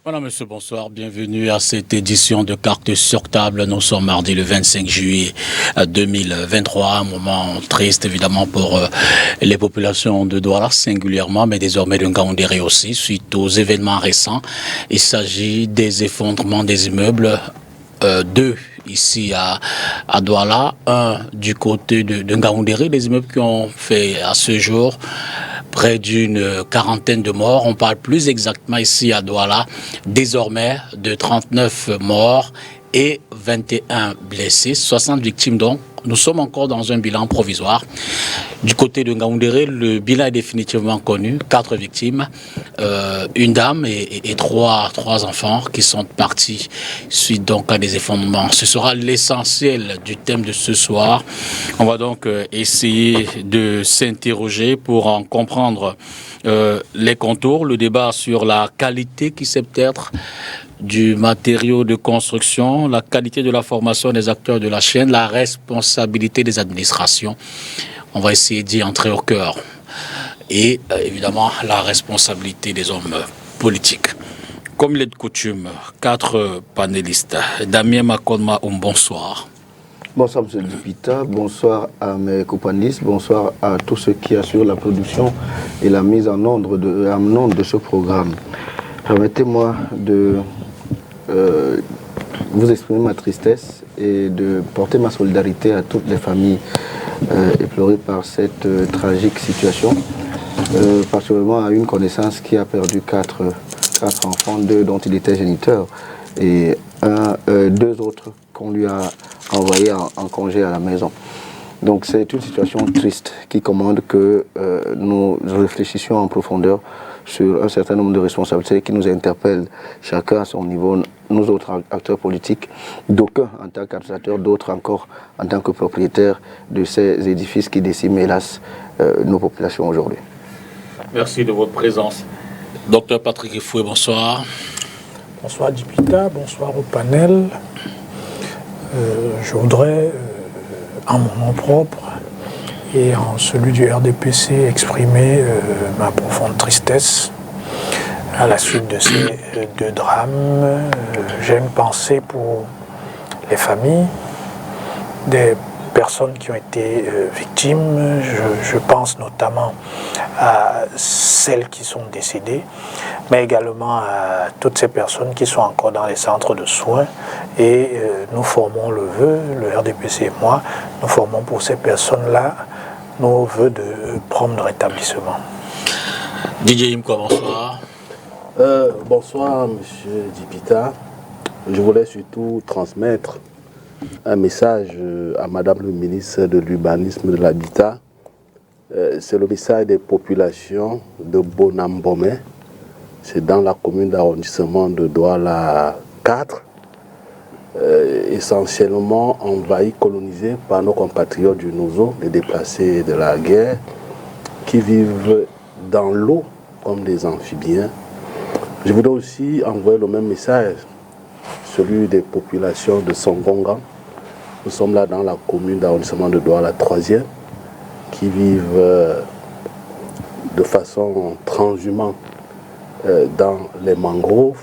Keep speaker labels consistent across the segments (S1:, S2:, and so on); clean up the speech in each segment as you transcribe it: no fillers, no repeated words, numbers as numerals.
S1: Voilà, monsieur, bonsoir. Bienvenue à cette édition de Cartes sur table. Nous sommes mardi le 25 juillet 2023. Un moment triste, évidemment, pour les populations de Douala singulièrement, mais désormais de Ngaoundéré aussi, suite aux événements récents. Il s'agit des effondrements des immeubles, deux ici à Douala, un du côté de Ngaoundéré, des immeubles qui ont fait à ce jour près d'une quarantaine de morts. On parle plus exactement ici à Douala, désormais de 39 morts et 21 blessés, 60 victimes donc. Nous sommes encore dans un bilan provisoire. Du côté de Ngaoundéré, le bilan est définitivement connu. 4 victimes, une dame et trois enfants qui sont partis suite donc à des effondrements. Ce sera l'essentiel du thème de ce soir. On va donc essayer de s'interroger pour en comprendre les contours, le débat sur la qualité qui sait peut-être du matériau de construction, la qualité de la formation des acteurs de la chaîne, la responsabilité des administrations. On va essayer d'y entrer au cœur. Et évidemment, la responsabilité des hommes politiques. Comme il est de coutume, 4 panélistes. Damien Makonma, bonsoir.
S2: Bonsoir M. Dipita, bonsoir à mes companistes, bonsoir à tous ceux qui assurent la production et la mise en onde de ce programme. Permettez-moi de vous exprimer ma tristesse et de porter ma solidarité à toutes les familles éplorées par cette tragique situation, particulièrement à une connaissance qui a perdu 4 enfants, 2 dont il était géniteur et 2 autres qu'on lui a envoyés en congé à la maison. Donc c'est une situation triste qui commande que nous réfléchissions en profondeur sur un certain nombre de responsabilités qui nous interpellent chacun à son niveau, nous autres acteurs politiques, d'aucuns en tant qu'administrateurs, d'autres encore en tant que propriétaires de ces édifices qui déciment hélas nos populations aujourd'hui.
S1: Merci de votre présence. Docteur Patrick Ifoué, bonsoir.
S3: Bonsoir Dipita, bonsoir au panel. Je voudrais, en mon nom propre et en celui du RDPC, exprimer ma profonde tristesse à la suite de ces 2 drames. J'ai une pensée pour les familles des personnes qui ont été victimes. Je pense notamment à celles qui sont décédées, mais également à toutes ces personnes qui sont encore dans les centres de soins. Et nous formons le vœu, le RDPC et moi, nous formons pour ces personnes-là nos vœux de prompt rétablissement.
S1: Didier Imko, bonsoir.
S4: Bonsoir, monsieur Dipita. Je voulais surtout transmettre un message à madame le ministre de l'Urbanisme et de l'Habitat. C'est le message des populations de Bonambomé. C'est dans la commune d'arrondissement de Douala 4. Essentiellement envahis, colonisés par nos compatriotes du Nouzo, les déplacés de la guerre, qui vivent dans l'eau comme des amphibiens. Je voudrais aussi envoyer le même message, celui des populations de Songonga. Nous sommes là dans la commune d'arrondissement de Douala 3e, qui vivent de façon transhumante dans les mangroves,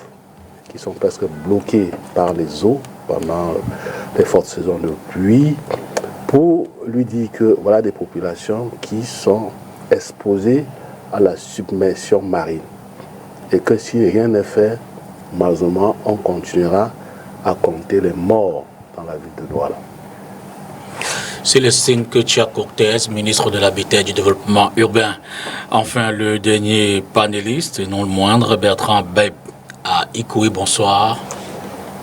S4: qui sont presque bloqués par les eaux pendant les fortes saisons de pluie, pour lui dire que voilà des populations qui sont exposées à la submersion marine et que si rien n'est fait, malheureusement, on continuera à compter les morts dans la ville de Douala.
S1: C'est le signe que Tia Cortez, ministre de l'Habitat et du Développement urbain. Enfin, le dernier panéliste, et non le moindre, Bertrand Beb à Ikoui, bonsoir.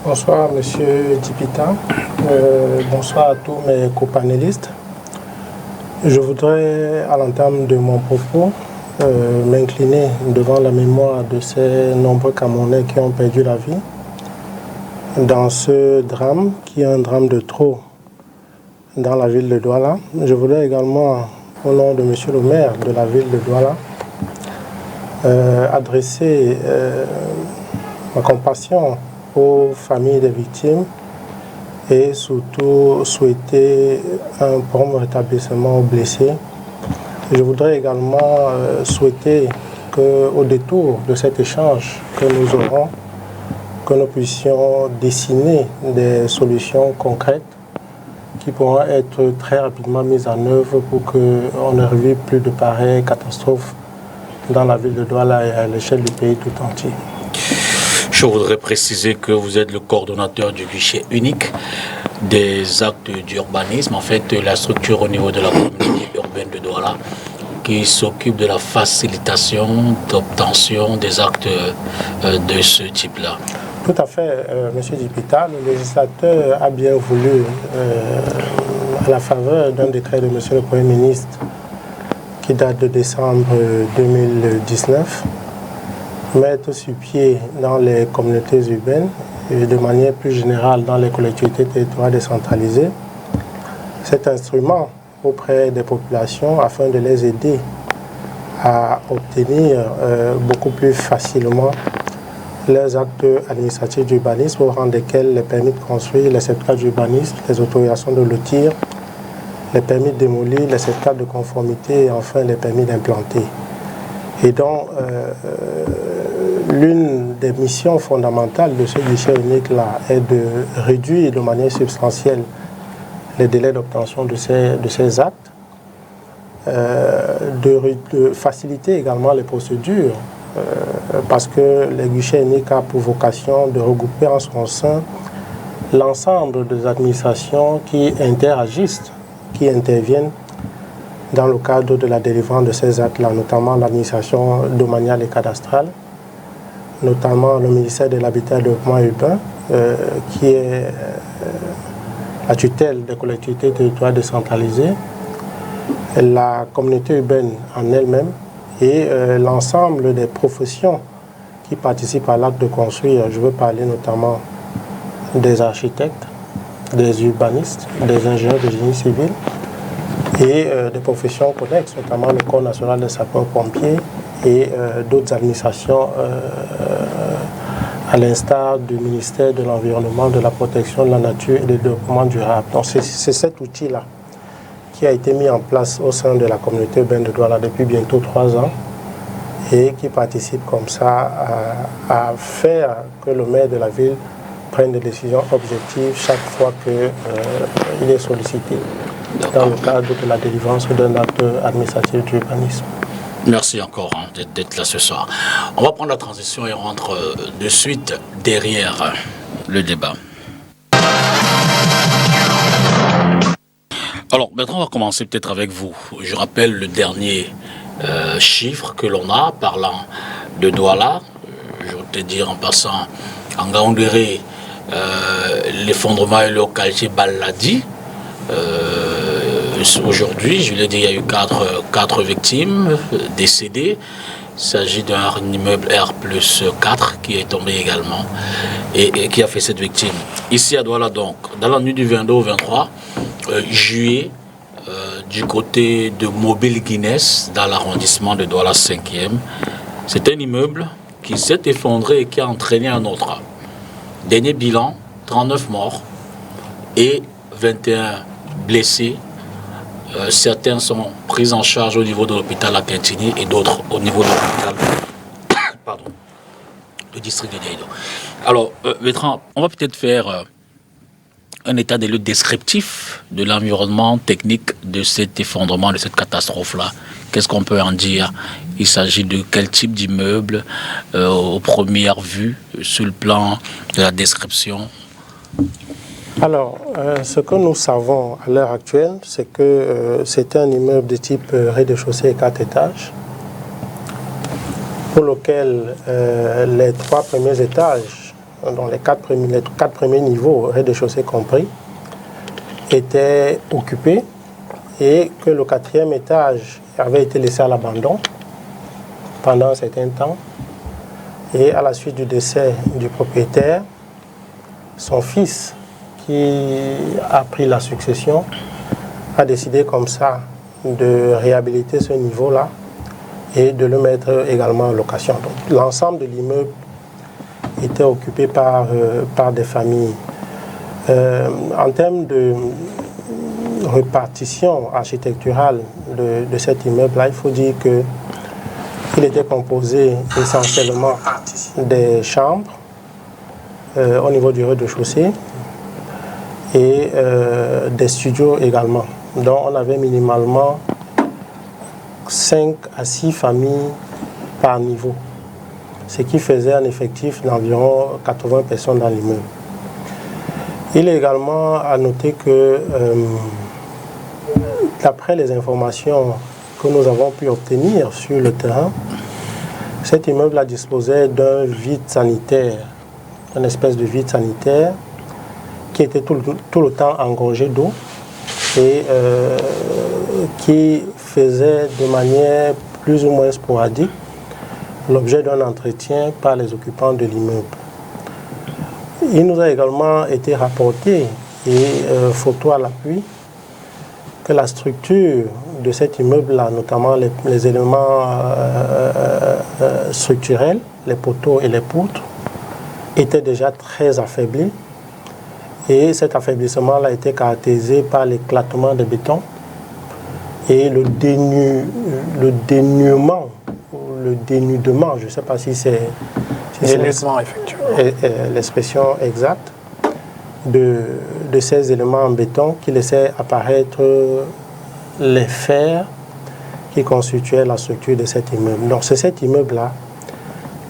S5: Bonsoir monsieur Dipita, bonsoir à tous mes copanélistes. Je voudrais, à l'entame de mon propos, m'incliner devant la mémoire de ces nombreux Camerounais qui ont perdu la vie dans ce drame, qui est un drame de trop dans la ville de Douala. Je voudrais également, au nom de monsieur le maire de la ville de Douala, adresser ma compassion aux familles des victimes et surtout souhaiter un prompt rétablissement aux blessés. Je voudrais également souhaiter qu'au détour de cet échange que nous aurons, que nous puissions dessiner des solutions concrètes qui pourront être très rapidement mises en œuvre pour qu'on ne revive plus de pareilles catastrophes dans la ville de Douala et à l'échelle du pays tout entier.
S1: Je voudrais préciser que vous êtes le coordonnateur du guichet unique des actes d'urbanisme, en fait la structure au niveau de la communauté urbaine de Douala qui s'occupe de la facilitation d'obtention des actes de ce type-là.
S5: Tout à fait, M. Dipita. Le législateur a bien voulu, à la faveur d'un décret de M. le Premier ministre qui date de décembre 2019, mettre sur pied dans les communautés urbaines et de manière plus générale dans les collectivités territoriales décentralisées cet instrument auprès des populations afin de les aider à obtenir beaucoup plus facilement les actes administratifs d'urbanisme au rang desquels les permis de construire, les certificats d'urbanisme, les autorisations de lotir, les permis de démolir, les certificats de conformité et enfin les permis d'implanter. Et donc, l'une des missions fondamentales de ce guichet unique-là est de réduire de manière substantielle les délais d'obtention de ces actes, de faciliter également les procédures, parce que le guichet unique a pour vocation de regrouper en son sein l'ensemble des administrations qui interagissent, qui interviennent dans le cadre de la délivrance de ces actes-là, notamment l'administration domaniale et cadastrale, notamment le ministère de l'Habitat et du Développement urbain, qui est la tutelle des collectivités territoriales décentralisées, la communauté urbaine en elle-même et l'ensemble des professions qui participent à l'acte de construire. Je veux parler notamment des architectes, des urbanistes, des ingénieurs de génie civil et des professions connexes, notamment le Corps national des sapeurs-pompiers et d'autres administrations à l'instar du ministère de l'Environnement, de la Protection de la Nature et du Développement durable. Donc c'est cet outil-là qui a été mis en place au sein de la communauté urbaine de Douala depuis bientôt 3 ans et qui participe comme ça à faire que le maire de la ville prenne des décisions objectives chaque fois qu'il est sollicité dans le cadre de la délivrance d'un acte administratif d'urbanisme.
S1: Merci encore d'être là ce soir. On va prendre la transition et on rentre de suite derrière le débat. Alors, maintenant, on va commencer peut-être avec vous. Je rappelle le dernier chiffre que l'on a parlant de Douala. Je vais te dire en passant, en Gaoundéré, l'effondrement est local Baladi. Aujourd'hui, je l'ai dit, il y a eu 4 victimes décédées. Il s'agit d'un immeuble R+4 qui est tombé également et qui a fait cette victime. Ici à Douala, donc, dans la nuit du 22 au 23 juillet, du côté de Mobile Guinness, dans l'arrondissement de Douala 5e, c'est un immeuble qui s'est effondré et qui a entraîné un autre. Dernier bilan, 39 morts et 21 blessés. Certains sont pris en charge au niveau de l'hôpital à Quintini et d'autres au niveau de l'hôpital du district de Diaïdo. Alors, Bertrand, on va peut-être faire un état des lieux descriptif de l'environnement technique de cet effondrement, de cette catastrophe-là. Qu'est-ce qu'on peut en dire? Il s'agit de quel type d'immeuble aux premières vues, sur le plan de la description?
S5: Alors, ce que nous savons à l'heure actuelle, c'est que c'est un immeuble de type rez-de-chaussée et 4 étages, pour lequel les 3 premiers étages, dont les 4 premiers niveaux, rez-de-chaussée compris, étaient occupés et que le 4e étage avait été laissé à l'abandon pendant un certain temps. Et à la suite du décès du propriétaire, son fils, qui a pris la succession, a décidé comme ça de réhabiliter ce niveau-là et de le mettre également en location. Donc l'ensemble de l'immeuble était occupé par des familles. En termes de répartition architecturale de cet immeuble-là, il faut dire qu'il était composé essentiellement des chambres, au niveau du rez-de-chaussée et des studios également. Donc on avait minimalement 5 à 6 familles par niveau, ce qui faisait un effectif d'environ 80 personnes dans l'immeuble. Il est également à noter que d'après les informations que nous avons pu obtenir sur le terrain, cet immeuble disposait d'un vide sanitaire, une espèce de vide sanitaire qui était tout le temps engorgé d'eau et qui faisait de manière plus ou moins sporadique l'objet d'un entretien par les occupants de l'immeuble. Il nous a également été rapporté, et photo à l'appui, que la structure de cet immeuble-là, notamment les éléments structurels, les poteaux et les poutres, étaient déjà très affaiblis. Et cet affaiblissement a été caractérisé par l'éclatement des bétons et le dénudement, je ne sais pas si c'est l'expression exacte, de ces éléments en béton qui laissaient apparaître les fers qui constituaient la structure de cet immeuble. Donc c'est cet immeuble-là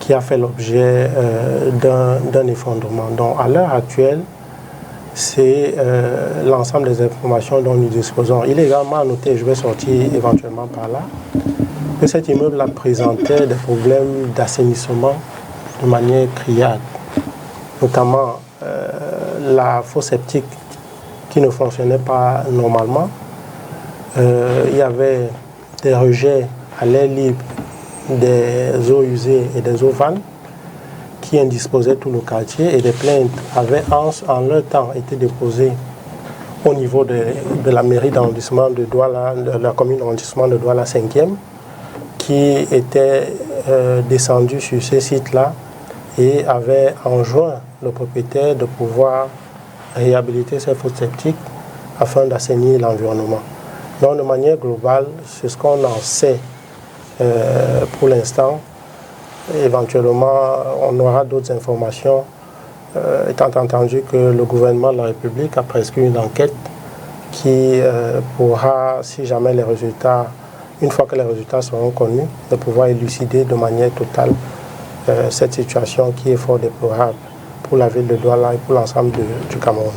S5: qui a fait l'objet d'un effondrement. Donc à l'heure actuelle, c'est l'ensemble des informations dont nous disposons. Il est également à noter, je vais sortir éventuellement par là, que cet immeuble présentait des problèmes d'assainissement de manière criarde, notamment la fosse septique qui ne fonctionnait pas normalement. Il y avait des rejets à l'air libre des eaux usées et des eaux vannes qui indisposaient tout le quartier, et des plaintes avaient en leur temps été déposées au niveau de la mairie d'arrondissement de Douala, de la commune d'arrondissement de Douala 5e, qui était descendu sur ces sites-là et avait enjoint le propriétaire de pouvoir réhabiliter ces fosses septiques afin d'assainir l'environnement. Donc de manière globale, c'est ce qu'on en sait pour l'instant. Éventuellement, on aura d'autres informations, étant entendu que le gouvernement de la République a prescrit une enquête qui pourra, si jamais les résultats, une fois que les résultats seront connus, de pouvoir élucider de manière totale cette situation qui est fort déplorable pour la ville de Douala et pour l'ensemble du Cameroun.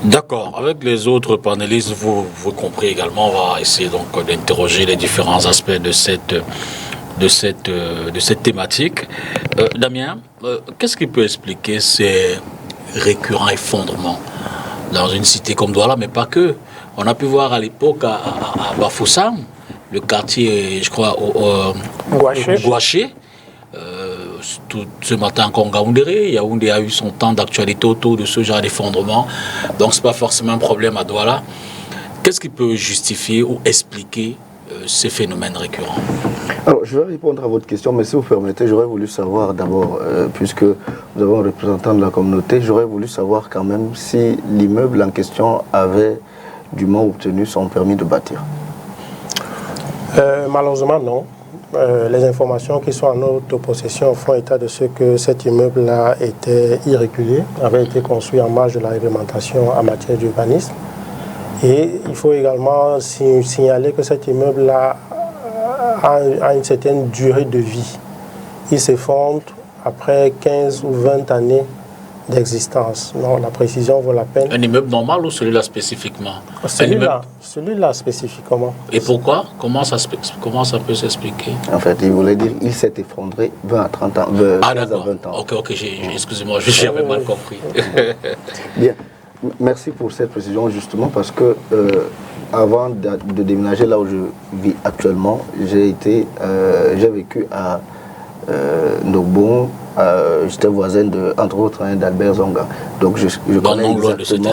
S1: D'accord. Avec les autres panélistes, vous comprenez également, on va essayer donc d'interroger les différents aspects de cette thématique. Damien, qu'est-ce qui peut expliquer ces récurrents effondrements dans une cité comme Douala, mais pas que? On a pu voir à l'époque à Bafoussam, le quartier, je crois, Gouaché. Tout ce matin encore Ngaoundéré, Yaoundé a eu son temps d'actualité autour de ce genre d'effondrement. Donc ce n'est pas forcément un problème à Douala. Qu'est-ce qui peut justifier ou expliquer ces phénomènes récurrents?
S2: Alors, je vais répondre à votre question, mais si vous permettez, j'aurais voulu savoir d'abord, puisque nous avons un représentant de la communauté, j'aurais voulu savoir quand même si l'immeuble en question avait dûment obtenu son permis de bâtir.
S5: Malheureusement, non. Les informations qui sont en notre possession font état de ce que cet immeuble-là était irrégulier, avait été construit en marge de la réglementation en matière d'urbanisme. Et il faut également signaler que cet immeuble-là a une certaine durée de vie. Il s'effondre après 15 ou 20 années d'existence. Non, la précision vaut la peine.
S1: Un immeuble normal ou celui-là spécifiquement?
S5: Celui-là spécifiquement.
S1: Et pourquoi? Comment ça peut s'expliquer?
S2: En fait, il voulait dire qu'il s'est effondré 20 à 30 ans, 15 à 20 ans.
S1: Ok, excusez-moi, j'avais mal compris.
S2: Bien, merci pour cette précision, justement, parce que avant de déménager là où je vis actuellement, j'ai vécu à Nobon. J'étais voisin entre autres d'Albert Zonga. Donc je connais exactement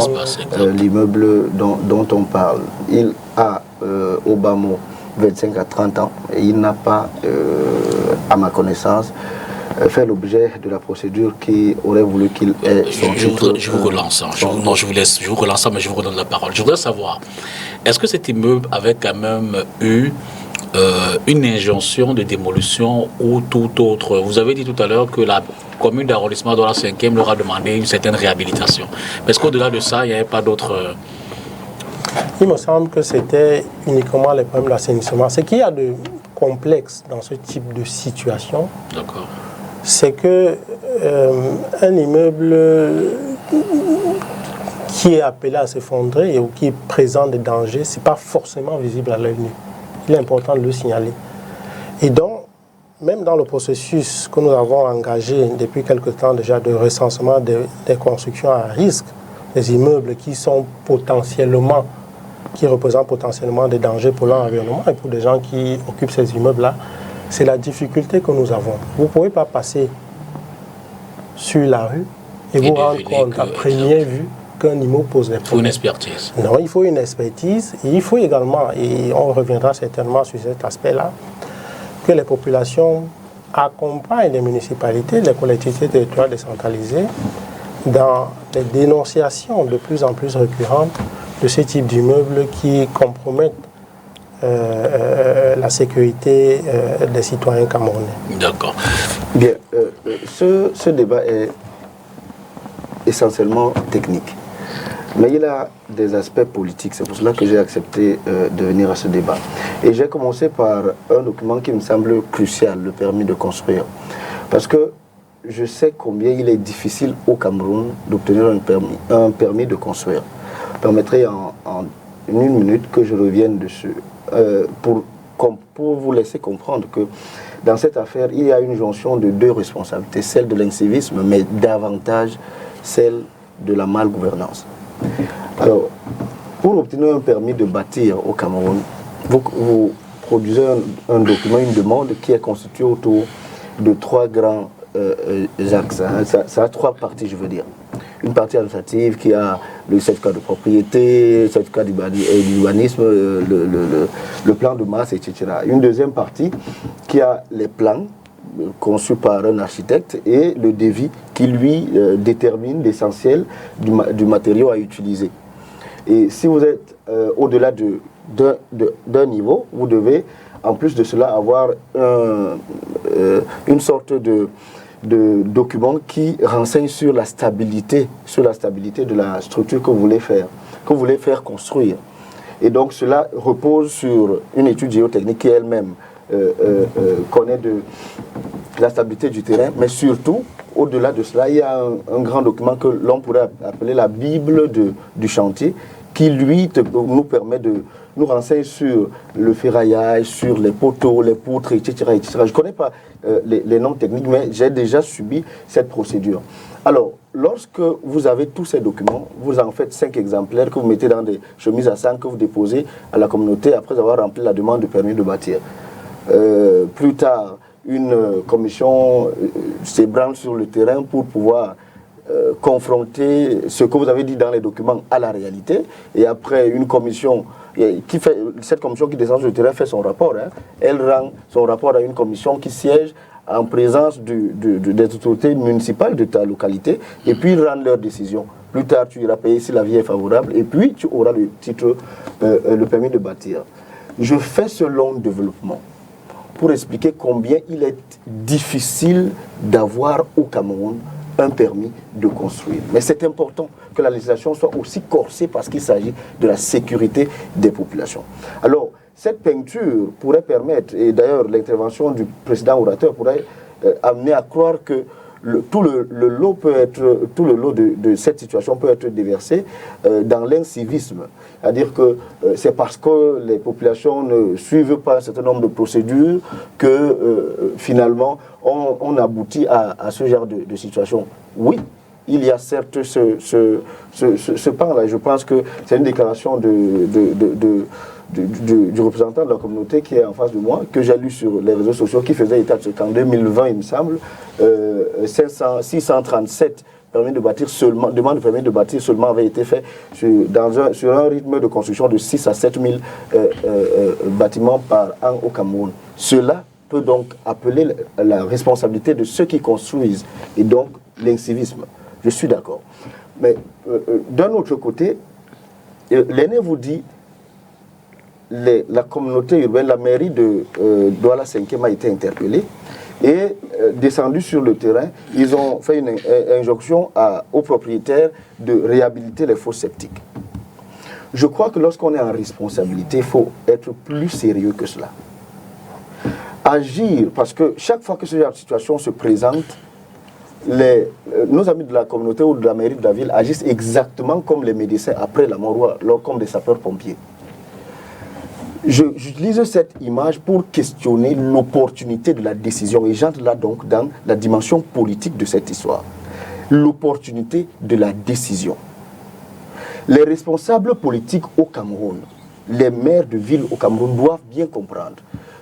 S2: l'immeuble dont on parle. Il a au bas mot 25 à 30 ans et il n'a pas, à ma connaissance, fait l'objet de la procédure qui aurait voulu qu'il ait son titre.
S1: Je vous relance. Je vous relance, mais je vous redonne la parole. Je voudrais savoir, est-ce que cet immeuble avait quand même eu une injonction de démolition ou tout autre? Vous avez dit tout à l'heure que la commune d'arrondissement de la 5e leur a demandé une certaine réhabilitation. Parce qu'au-delà de ça, il n'y avait pas d'autres...
S5: Il me semble que c'était uniquement les problèmes d'assainissement. Ce qu'il y a de complexe dans ce type de situation, c'est que un immeuble qui est appelé à s'effondrer ou qui présente des dangers, ce n'est pas forcément visible à l'œil nu. Il est important de le signaler. Et donc, même dans le processus que nous avons engagé depuis quelque temps déjà de recensement des constructions à risque, des immeubles qui représentent potentiellement des dangers pour l'environnement et pour des gens qui occupent ces immeubles-là, c'est la difficulté que nous avons. Vous ne pouvez pas passer sur la rue et vous rendre compte à première vue qu'un immeuble pose des problèmes.
S1: Il faut une expertise.
S5: Non, il faut une expertise et il faut également, et on reviendra certainement sur cet aspect-là, que les populations accompagnent les municipalités, les collectivités territoriales décentralisées dans les dénonciations de plus en plus récurrentes de ce type d'immeubles qui compromettent la sécurité des citoyens camerounais.
S1: D'accord.
S2: Bien, ce débat est essentiellement technique. Mais il a des aspects politiques. C'est pour cela que j'ai accepté de venir à ce débat. Et j'ai commencé par un document qui me semble crucial, le permis de construire. Parce que je sais combien il est difficile au Cameroun d'obtenir un permis de construire. Permettrai en une minute que je revienne dessus pour vous laisser comprendre que dans cette affaire, il y a une jonction de deux responsabilités, celle de l'incivisme, mais davantage celle de la malgouvernance. Alors, pour obtenir un permis de bâtir au Cameroun, vous produisez un document, une demande qui est constituée autour de trois grands axes. Hein. Ça a trois parties, je veux dire. Une partie administrative qui a le certificat de propriété, le certificat d'urbanisme, le plan de masse, etc. Une deuxième partie qui a les plans conçus par un architecte et le devis qui lui détermine l'essentiel du matériau à utiliser. Et si vous êtes au-delà d'un niveau, vous devez en plus de cela avoir une sorte de document qui renseigne sur la stabilité de la structure que vous voulez faire construire. Et donc cela repose sur une étude géotechnique qui elle-même connaît de la stabilité du terrain, mais surtout, au-delà de cela, il y a un grand document que l'on pourrait appeler la Bible du chantier, qui lui nous permet de nous renseigner sur le ferraillage, sur les poteaux, les poutres, etc. etc. Je ne connais pas les noms techniques, mais j'ai déjà subi cette procédure. Alors, lorsque vous avez tous ces documents, vous en faites 5 exemplaires que vous mettez dans des chemises à sang que vous déposez à la communauté après avoir rempli la demande de permis de bâtir. Plus tard, une commission s'ébranle sur le terrain pour pouvoir confronter ce que vous avez dit dans les documents à la réalité. Et après, une commission cette commission qui descend sur le terrain fait son rapport. Hein. Elle rend son rapport à une commission qui siège en présence des autorités municipales de ta localité et puis ils rendent leur décision. Plus tard, tu iras payer si la vie est favorable et puis tu auras le titre, le permis de bâtir. Je fais ce long développement pour expliquer combien il est difficile d'avoir au Cameroun un permis de construire. Mais c'est important que la législation soit aussi corsée parce qu'il s'agit de la sécurité des populations. Alors, cette peinture pourrait permettre, et d'ailleurs l'intervention du précédent orateur pourrait amener à croire que tout le lot de cette situation peut être déversé dans l'incivisme. C'est-à-dire que c'est parce que les populations ne suivent pas un certain nombre de procédures que finalement on aboutit à ce genre de situation. Oui, il y a certes ce pan-là. Je pense que c'est une déclaration du représentant de la communauté qui est en face de moi, que j'ai lu sur les réseaux sociaux, qui faisait état de ce qu'en 2020, il me semble, 637 permis de bâtir seulement, demande de permis de bâtir seulement avait été fait sur un rythme de construction de 6 à 7 000 bâtiments par an au Cameroun. Cela peut donc appeler la responsabilité de ceux qui construisent et donc l'incivisme. Je suis d'accord. Mais d'un autre côté, l'aîné vous dit la communauté urbaine, la mairie de Douala 5e a été interpellée Et descendus sur le terrain, ils ont fait une injonction aux propriétaires de réhabiliter les fosses septiques. Je crois que lorsqu'on est en responsabilité, il faut être plus sérieux que cela. Agir, parce que chaque fois que ce genre de situation se présente, nos amis de la communauté ou de la mairie de la ville agissent exactement comme les médecins après la mort, comme des sapeurs-pompiers. J'utilise cette image pour questionner l'opportunité de la décision, et j'entre là donc dans la dimension politique de cette histoire. L'opportunité de la décision. Les responsables politiques au Cameroun, les maires de ville au Cameroun doivent bien comprendre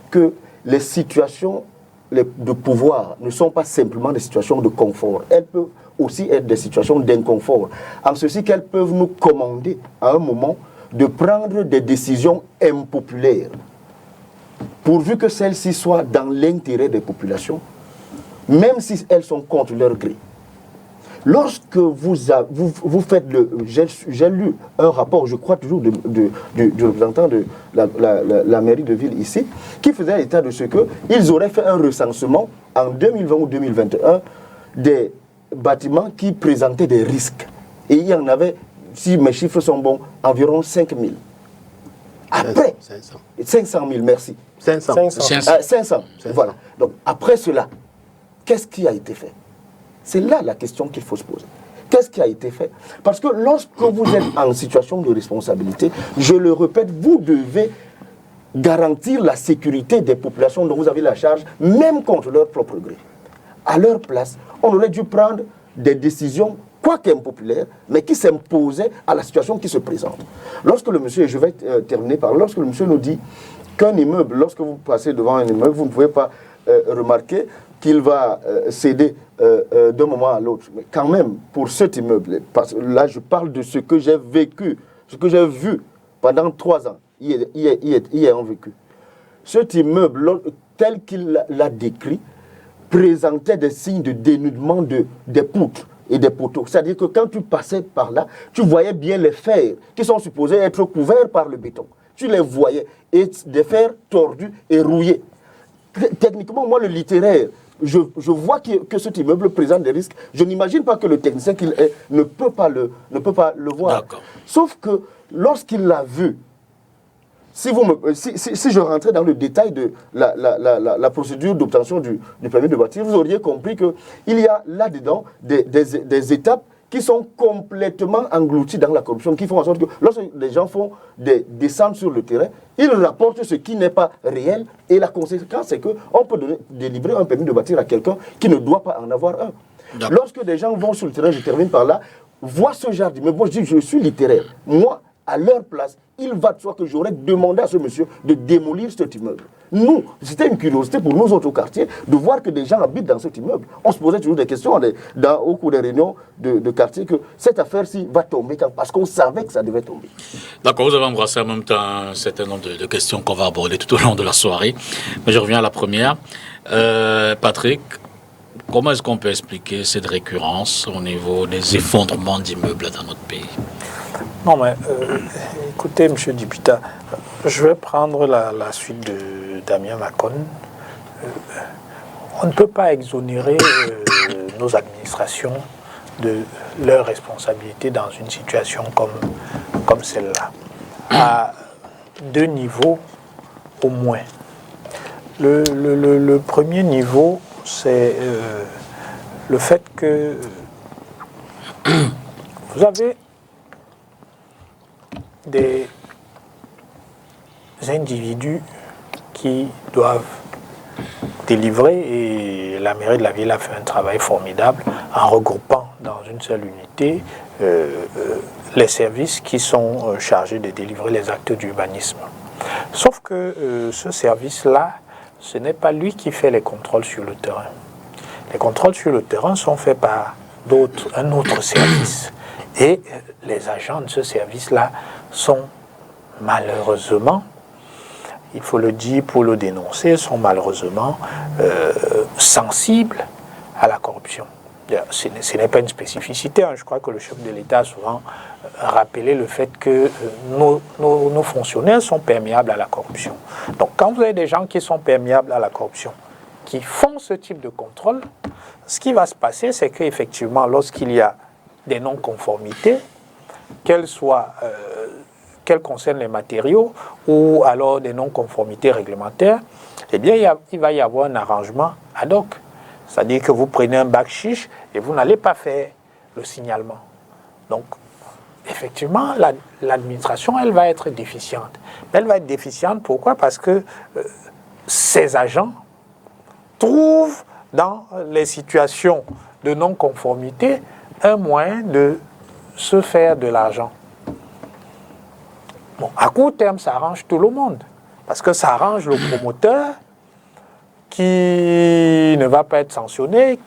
S2: que les situations de pouvoir ne sont pas simplement des situations de confort. Elles peuvent aussi être des situations d'inconfort, en ceci qu'elles peuvent nous commander à un moment de prendre des décisions impopulaires, pourvu que celles-ci soient dans l'intérêt des populations, même si elles sont contre leur gré. Lorsque vous faites j'ai lu un rapport, je crois toujours, du représentant de la mairie de ville ici, qui faisait état de ce qu'ils auraient fait un recensement en 2020 ou 2021 des bâtiments qui présentaient des risques. Et il y en avait, si mes chiffres sont bons, environ 5 000. Après, 500 000, merci. 500. Voilà. Donc, après cela, qu'est-ce qui a été fait? C'est là la question qu'il faut se poser. Qu'est-ce qui a été fait? Parce que lorsque vous êtes en situation de responsabilité, je le répète, vous devez garantir la sécurité des populations dont vous avez la charge, même contre leur propre gré. À leur place, on aurait dû prendre des décisions, quoique impopulaires, mais qui s'imposaient à la situation qui se présente. Lorsque le monsieur, et je vais terminer par là, lorsque le monsieur nous dit qu'un immeuble, lorsque vous passez devant un immeuble, vous ne pouvez pas remarquer qu'il va céder d'un moment à l'autre. Mais quand même, pour cet immeuble, parce que là je parle de ce que j'ai vécu, ce que j'ai vu pendant 3 ans, y ayant vécu. Cet immeuble, tel qu'il l'a décrit, présentait des signes de dénudement des poutres et des poteaux. C'est-à-dire que quand tu passais par là, tu voyais bien les fers qui sont supposés être couverts par le béton. Tu les voyais, et des fers tordus et rouillés. Techniquement, moi, le littéraire, je vois que cet immeuble présente des risques. Je n'imagine pas que le technicien qu'il est ne peut pas le voir. Sauf que lorsqu'il l'a vu, si je rentrais dans le détail de la procédure d'obtention du permis de bâtir, vous auriez compris qu'il y a là-dedans des étapes qui sont complètement engloutis dans la corruption, qui font en sorte que lorsque les gens font des descentes sur le terrain, ils rapportent ce qui n'est pas réel, et la conséquence c'est qu'on peut délivrer un permis de bâtir à quelqu'un qui ne doit pas en avoir un. Lorsque des gens vont sur le terrain, je termine par là, voient ce genre d'immeuble, moi je dis je suis littéraire, moi à leur place, il va de soi que j'aurais demandé à ce monsieur de démolir cet immeuble. Nous, c'était une curiosité pour nous autres au quartier de voir que des gens habitent dans cet immeuble. On se posait toujours des questions au cours des réunions de quartier que cette affaire-ci va tomber parce qu'on savait que ça devait tomber.
S1: D'accord, vous avez embrassé en même temps un certain nombre de questions qu'on va aborder tout au long de la soirée. Mais je reviens à la première. Patrick, comment est-ce qu'on peut expliquer cette récurrence au niveau des effondrements d'immeubles dans notre pays?
S3: Non, mais écoutez, M. Dipita, je vais prendre la suite de Damien Macon. On ne peut pas exonérer nos administrations de leurs responsabilités dans une situation comme celle-là, à 2 niveaux au moins. Le premier niveau, c'est le fait que vous avez des individus qui doivent délivrer, et la mairie de la ville a fait un travail formidable en regroupant dans une seule unité les services qui sont chargés de délivrer les actes d'urbanisme. Sauf que ce service-là, ce n'est pas lui qui fait les contrôles sur le terrain. Les contrôles sur le terrain sont faits par un autre service. Et les agents de ce service-là sont malheureusement, il faut le dire pour le dénoncer, sont malheureusement sensibles à la corruption. Ce n'est pas une spécificité, hein. Je crois que le chef de l'État a souvent rappelé le fait que nos fonctionnaires sont perméables à la corruption. Donc quand vous avez des gens qui sont perméables à la corruption, qui font ce type de contrôle, ce qui va se passer, c'est qu'effectivement, lorsqu'il y a des non-conformités, qu'elles concernent les matériaux ou alors des non-conformités réglementaires, eh bien, il va y avoir un arrangement ad hoc. C'est-à-dire que vous prenez un bac chiche et vous n'allez pas faire le signalement. Donc, effectivement, l'administration, elle va être déficiente. Elle va être déficiente, pourquoi? Parce que ces agents trouvent dans les situations de non-conformité un moyen de se faire de l'argent. Bon, à court terme, ça arrange tout le monde, parce que ça arrange le promoteur qui ne va pas être sanctionné,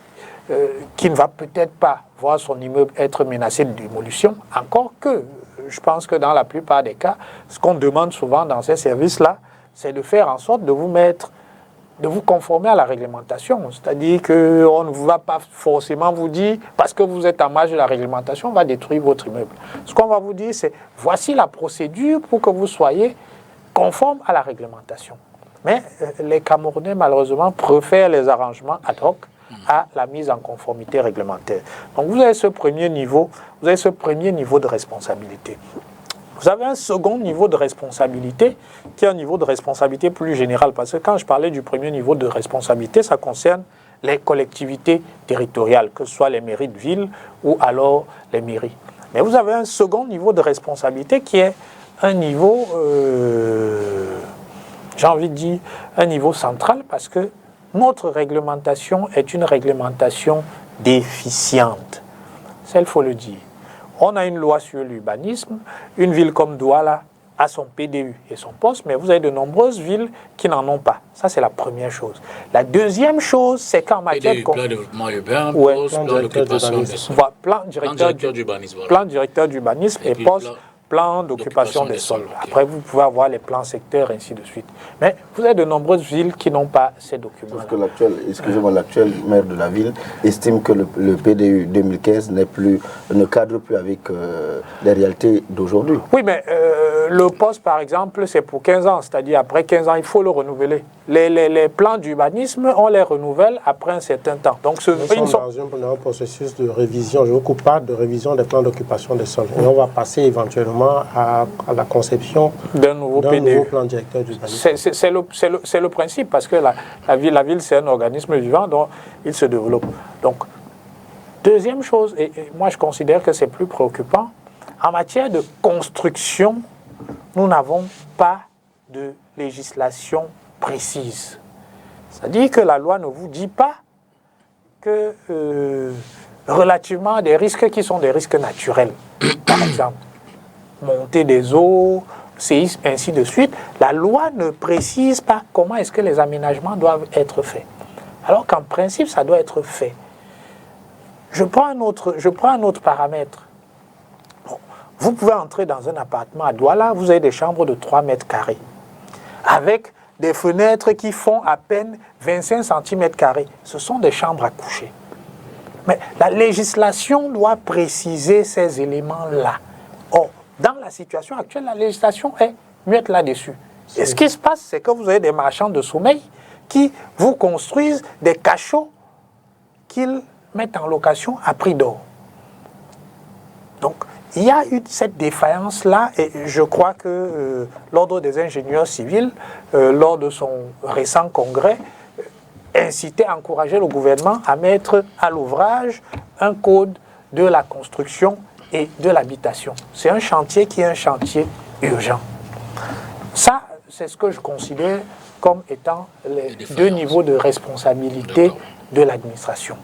S3: qui ne va peut-être pas voir son immeuble être menacé de démolition, encore que je pense que dans la plupart des cas, ce qu'on demande souvent dans ces services-là, c'est de faire en sorte de vous conformer à la réglementation. C'est-à-dire qu'on ne va pas forcément vous dire, parce que vous êtes en marge de la réglementation, on va détruire votre immeuble. Ce qu'on va vous dire, c'est voici la procédure pour que vous soyez conforme à la réglementation. Mais les Camerounais, malheureusement, préfèrent les arrangements ad hoc à la mise en conformité réglementaire. Donc vous avez ce premier niveau de responsabilité. Vous avez un second niveau de responsabilité qui est un niveau de responsabilité plus général. Parce que quand je parlais du premier niveau de responsabilité, ça concerne les collectivités territoriales, que ce soit les mairies de ville ou alors les mairies. Mais vous avez un second niveau de responsabilité qui est un niveau, j'ai envie de dire, un niveau central parce que notre réglementation est une réglementation déficiente. Ça, il faut le dire. On a une loi sur l'urbanisme. Une ville comme Douala a son PDU et son poste, mais vous avez de nombreuses villes qui n'en ont pas. Ça, c'est la première chose. La deuxième chose, c'est qu'en matière de...
S1: Plan de développement urbain,
S3: ouais.
S1: poste, plan d'occupation des sols.
S3: Plan directeur d'urbanisme. Plan directeur d'urbanisme et poste... Plan d'occupation des sols. Okay. Après, vous pouvez avoir les plans secteurs, ainsi de suite. Mais vous avez de nombreuses villes qui n'ont pas ces documents.
S2: Parce que l'actuel maire de la ville estime que le PDU 2015 ne cadre plus avec les réalités d'aujourd'hui.
S3: Oui, mais le poste, par exemple, c'est pour 15 ans. C'est-à-dire, après 15 ans, il faut le renouveler. Les plans d'urbanisme, on les renouvelle après un certain temps. Donc,
S5: nous sommes dans un processus de révision, je ne vous coupe pas, de révision des plans d'occupation des sols. Et on va passer éventuellement à la conception d'un nouveau plan directeur d'urbanisme.
S3: C'est le principe, parce que la ville c'est un organisme vivant, donc il se développe. Donc, deuxième chose, et moi je considère que c'est plus préoccupant, en matière de construction, nous n'avons pas de législation précise. C'est-à-dire que la loi ne vous dit pas que relativement à des risques qui sont des risques naturels, par exemple, montée des eaux, séisme, ainsi de suite, la loi ne précise pas comment est-ce que les aménagements doivent être faits. Alors qu'en principe, ça doit être fait. Je prends un autre paramètre. Bon, vous pouvez entrer dans un appartement à Douala, vous avez des chambres de 3 mètres carrés, avec des fenêtres qui font à peine 25 cm². Ce sont des chambres à coucher. Mais la législation doit préciser ces éléments-là. Or, dans la situation actuelle, la législation est muette là-dessus. Et ce qui se passe, c'est que vous avez des marchands de sommeil qui vous construisent des cachots qu'ils mettent en location à prix d'or. Donc, il y a eu cette défaillance-là, et je crois que l'Ordre des ingénieurs civils, lors de son récent congrès, incitait, encourageait le gouvernement à mettre à l'ouvrage un code de la construction et de l'habitation. C'est un chantier qui est un chantier urgent. Ça, c'est ce que je considère comme étant les deux niveaux de responsabilité de l'administration.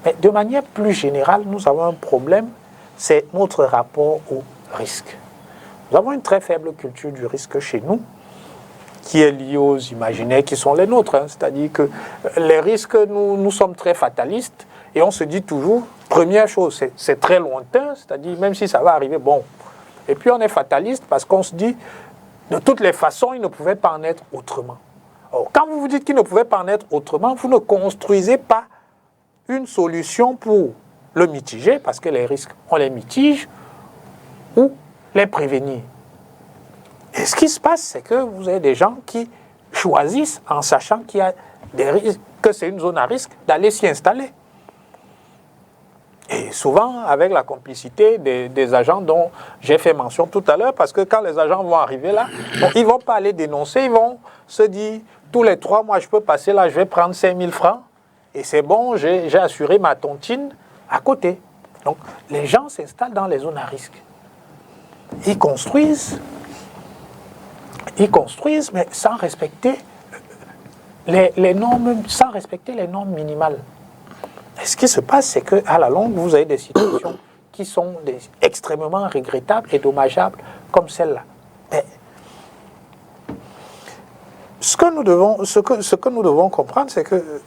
S3: Mais de manière plus générale, nous avons un problème, c'est notre rapport au risque. Nous avons une très faible culture du risque chez nous, qui est liée aux imaginaires qui sont les nôtres. C'est-à-dire que les risques, nous sommes très fatalistes et on se dit toujours, première chose, c'est très lointain, c'est-à-dire même si ça va arriver, bon. Et puis on est fataliste parce qu'on se dit, de toutes les façons, il ne pouvait pas en être autrement. Alors, quand vous vous dites qu'il ne pouvait pas en être autrement, vous ne construisez pas une solution pour le mitiger, parce que les risques, on les mitige, ou les prévenir. Et ce qui se passe, c'est que vous avez des gens qui choisissent en sachant qu'il y a des risques que c'est une zone à risque, d'aller s'y installer. Et souvent avec la complicité des agents dont j'ai fait mention tout à l'heure, parce que quand les agents vont arriver là, bon, ils ne vont pas aller dénoncer, ils vont se dire, tous les 3 mois je peux passer là, je vais prendre 5 000 francs, et c'est bon, j'ai assuré ma tontine à côté. Donc les gens s'installent dans les zones à risque. Ils construisent, mais sans respecter les normes, sans respecter les normes minimales. Et ce qui se passe, c'est qu'à la longue, vous avez des situations qui sont extrêmement regrettables et dommageables, comme celle-là. Mais ce que nous devons comprendre, c'est que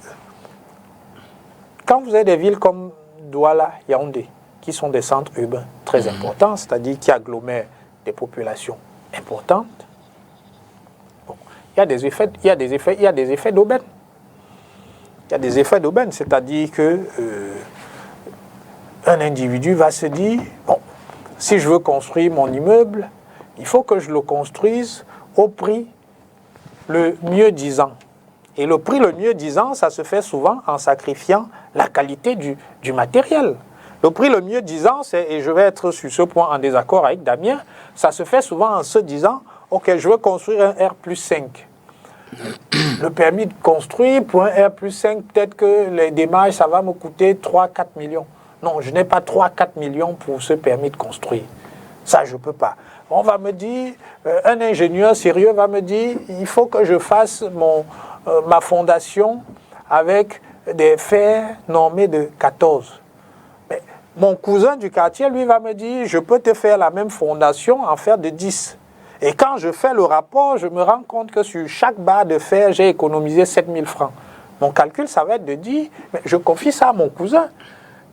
S3: quand vous avez des villes comme Douala, Yaoundé, qui sont des centres urbains très importants, c'est-à-dire qui agglomèrent des populations importantes, bon, il y a des effets d'aubaine. Il y a des effets d'aubaine, c'est-à-dire que un individu va se dire, bon, si je veux construire mon immeuble, il faut que je le construise au prix le mieux disant. Et le prix le mieux disant, ça se fait souvent en sacrifiant la qualité du matériel. Le prix le mieux disant, et je vais être sur ce point en désaccord avec Damien, ça se fait souvent en se disant, ok, je veux construire un R+5. Le permis de construire pour un R+5, peut-être que les démarches, ça va me coûter 3-4 millions. Non, je n'ai pas 3-4 millions pour ce permis de construire. Ça, je ne peux pas. On va me dire, un ingénieur sérieux va me dire, il faut que je fasse ma fondation avec des fers normés de 14. Mais mon cousin du quartier, lui, va me dire, je peux te faire la même fondation en fer de 10. Et quand je fais le rapport, je me rends compte que sur chaque barre de fer, j'ai économisé 7 000 francs. Mon calcul, ça va être de dire, mais je confie ça à mon cousin,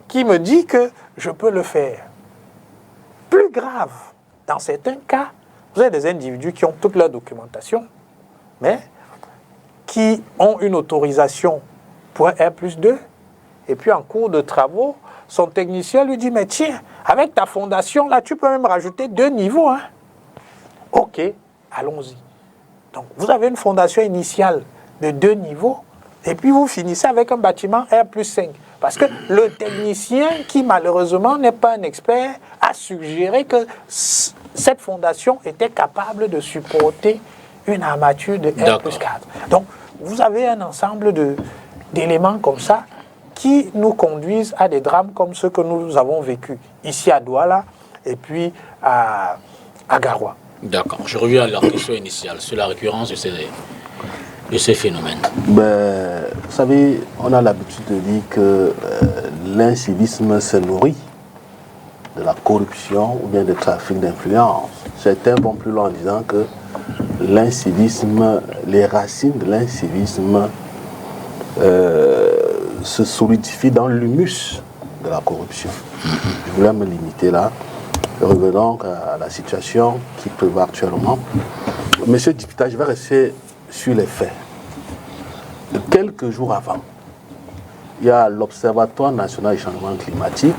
S3: qui me dit que je peux le faire. Plus grave, dans certains cas, vous avez des individus qui ont toute leur documentation, mais qui ont une autorisation pour un R+2, et puis en cours de travaux, son technicien lui dit, mais tiens, avec ta fondation, là, tu peux même rajouter 2 niveaux, hein. Ok, allons-y. Donc, vous avez une fondation initiale de 2 niveaux, et puis vous finissez avec un bâtiment R+5. Parce que le technicien, qui malheureusement n'est pas un expert, a suggéré que cette fondation était capable de supporter une armature de R+4. Donc, vous avez un ensemble d'éléments comme ça qui nous conduisent à des drames comme ceux que nous avons vécus ici à Douala et puis à Garoua.
S1: D'accord. Je reviens à la question initiale sur la récurrence de ces phénomènes.
S4: Ben, vous savez, on a l'habitude de dire que l'incivisme se nourrit de la corruption ou bien du trafic d'influence. Certains vont plus loin en disant que l'incivisme, les racines de l'incivisme se solidifient dans l'humus de la corruption. Je voulais me limiter là. Revenons à la situation qui prévaut actuellement. Monsieur Dipita, je vais rester sur les faits. Quelques jours avant, il y a l'Observatoire national du changement climatique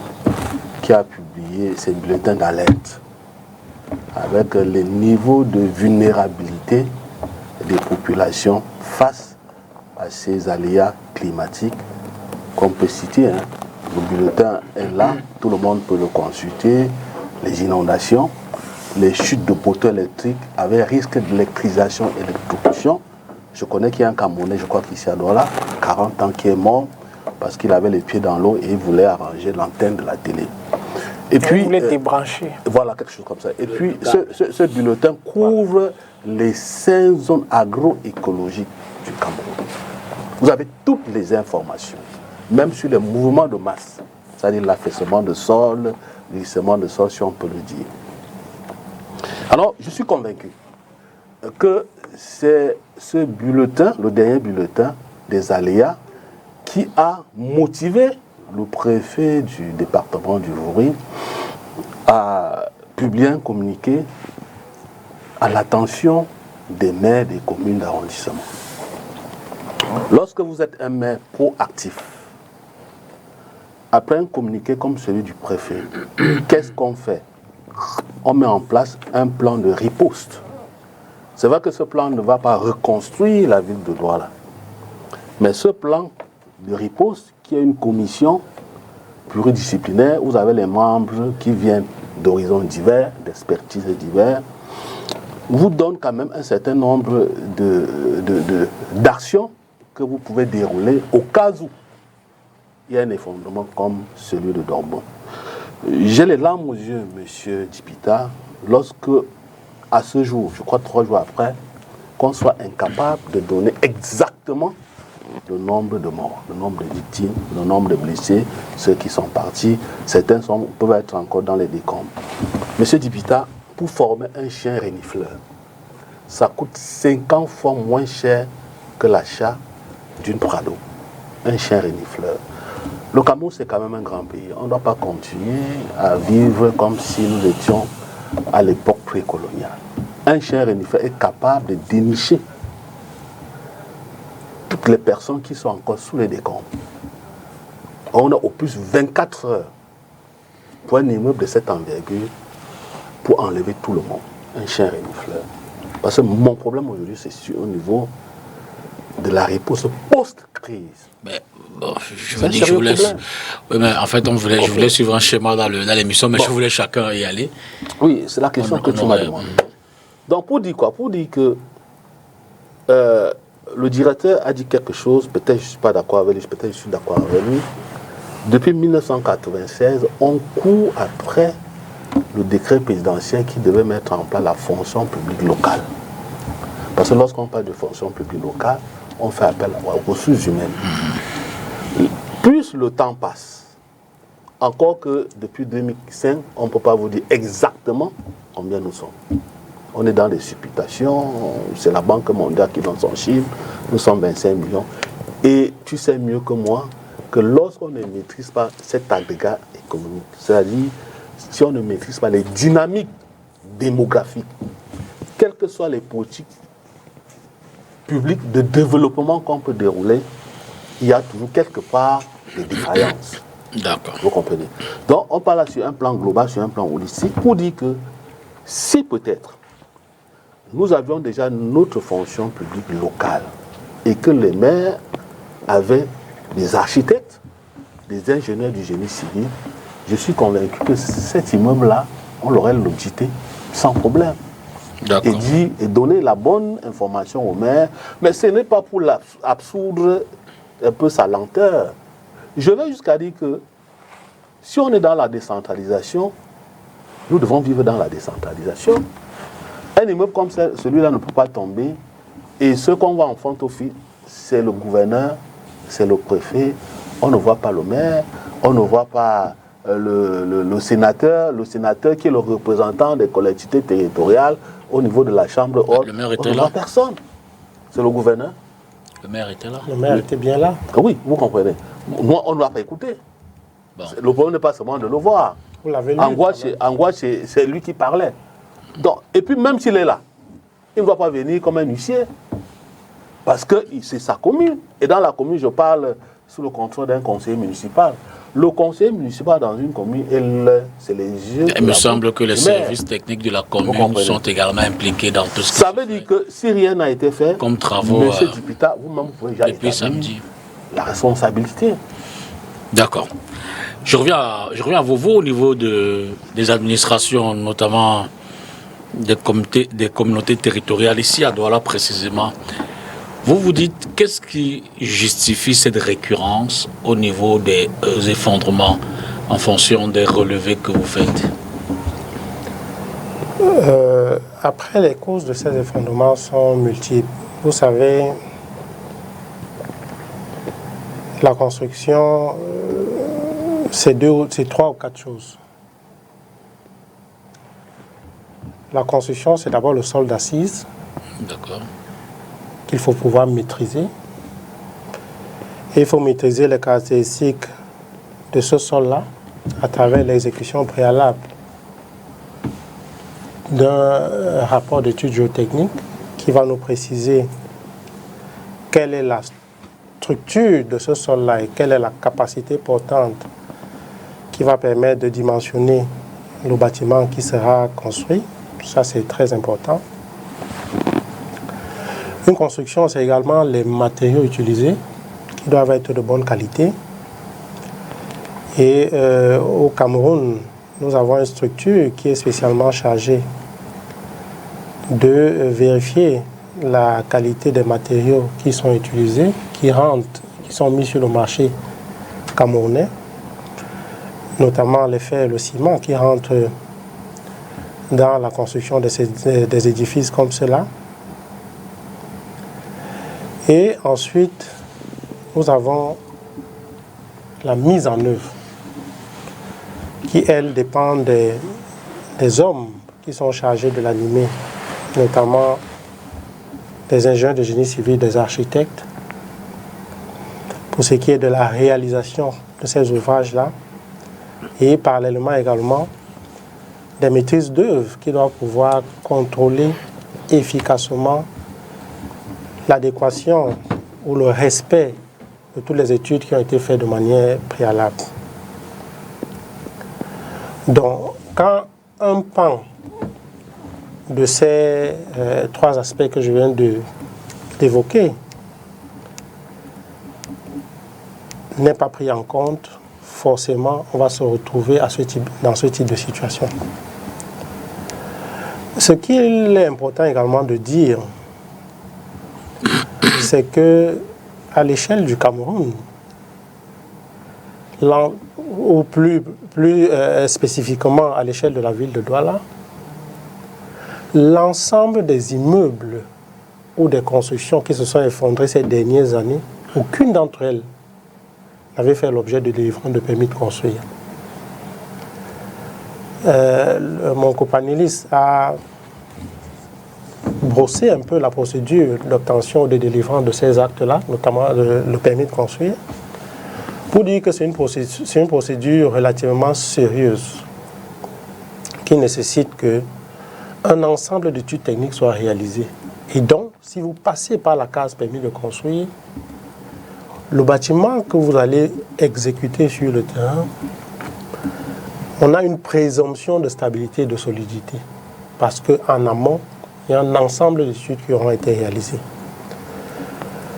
S4: qui a publié ses bulletins d'alerte avec les niveaux de vulnérabilité des populations face à ces aléas climatiques qu'on peut citer. Hein. Le bulletin est là, tout le monde peut le consulter. Les inondations, les chutes de poteaux électriques avec risque d'électrisation et d'électrocution. Je connais qu'il y a un Camerounais, je crois qu'ici à Douala, 40 ans, qui est mort parce qu'il avait les pieds dans l'eau et il voulait arranger l'antenne de la télé. Et puis,
S3: il voulait débrancher.
S4: Voilà, quelque chose comme ça. Et puis, ce bulletin couvre les 5 zones agroécologiques du Cameroun. Vous avez toutes les informations, même sur les mouvements de masse, c'est-à-dire l'affaissement de sol, glissement de sol, si on peut le dire. Alors, je suis convaincu que c'est ce bulletin, le dernier bulletin des aléas, qui a motivé le préfet du département du Vouri à publier un communiqué à l'attention des maires des communes d'arrondissement. Lorsque vous êtes un maire proactif, après un communiqué comme celui du préfet, qu'est-ce qu'on fait? On met en place un plan de riposte. C'est vrai que ce plan ne va pas reconstruire la ville de Douala, Mais ce plan de riposte, qui est une commission pluridisciplinaire, vous avez les membres qui viennent d'horizons divers, d'expertises divers, vous donne quand même un certain nombre d'actions que vous pouvez dérouler au cas où il y a un effondrement comme celui de Dortmund. J'ai les larmes aux yeux, monsieur Dipita, lorsque, à ce jour, je crois 3 jours après, qu'on soit incapable de donner exactement le nombre de morts, le nombre de victimes, le nombre de blessés, ceux qui sont partis. Certains peuvent être encore dans les décombres. Monsieur Dipita, pour former un chien renifleur, ça coûte 50 fois moins cher que l'achat d'une Prado. Un chien renifleur. Le Cameroun, c'est quand même un grand pays. On ne doit pas continuer à vivre comme si nous étions à l'époque précoloniale. Un chien renifleur est capable de dénicher toutes les personnes qui sont encore sous les décombres. On a au plus 24 heures pour un immeuble de cette envergure pour enlever tout le monde. Un chien renifleur. Parce que mon problème aujourd'hui, c'est au niveau de la réponse post-crise.
S1: Mais bon, je vous laisse. Oui, mais en fait, je voulais suivre un schéma dans l'émission, mais je voulais chacun y aller.
S4: Oui, c'est la question que tu m'as demandé. Donc, pour dire quoi? Pour dire que le directeur a dit quelque chose, peut-être je ne suis pas d'accord avec lui, peut-être je suis d'accord avec lui. Depuis 1996, on court après le décret présidentiel qui devait mettre en place la fonction publique locale. Parce que lorsqu'on parle de fonction publique locale, on fait appel aux ressources humaines. Plus le temps passe, encore que depuis 2005, on ne peut pas vous dire exactement combien nous sommes. On est dans des supputations, c'est la Banque mondiale qui donne son chiffre, nous sommes 25 millions. Et tu sais mieux que moi que lorsqu'on ne maîtrise pas cet agrégat économique, c'est-à-dire si on ne maîtrise pas les dynamiques démographiques, quelles que soient les politiques publiques de développement qu'on peut dérouler, il y a toujours quelque part des défaillances.
S1: D'accord.
S4: Vous comprenez? Donc on parle là sur un plan global, sur un plan holistique, pour dire que si peut-être nous avions déjà notre fonction publique locale et que les maires avaient des architectes, des ingénieurs du génie civil, je suis convaincu que cet immeuble-là, on l'aurait l'audité sans problème. Et donner la bonne information au maire, mais ce n'est pas pour absoudre un peu sa lenteur. Je vais jusqu'à dire que si on est dans la décentralisation, nous devons vivre dans la décentralisation. Un immeuble comme celui-là ne peut pas tomber, et ce qu'on voit en front office, c'est le gouverneur, c'est le préfet, on ne voit pas le maire, on ne voit pas le sénateur qui est le représentant des collectivités territoriales au niveau de la chambre haute.
S1: Le maire
S4: on
S1: était
S4: ne
S1: là.
S4: voit personne. C'est le gouverneur.
S1: Le maire était là.
S5: Le maire était bien là.
S4: Oui, vous comprenez. Moi, on ne l'a pas écouté. Bon. Le problème n'est pas seulement de le voir.
S5: Vous l'avez lu.
S4: En gros, c'est lui qui parlait. Donc, et puis même s'il est là, il ne va pas venir comme un huissier. Parce que c'est sa commune. Et dans la commune, je parle sous le contrôle d'un conseiller municipal. Le conseiller municipal dans une commune, c'est les yeux.
S1: Il me semble que les services techniques de la commune sont également impliqués dans tout ce qui
S4: ça veut dire que si rien n'a été fait,
S1: comme travaux,
S4: monsieur Dipita, vous-même vous pouvez
S1: depuis samedi.
S4: La responsabilité.
S1: D'accord. Je reviens à Vovo au niveau des administrations, notamment des communautés territoriales, ici à Douala précisément. Vous vous dites, qu'est-ce qui justifie cette récurrence au niveau des effondrements en fonction des relevés que vous faites?
S5: Après, les causes de ces effondrements sont multiples. Vous savez, la construction, c'est 3 ou 4 choses. La construction, c'est d'abord le sol d'assises.
S1: D'accord.
S5: Qu'il faut pouvoir maîtriser. Et il faut maîtriser les caractéristiques de ce sol-là à travers l'exécution préalable d'un rapport d'études géotechniques qui va nous préciser quelle est la structure de ce sol-là et quelle est la capacité portante qui va permettre de dimensionner le bâtiment qui sera construit. Ça, c'est très important. Une construction, c'est également les matériaux utilisés. qui doivent être de bonne qualité. Et au Cameroun, nous avons une structure qui est spécialement chargée de vérifier la qualité des matériaux qui sont utilisés, qui sont mis sur le marché camerounais, notamment les fers et le ciment qui rentrent dans la construction des édifices comme cela. Et ensuite, nous avons la mise en œuvre qui, elle, dépend des hommes qui sont chargés de l'animer, notamment des ingénieurs de génie civil, des architectes, pour ce qui est de la réalisation de ces ouvrages-là, et parallèlement également des maîtrises d'œuvre qui doivent pouvoir contrôler efficacement l'adéquation ou le respect de toutes les études qui ont été faites de manière préalable. Donc, quand un pan de ces trois aspects que je viens d'évoquer n'est pas pris en compte, forcément, on va se retrouver dans ce type de situation. Ce qu'il est important également de dire, c'est que à l'échelle du Cameroun, ou plus spécifiquement à l'échelle de la ville de Douala, l'ensemble des immeubles ou des constructions qui se sont effondrées ces dernières années, aucune d'entre elles n'avait fait l'objet de délivrance de permis de construire. Mon copanéliste a brossé un peu la procédure d'obtention ou de délivrance de ces actes-là, notamment le permis de construire, pour dire que c'est une procédure relativement sérieuse qui nécessite qu'un ensemble d'études techniques soit réalisé. Et donc, si vous passez par la case permis de construire, le bâtiment que vous allez exécuter sur le terrain, on a une présomption de stabilité et de solidité. Parce qu'en amont, il y a un ensemble d'études qui auront été réalisées.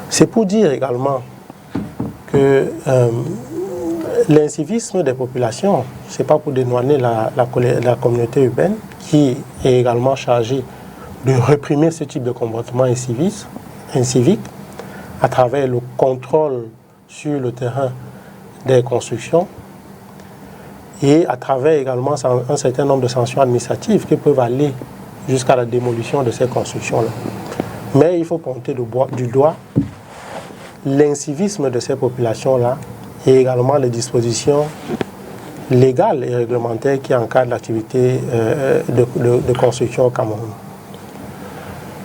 S5: C'est pour dire également que l'incivisme des populations, ce n'est pas pour dédouaner la communauté urbaine qui est également chargée de réprimer ce type de comportement incivique à travers le contrôle sur le terrain des constructions et à travers également un certain nombre de sanctions administratives qui peuvent aller jusqu'à la démolition de ces constructions-là. Mais il faut pointer du doigt l'incivisme de ces populations-là et également les dispositions légales et réglementaires qui encadrent l'activité de construction au Cameroun.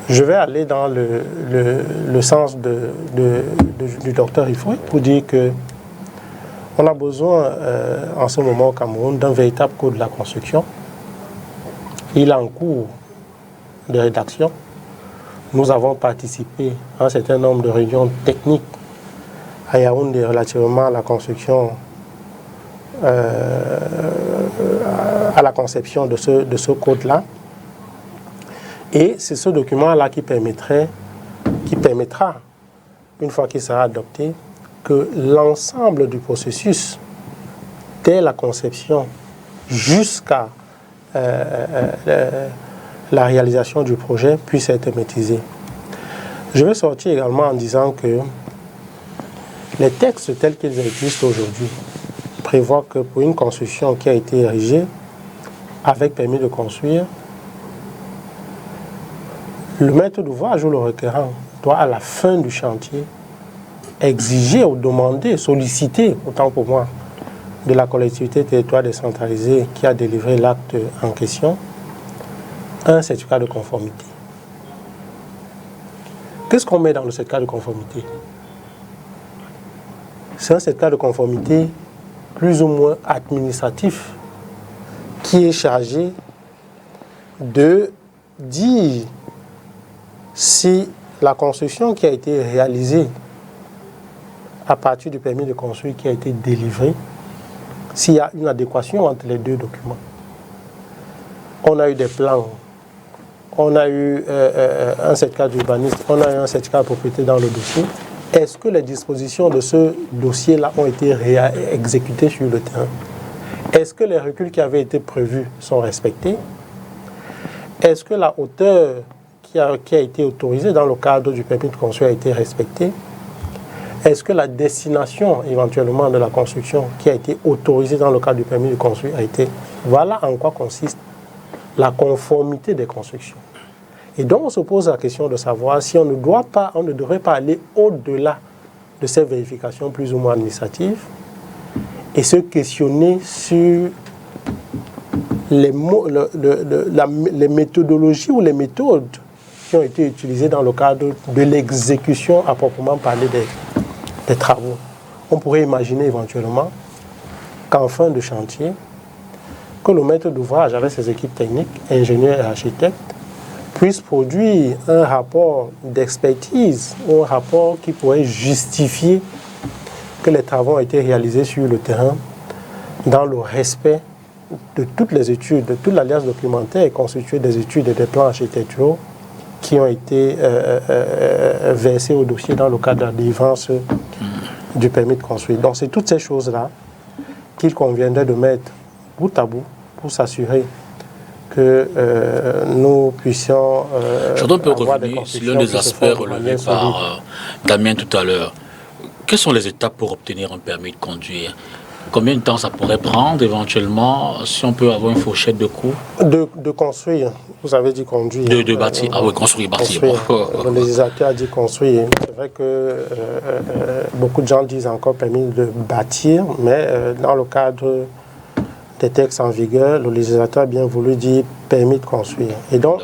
S5: Je vais aller dans le sens du docteur Ifoué pour dire qu'on a besoin en ce moment au Cameroun d'un véritable code de la construction. Il est en cours de rédaction. Nous avons participé à un certain nombre de réunions techniques à Yaoundé relativement à la construction, à la conception de ce code-là. Et c'est ce document-là qui permettra, une fois qu'il sera adopté, que l'ensemble du processus, dès la conception jusqu'à la réalisation du projet, puisse être maîtrisé. Je vais sortir également en disant que les textes tels qu'ils existent aujourd'hui prévoient que pour une construction qui a été érigée avec permis de construire, le maître d'ouvrage ou le requérant doit, à la fin du chantier, exiger ou demander, solliciter, autant pour moi, de la collectivité territoriale décentralisée qui a délivré l'acte en question, un certificat de conformité. Qu'est-ce qu'on met dans le certificat de conformité? C'est un certificat de conformité plus ou moins administratif qui est chargé de dire si la construction qui a été réalisée à partir du permis de construire qui a été délivré, s'il y a une adéquation entre les deux documents. On a eu des plans, on a eu un certificat d'urbanisme, on a eu un certificat de propriété dans le dossier. est-ce que les dispositions de ce dossier-là ont été exécutées sur le terrain? Est-ce que les reculs qui avaient été prévus sont respectés? Est-ce que la hauteur qui a été autorisée dans le cadre du permis de construire a été respectée? Est-ce que la destination éventuellement de la construction qui a été autorisée dans le cadre du permis de construire a été... Voilà en quoi consiste la conformité des constructions. Et donc on se pose la question de savoir si on ne devrait pas aller au-delà de ces vérifications plus ou moins administratives et se questionner sur les méthodologies ou les méthodes qui ont été utilisées dans le cadre de l'exécution à proprement parler des travaux. On pourrait imaginer éventuellement qu'en fin de chantier, que le maître d'ouvrage avec ses équipes techniques, ingénieurs et architectes, puisse produire un rapport d'expertise ou un rapport qui pourrait justifier que les travaux ont été réalisés sur le terrain dans le respect de toutes les études, de toute l'alliance documentaire constituée des études et des plans architecturaux qui ont été versés au dossier dans le cadre de la délivrance du permis de construire. Donc c'est toutes ces choses-là qu'il conviendrait de mettre bout à bout pour s'assurer que nous puissions
S1: Je voudrais un peu revenir sur l'un des aspects relevés par Damien tout à l'heure. Quelles sont les étapes pour obtenir un permis de conduire? Combien de temps ça pourrait prendre éventuellement, si on peut avoir une fourchette de coût? De
S5: construire, vous avez dit conduire.
S1: De bâtir, ah oui, construire, bâtir.
S5: Le législateur a dit construire. C'est vrai que beaucoup de gens disent encore permis de bâtir, mais dans le cadre des textes en vigueur, le législateur a bien voulu dire permis de construire. Et donc,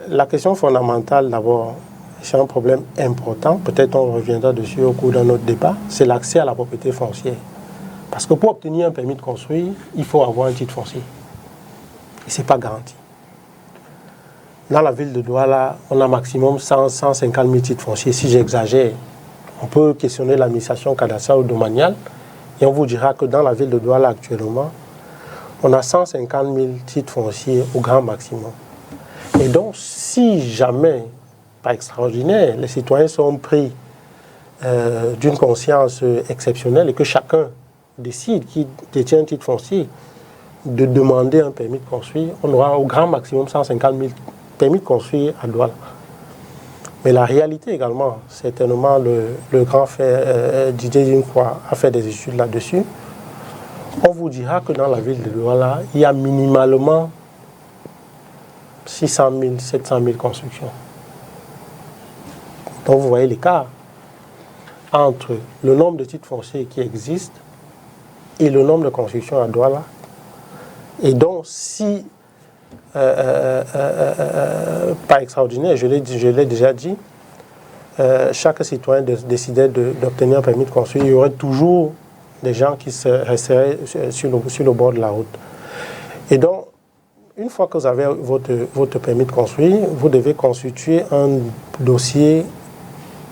S5: la question fondamentale d'abord, c'est un problème important, peut-être on reviendra dessus au cours d'un autre débat, c'est l'accès à la propriété foncière. Parce que pour obtenir un permis de construire, il faut avoir un titre foncier. Et ce n'est pas garanti. Dans la ville de Douala, on a maximum 150 000 titres fonciers. Si j'exagère, on peut questionner l'administration cadastrale ou domaniale, et on vous dira que dans la ville de Douala actuellement, on a 150 000 titres fonciers au grand maximum. Et donc, si jamais, pas extraordinaire, les citoyens sont pris d'une conscience exceptionnelle et que chacun décide qui détient un titre foncier de demander un permis de construire, on aura au grand maximum 150 000 permis de construire à Douala. Mais la réalité également, certainement le grand frère Didier Dinkwa a fait des études là-dessus, on vous dira que dans la ville de Douala, il y a minimalement 600 000, 700 000 constructions. Donc vous voyez l'écart entre le nombre de titres fonciers qui existent et le nombre de constructions à Douala. Et donc si, pas extraordinaire, je l'ai déjà dit, chaque citoyen décidait d'obtenir un permis de construire, il y aurait toujours des gens qui resteraient sur le bord de la route. Et donc, une fois que vous avez votre permis de construire, vous devez constituer un dossier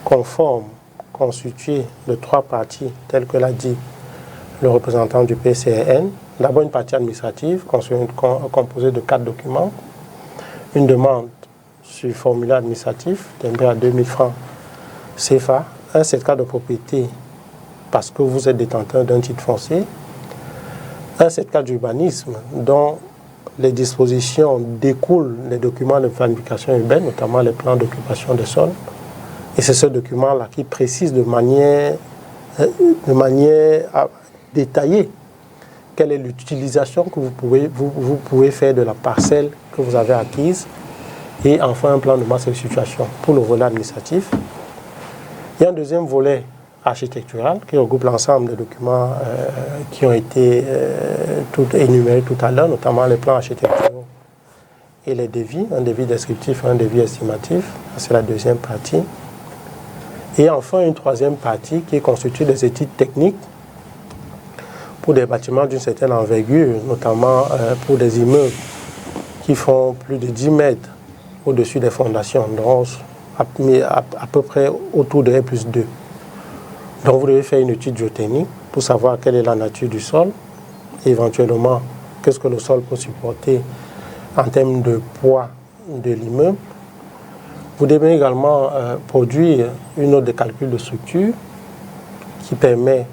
S5: conforme, constitué de 3 parties, telles que l'a dit le représentant du PCRN. D'abord une partie administrative, composée de 4 documents. Une demande sur formulaire administratif, timbré à 2000 francs CFA. Un certificat de propriété, parce que vous êtes détenteur d'un titre foncier. Un certificat d'urbanisme, dont les dispositions découlent des documents de planification urbaine, notamment les plans d'occupation des sols. Et c'est ce document-là qui précise de manière détaillée quelle est l'utilisation que vous pouvez faire de la parcelle que vous avez acquise. Et enfin, un plan de masse et de situation pour le volet administratif. Il y a un deuxième volet architectural qui regroupe l'ensemble des documents qui ont été énumérés tout à l'heure, notamment les plans architecturaux et les devis, un devis descriptif et un devis estimatif. C'est la deuxième partie. Et enfin, une troisième partie qui est constituée des études techniques pour des bâtiments d'une certaine envergure, notamment pour des immeubles qui font plus de 10 mètres au-dessus des fondations, donc à peu près autour de R+2. Donc vous devez faire une étude géotechnique pour savoir quelle est la nature du sol, et éventuellement qu'est-ce que le sol peut supporter en termes de poids de l'immeuble. Vous devez également produire une note de calcul de structure qui permet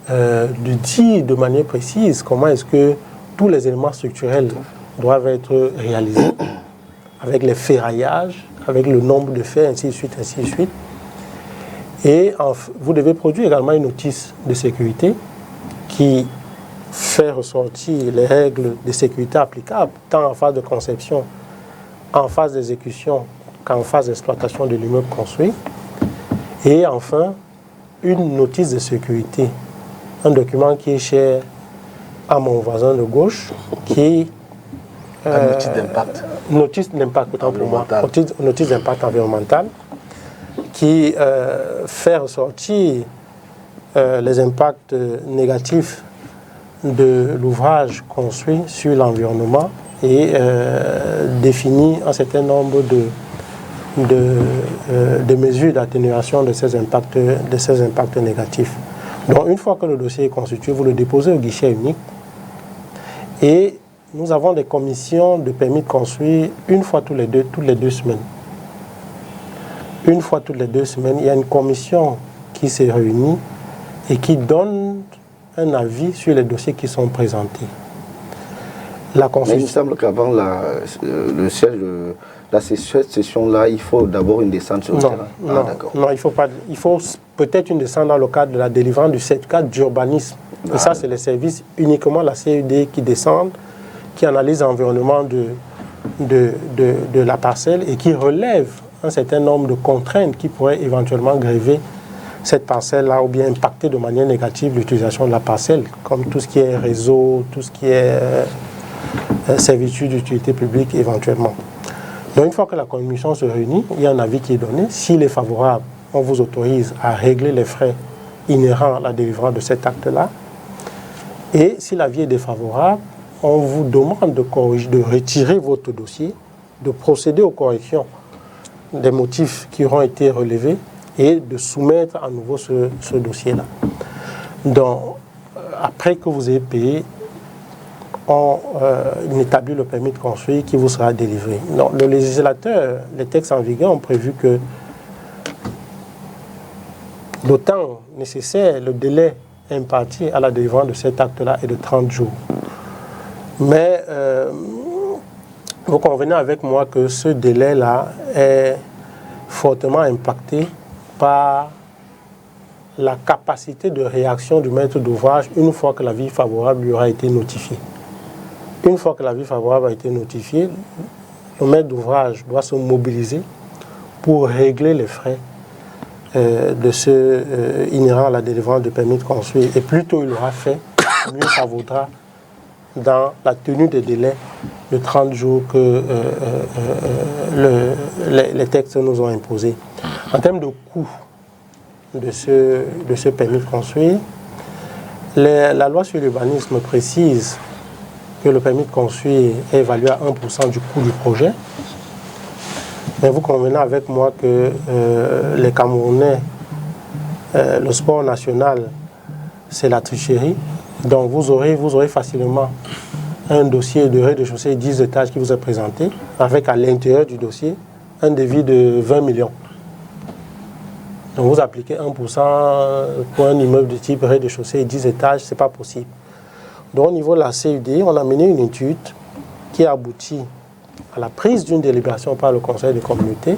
S5: de dire de manière précise comment est-ce que tous les éléments structurels doivent être réalisés, avec les ferraillages, avec le nombre de fers, ainsi de suite, ainsi de suite. Et vous devez produire également une notice de sécurité qui fait ressortir les règles de sécurité applicables, tant en phase de conception, en phase d'exécution, qu'en phase d'exploitation de l'immeuble construit. Et enfin, une notice de sécurité, un document qui est cher à mon voisin de gauche, qui est
S4: notice d'impact.
S5: Notice d'impact, autant pour moi. Notice d'impact environnemental, qui fait ressortir les impacts négatifs de l'ouvrage construit sur l'environnement et définit un certain nombre de mesures d'atténuation de ces impacts négatifs. Donc une fois que le dossier est constitué, vous le déposez au guichet unique et nous avons des commissions de permis de construire une fois toutes les deux semaines. Une fois toutes les 2 semaines, il y a une commission qui se réunit et qui donne un avis sur les dossiers qui sont présentés.
S2: Mais il me semble qu'avant le siège de cette session-là, il faut d'abord une descente sur le terrain.
S5: Non, il faut pas. Il faut peut-être une descente dans le cadre de la délivrance du certificat d'urbanisme. Et ça, c'est les services uniquement la CED qui descendent, qui analyse l'environnement de la parcelle et qui relève un certain nombre de contraintes qui pourraient éventuellement gréver cette parcelle-là ou bien impacter de manière négative l'utilisation de la parcelle, comme tout ce qui est réseau, tout ce qui est servitude d'utilité publique éventuellement. Donc une fois que la commission se réunit, il y a un avis qui est donné. S'il est favorable, on vous autorise à régler les frais inhérents à la délivrance de cet acte-là. Et si l'avis est défavorable, on vous demande de retirer votre dossier, de procéder aux corrections des motifs qui auront été relevés et de soumettre à nouveau ce dossier-là. Donc, après que vous ayez payé, on établit le permis de construire qui vous sera délivré. Donc, le législateur, les textes en vigueur ont prévu que le temps nécessaire, le délai imparti à la délivrance de cet acte-là est de 30 jours. Mais vous convenez avec moi que ce délai-là est fortement impacté par la capacité de réaction du maître d'ouvrage une fois que l'avis favorable lui aura été notifié. Une fois que l'avis favorable a été notifié, le maître d'ouvrage doit se mobiliser pour régler les frais de ceux inhérents à la délivrance de permis de construire. Et plus tôt il l'aura fait, mieux ça vaudra dans la tenue des délais de 30 jours que les textes nous ont imposés. En termes de coût de ce permis de construire, la loi sur l'urbanisme précise que le permis de construire est évalué à 1% du coût du projet. Mais vous convenez avec moi que les Camerounais, le sport national, c'est la tricherie. Donc vous aurez facilement un dossier de rez-de-chaussée 10 étages qui vous est présenté, avec à l'intérieur du dossier un devis de 20 millions. Donc vous appliquez 1% pour un immeuble de type rez-de-chaussée 10 étages, ce n'est pas possible. Donc au niveau de la CUD, on a mené une étude qui a abouti à la prise d'une délibération par le Conseil de communauté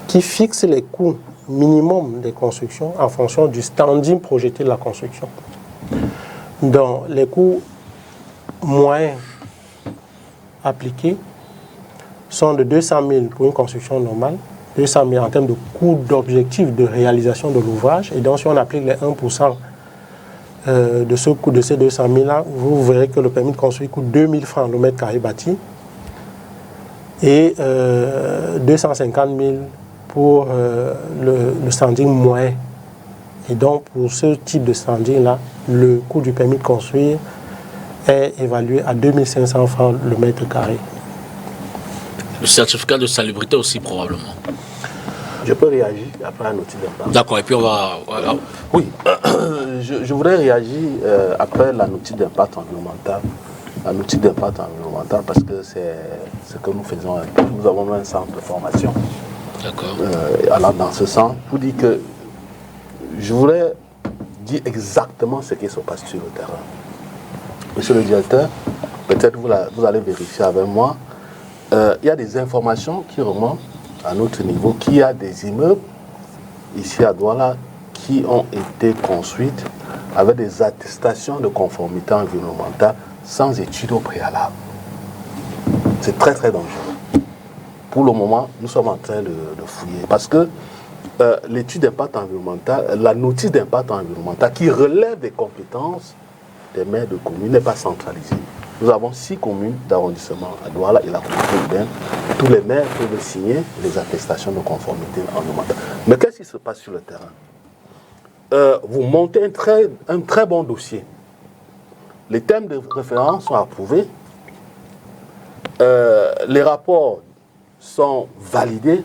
S5: qui fixe les coûts minimums des constructions en fonction du standing projeté de la construction. Donc les coûts moyens appliqués sont de 200 000 pour une construction normale, 200 000 en termes de coût d'objectif de réalisation de l'ouvrage. Et donc si on applique les 1% de ce coût de ces 200 000 là, vous verrez que le permis de construire coûte 2 000 francs le mètre carré bâti et 250 000 pour le standing moyen. Et donc pour ce type de standing là, le coût du permis de construire est évalué à 2 500 francs le mètre carré.
S1: Le certificat de salubrité aussi probablement.
S4: Je peux réagir après la notice d'impact.
S1: D'accord, et puis on va...
S4: Oui, je voudrais réagir après la notice d'impact environnemental. La notice d'impact environnemental parce que c'est ce que nous faisons. Nous avons un centre de formation
S1: D'accord.
S4: Allant dans ce sens, pour dire que je voulais dire exactement ce qui se passe sur le terrain. Monsieur le directeur, peut-être vous allez vérifier avec moi. Il y a des informations qui remontent à notre niveau, qu'il y a des immeubles ici à Douala qui ont été construites avec des attestations de conformité environnementale sans étude au préalable. C'est très très dangereux. Pour le moment, nous sommes en train de fouiller parce que l'étude d'impact environnemental, la notice d'impact environnemental qui relève des compétences des maires de communes n'est pas centralisée. Nous avons 6 communes d'arrondissement à Douala et la communauté urbaine. Tous les maires peuvent signer les attestations de conformité environnementale. Mais qu'est-ce qui se passe sur le terrain? Vous montez un très bon dossier. Les thèmes de référence sont approuvés. Les rapports sont validés.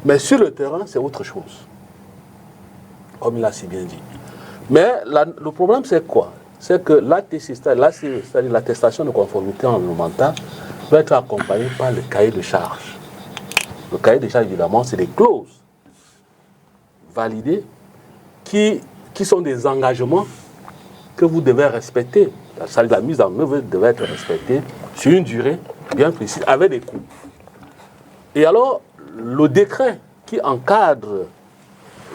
S4: Mais sur le terrain, c'est autre chose. Comme il a si bien dit. Mais le problème, c'est quoi? C'est que c'est-à-dire l'attestation de conformité environnementale, va être accompagnée par le cahier de charges. Le cahier de charges, évidemment, c'est des clauses validées qui sont des engagements que vous devez respecter. La mise en œuvre devait être respectée sur une durée bien précise, avec des coûts. Et alors, le décret qui encadre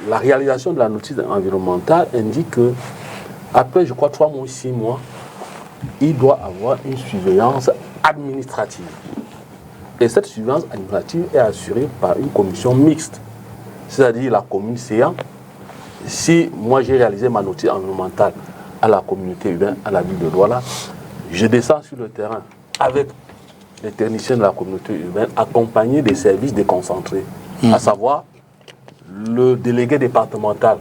S4: la réalisation de la notice environnementale indique que après, je crois, 3 mois ou 6 mois, il doit avoir une surveillance administrative. Et cette surveillance administrative est assurée par une commission mixte. C'est-à-dire la commune CA. Si moi j'ai réalisé ma notice environnementale à la communauté urbaine, à la ville de Douala, je descends sur le terrain avec les techniciens de la communauté urbaine, accompagnés des services déconcentrés, à savoir le délégué départemental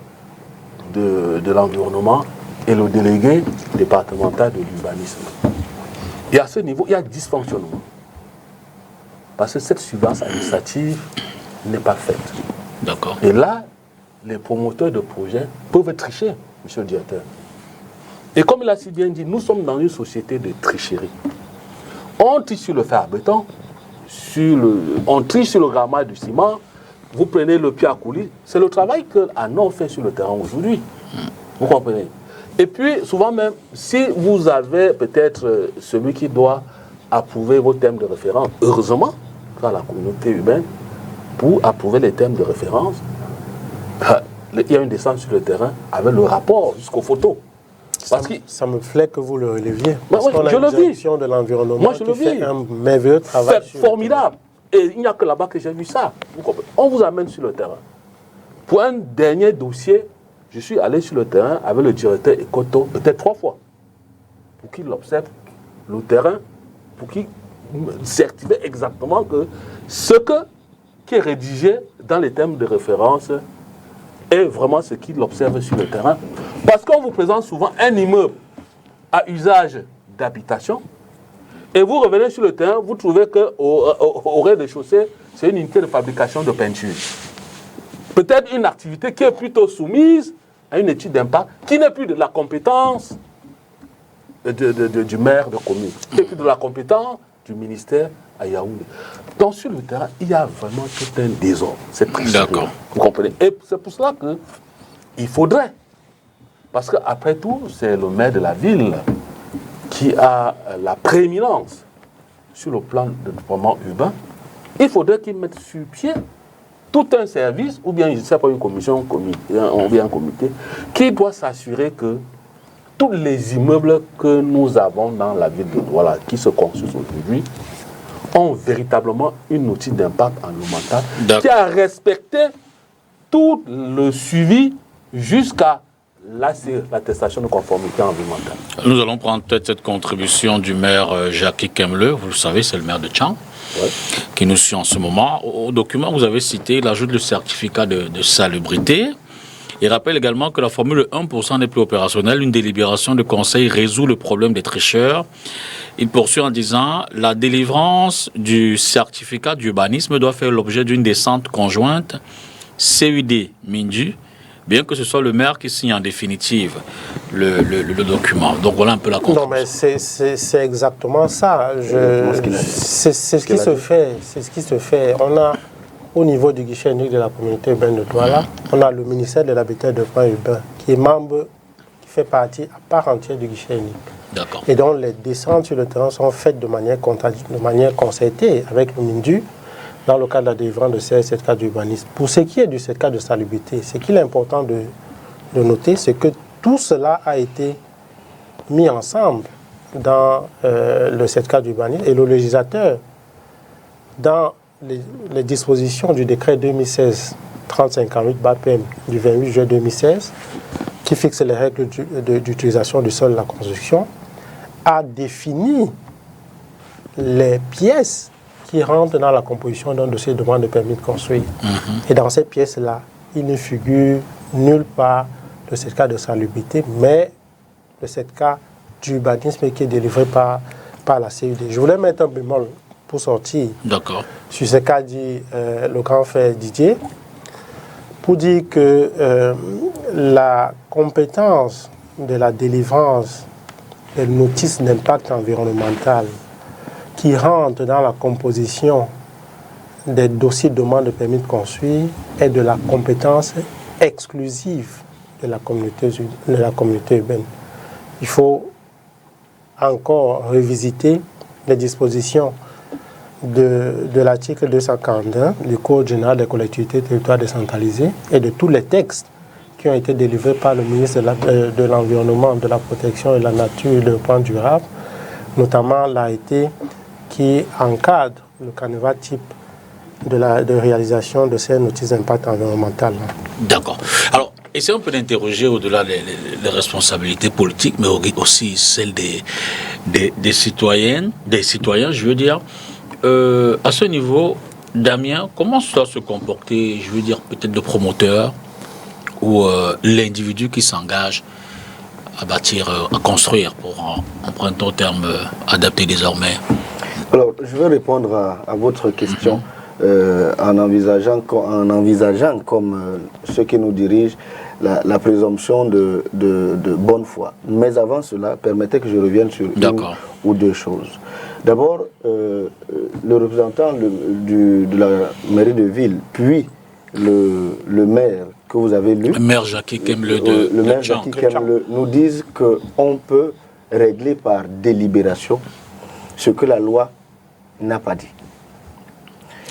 S4: de l'environnement et le délégué départemental de l'urbanisme. Et à ce niveau, il y a dysfonctionnement. Parce que cette surveillance administrative n'est pas faite.
S1: D'accord.
S4: Et là, les promoteurs de projets peuvent tricher, monsieur le directeur. Et comme il a si bien dit, nous sommes dans une société de tricherie. On triche sur le fer à béton, on triche sur le grammage du ciment, vous prenez le pied à coulis. C'est le travail que ANOR fait sur le terrain aujourd'hui. Vous comprenez? Et puis, souvent même, si vous avez peut-être celui qui doit approuver vos thèmes de référence, heureusement, dans la communauté urbaine, pour approuver les thèmes de référence, il y a une descente sur le terrain avec le rapport jusqu'aux photos. Parce
S5: ça me plaît que vous le releviez.
S4: Parce qu'on a une direction
S5: de l'environnement qui fait un merveilleux travail.
S4: C'est formidable. Et il n'y a que là-bas que j'ai vu ça. On vous amène sur le terrain. Pour un dernier dossier, je suis allé sur le terrain avec le directeur Ekoto, peut-être 3 fois, pour qu'il observe le terrain, pour qu'il certifie exactement que ce qui est rédigé dans les thèmes de référence est vraiment ce qu'il observe sur le terrain. Parce qu'on vous présente souvent un immeuble à usage d'habitation, et vous revenez sur le terrain, vous trouvez qu'au rez-de-chaussée, c'est une unité de fabrication de peinture. Peut-être une activité qui est plutôt soumise à une étude d'impact, qui n'est plus de la compétence du maire de commune, qui n'est plus de la compétence du ministère à Yaoundé. Donc sur le terrain, il y a vraiment tout un désordre. C'est très
S1: d'accord.
S4: Vous comprenez? Et c'est pour cela qu'il faudrait, parce qu'après tout, c'est le maire de la ville qui a la prééminence sur le plan de développement urbain, il faudrait qu'il mette sur pied tout un service, ou bien, je ne sais pas, une commission, ou bien un comité, qui doit s'assurer que tous les immeubles que nous avons dans la ville de Douala, qui se construisent aujourd'hui, ont véritablement une notice d'impact environnemental qui a respecté tout le suivi jusqu'à l'attestation de conformité environnementale.
S1: Nous allons prendre peut-être cette contribution du maire Jackie Kemle, vous le savez, c'est le maire de Tchang, qui nous suit en ce moment. Au document, vous avez cité l'ajout de certificat de salubrité. Il rappelle également que la formule 1% n'est plus opérationnelle. Une délibération de conseil résout le problème des tricheurs. Il poursuit en disant « La délivrance du certificat d'urbanisme doit faire l'objet d'une descente conjointe CUD-MINDU, bien que ce soit le maire qui signe en définitive le document. » Donc voilà un peu la contribution.
S5: Non, mais c'est exactement ça. C'est ce qui se fait. C'est ce qui se fait. au niveau du guichet unique de la communauté urbaine de Douala, on a le ministère de l'Habitat et du Développement urbain qui est membre, qui fait partie à part entière du guichet unique.
S1: D'accord.
S5: Et donc les descentes sur le terrain sont faites de manière concertée avec le MINDU dans le cadre de la délivrance de ces certificats d'urbanisme. Pour ce qui est du certificat de salubrité, ce qu'il est important de noter, c'est que tout cela a été mis ensemble dans le certificat d'urbanisme et le législateur, dans les dispositions du décret 2016-3058 BAPM du 28 juillet 2016, qui fixe les règles d'utilisation du sol et de la construction, a défini les pièces qui rentrent dans la composition d'un dossier de demande de permis de construire. Et dans ces pièces-là, il ne figure nulle part le certificat de salubrité, mais le certificat d'urbanisme qui est délivré par la CUD. Je voulais mettre un bémol pour sortir sur ce qu'a dit le grand frère Didier, pour dire que la compétence de la délivrance des notices d'impact environnemental qui rentrent dans la composition des dossiers de demande de permis de construire est de la compétence exclusive de la communauté urbaine. Il faut encore revisiter les dispositions de l'article 241 du Code général des collectivités territoriales décentralisées et de tous les textes qui ont été délivrés par le ministre de l'Environnement, de la Protection et de la Nature et le plan durable, notamment l'AET qui encadre le canevas type de réalisation de ces notices d'impact environnemental.
S1: D'accord. Alors, essayons un peu d'interroger au-delà des responsabilités politiques, mais aussi celles des citoyens, je veux dire. À ce niveau, Damien, comment doit se comporter, je veux dire, peut-être le promoteur ou l'individu qui s'engage à bâtir, à construire, pour emprunter un terme adapté désormais?
S2: Alors, je vais répondre à votre question en envisageant comme ceux qui nous dirigent la présomption de bonne foi. Mais avant cela, permettez que je revienne sur une ou deux choses. D'abord, le représentant de la mairie de ville, puis le maire que vous avez lu,
S1: le maire Jackie Kemble
S2: nous disent qu'on peut régler par délibération ce que la loi n'a pas dit.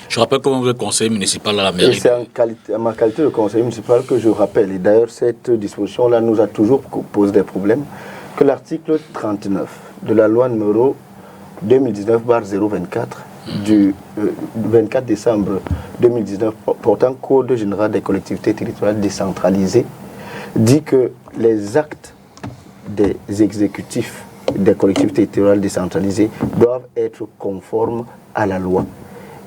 S1: Je rappelle comment vous êtes conseiller municipal à la mairie.
S2: Et c'est en ma qualité de conseiller municipal que je rappelle, et d'ailleurs cette disposition-là nous a toujours posé des problèmes, que l'article 39 de la loi numéro 2019/024 du 24 décembre 2019 portant Code général des collectivités territoriales décentralisées dit que les actes des exécutifs des collectivités territoriales décentralisées doivent être conformes à la loi.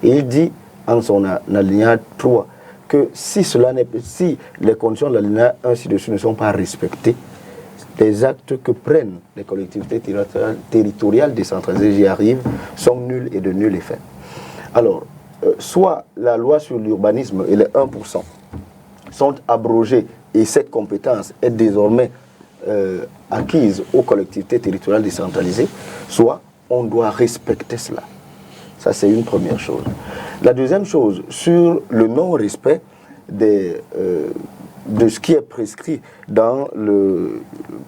S2: Et il dit en son alinéa 3 que si les conditions de l'alinéa 1 ci-dessus ne sont pas respectées, les actes que prennent les collectivités territoriales décentralisées, j'y arrive, sont nuls et de nul effet. Alors, soit la loi sur l'urbanisme et les 1% sont abrogés et cette compétence est désormais acquise aux collectivités territoriales décentralisées, soit on doit respecter cela. Ça, c'est une première chose. La deuxième chose, sur le non-respect de ce qui est prescrit dans le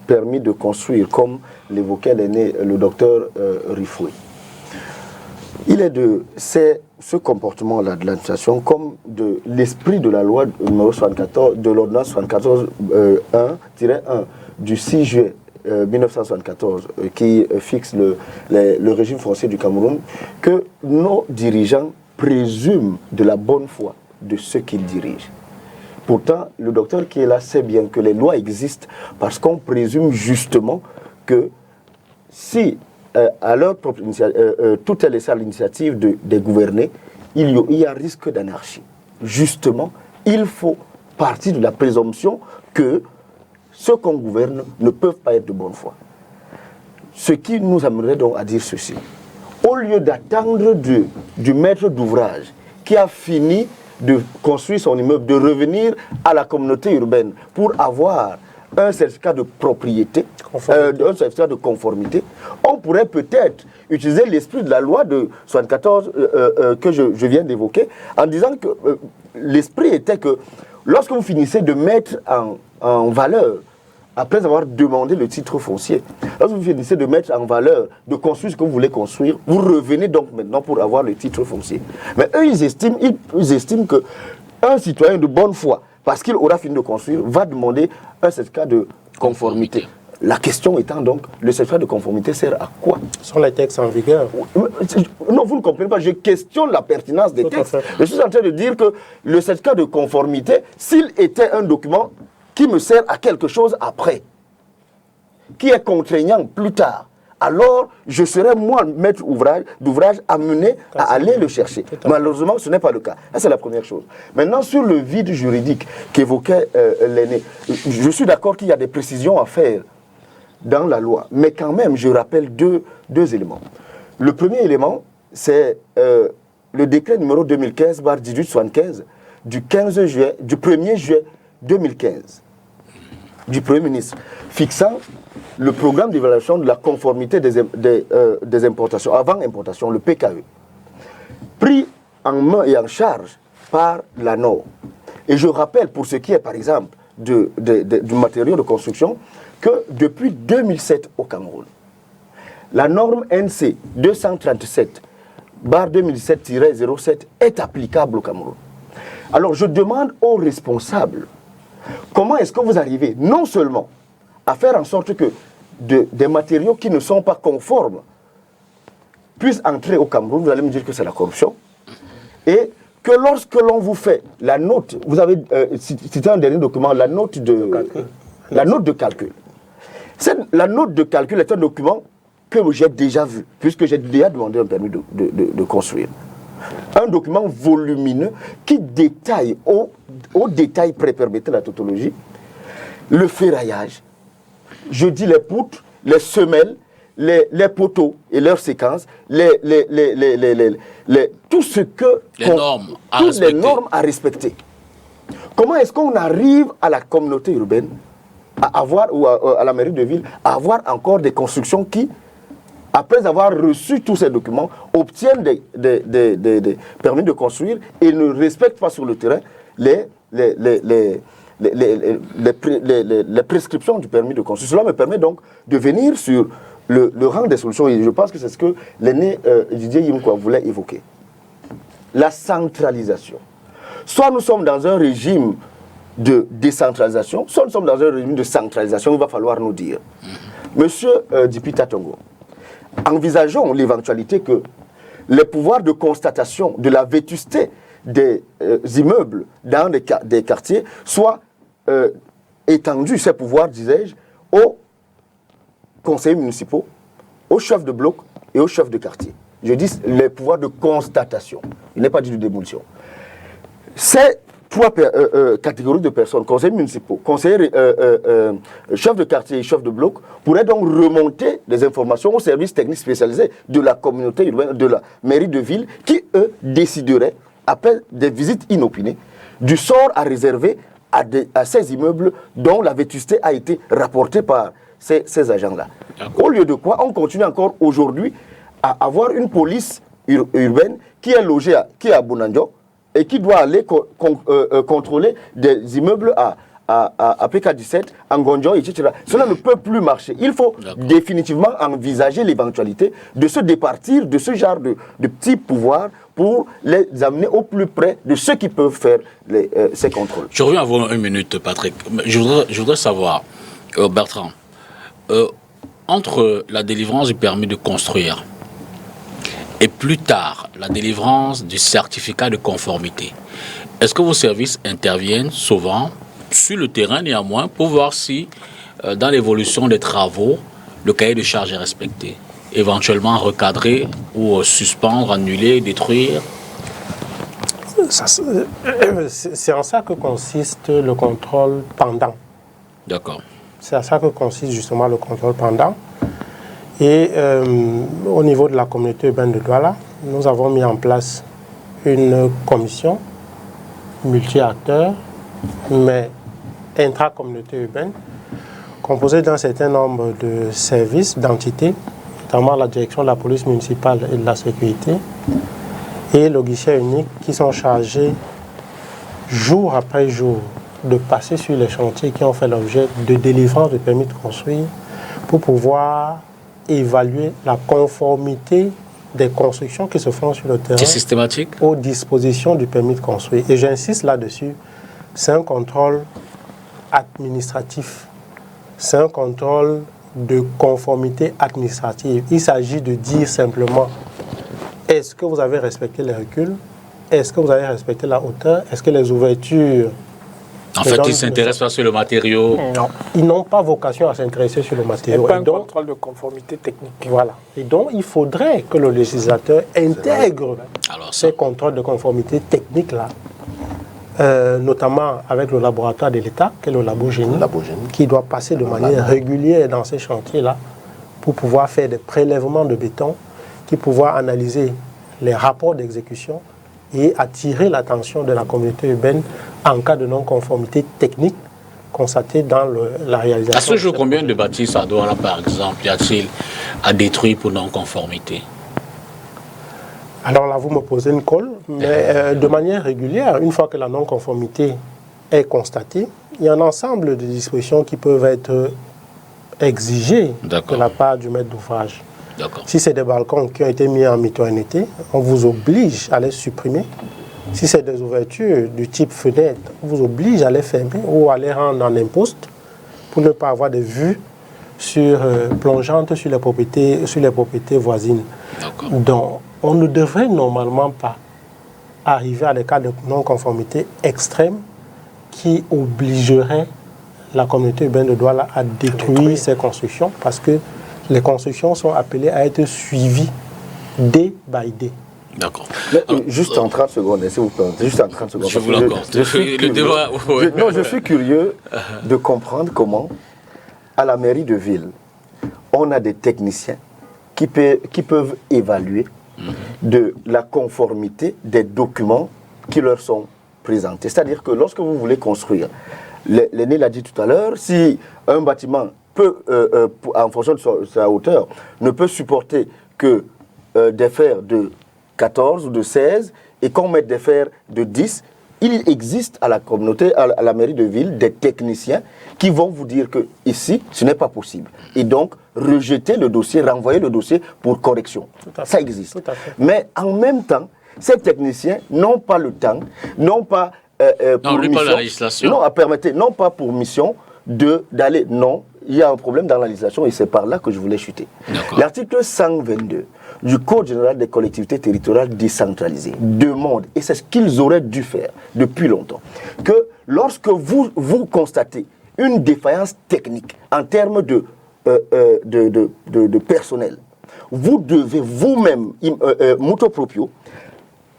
S2: permis de construire, comme l'évoquait l'aîné, le docteur Rifoué. Il est de ce comportement-là de l'administration comme de l'esprit de la loi numéro 74, de l'ordonnance 74-1-1 du 6 juillet 1974 qui fixe le régime foncier du Cameroun, que nos dirigeants présument de la bonne foi de ceux qu'ils dirigent. Pourtant, le docteur qui est là sait bien que les lois existent parce qu'on présume justement que si à leur propre tout est laissé à l'initiative des gouvernés, il y a risque d'anarchie. Justement, il faut partir de la présomption que ceux qu'on gouverne ne peuvent pas être de bonne foi. Ce qui nous amènerait donc à dire ceci. Au lieu d'attendre du maître d'ouvrage qui a fini de construire son immeuble, de revenir à la communauté urbaine pour avoir un certificat de propriété, un certificat de conformité, on pourrait peut-être utiliser l'esprit de la loi de 74 que je viens d'évoquer, en disant que l'esprit était que lorsque vous finissez de mettre en valeur, après avoir demandé le titre foncier, lorsque vous finissez de mettre en valeur, de construire ce que vous voulez construire, vous revenez donc maintenant pour avoir le titre foncier. Mais eux, ils estiment que un citoyen de bonne foi, parce qu'il aura fini de construire, va demander un certificat de conformité. La question étant donc, le certificat de conformité sert à quoi?
S5: Ce sont les textes en vigueur.
S2: Non, vous ne comprenez pas, je questionne la pertinence des textes. Je suis en train de dire que le certificat de conformité, s'il était un document qui me sert à quelque chose après, qui est contraignant plus tard, alors je serais moi, maître d'ouvrage, amené à aller le chercher. Malheureusement, ce n'est pas le cas. Ça, c'est la première chose. Maintenant, sur le vide juridique qu'évoquait l'aîné, je suis d'accord qu'il y a des précisions à faire dans la loi. Mais quand même, je rappelle deux éléments. Le premier élément, c'est le décret numéro 2015/1875 du 1er juillet 2015 du Premier ministre, fixant le programme d'évaluation de la conformité des importations, avant importation, le PKE, pris en main et en charge par l'ANOR. Et je rappelle, pour ce qui est par exemple du matériau de construction, que depuis 2007 au Cameroun, la norme NC 237/2017-07 est applicable au Cameroun. Alors je demande aux responsables, comment est-ce que vous arrivez non seulement à faire en sorte que des matériaux qui ne sont pas conformes puissent entrer au Cameroun, vous allez me dire que c'est la corruption, et que lorsque l'on vous fait la note, vous avez cité un dernier document, la note de calcul. La note de calcul est un document que j'ai déjà vu, puisque j'ai déjà demandé un permis de construire. Un document volumineux qui détaille au détail près, permettez la tautologie, le ferraillage, je dis les poutres, les semelles, les poteaux et leurs séquences, tout ce que... toutes les normes à respecter. Comment est-ce qu'on arrive à la communauté urbaine, à avoir, ou à la mairie de ville, à avoir encore des constructions qui, après avoir reçu tous ces documents, obtiennent des permis de construire et ne respectent pas sur le terrain les prescriptions du permis de construire. Cela me permet donc de venir sur le rang des solutions, et je pense que c'est ce que l'aîné Didier Yimkwa voulait évoquer. La centralisation. Soit nous sommes dans un régime de décentralisation, soit nous sommes dans un régime de centralisation, il va falloir nous dire. Monsieur Dipita Tongo, envisageons l'éventualité que les pouvoirs de constatation de la vétusté des immeubles dans des quartiers soient étendus, ces pouvoirs, disais-je, aux conseillers municipaux, aux chefs de bloc et aux chefs de quartier. Je dis les pouvoirs de constatation. Il n'est pas dit de démolition. Ces trois catégories de personnes, conseillers municipaux, conseillers, chefs de quartier et chefs de bloc, pourraient donc remonter des informations aux services techniques spécialisés de la communauté urbaine, de la mairie de ville, qui, eux, décideraient, après des visites inopinées, du sort à réserver à ces immeubles dont la vétusté a été rapportée par ces agents-là. Au lieu de quoi, on continue encore aujourd'hui à avoir une police urbaine qui est logée à Bounandio et qui doit aller contrôler des immeubles à PK17, en Gondjo, etc. Cela ne peut plus marcher. Il faut définitivement envisager l'éventualité de se départir de ce genre de petits pouvoirs pour les amener au plus près de ceux qui peuvent faire ces contrôles.
S1: Je reviens à vous une minute, Patrick. Je voudrais savoir, Bertrand, entre la délivrance du permis de construire et plus tard la délivrance du certificat de conformité, est-ce que vos services interviennent souvent sur le terrain néanmoins pour voir si dans l'évolution des travaux, le cahier de charges est respecté, éventuellement recadrer ou suspendre, annuler, détruire?
S5: C'est en ça que consiste le contrôle pendant.
S1: D'accord.
S5: C'est à ça que consiste justement le contrôle pendant. Et au niveau de la communauté urbaine de Douala, nous avons mis en place une commission multi-acteurs, mais intra-communauté urbaine, composé d'un certain nombre de services, d'entités, notamment la direction de la police municipale et de la sécurité, et le guichet unique qui sont chargés jour après jour de passer sur les chantiers qui ont fait l'objet de délivrance de permis de construire pour pouvoir évaluer la conformité des constructions qui se font sur le terrain.
S1: C'est systématique?
S5: Aux dispositions du permis de construire. Et j'insiste là-dessus, c'est un contrôle administratif. C'est un contrôle de conformité administrative. Il s'agit de dire simplement, est-ce que vous avez respecté les reculs? Est-ce que vous avez respecté la hauteur? Est-ce que les ouvertures...
S1: En fait, ils ne s'intéressent pas sur le matériau.
S5: Non. Ils n'ont pas vocation à s'intéresser sur le matériau.
S3: Ce n'est pas un contrôle de conformité technique.
S5: Voilà. Et donc, il faudrait que le législateur intègre ces contrôles de conformité technique-là, notamment avec le laboratoire de l'État, qui est le Labo-Génie, qui doit passer de manière régulière dans ces chantiers-là pour pouvoir faire des prélèvements de béton, qui pouvoir analyser les rapports d'exécution et attirer l'attention de la communauté urbaine en cas de non-conformité technique constatée dans la réalisation.
S1: À ce jour, combien de bâtisses à Douala, par exemple, y a-t-il à détruire pour non-conformité?
S5: Alors là, vous me posez une colle, mais de manière régulière, une fois que la non-conformité est constatée, il y a un ensemble de dispositions qui peuvent être exigées de la part du maître d'ouvrage. Si c'est des balcons qui ont été mis en mitoyenneté, on vous oblige à les supprimer. Si c'est des ouvertures du type fenêtre, on vous oblige à les fermer ou à les rendre en imposte pour ne pas avoir des vues plongeantes sur les propriétés voisines. Donc, on ne devrait normalement pas arriver à des cas de non-conformité extrême qui obligeraient la communauté urbaine de Douala à détruire ces constructions parce que les constructions sont appelées à être suivies day by day.
S1: D'accord.
S2: Juste en 30 secondes, s'il vous plaît. Juste en 30 secondes.
S1: Je vous l'accorde.
S2: Je suis curieux de comprendre comment, à la mairie de ville, on a des techniciens qui peuvent évaluer de la conformité des documents qui leur sont présentés. C'est-à-dire que lorsque vous voulez construire, l'aîné l'a dit tout à l'heure, si un bâtiment peut, en fonction de sa hauteur, ne peut supporter que des fers de 14 ou de 16 et qu'on mette des fers de 10, il existe à la communauté, à la mairie de ville, des techniciens qui vont vous dire que ici, ce n'est pas possible. Et donc, rejeter le dossier, renvoyer le dossier pour correction. Ça existe. Mais en même temps, ces techniciens n'ont pas le temps, n'ont pas pour mission,
S1: la législation.
S2: Non, permettez, non pas pour mission d'aller, non, il y a un problème dans la législation et c'est par là que je voulais chuter. L'article 122 du Code général des collectivités territoriales décentralisées demande, et c'est ce qu'ils auraient dû faire depuis longtemps, que lorsque vous constatez une défaillance technique en termes de personnel, vous devez vous-même, motu proprio,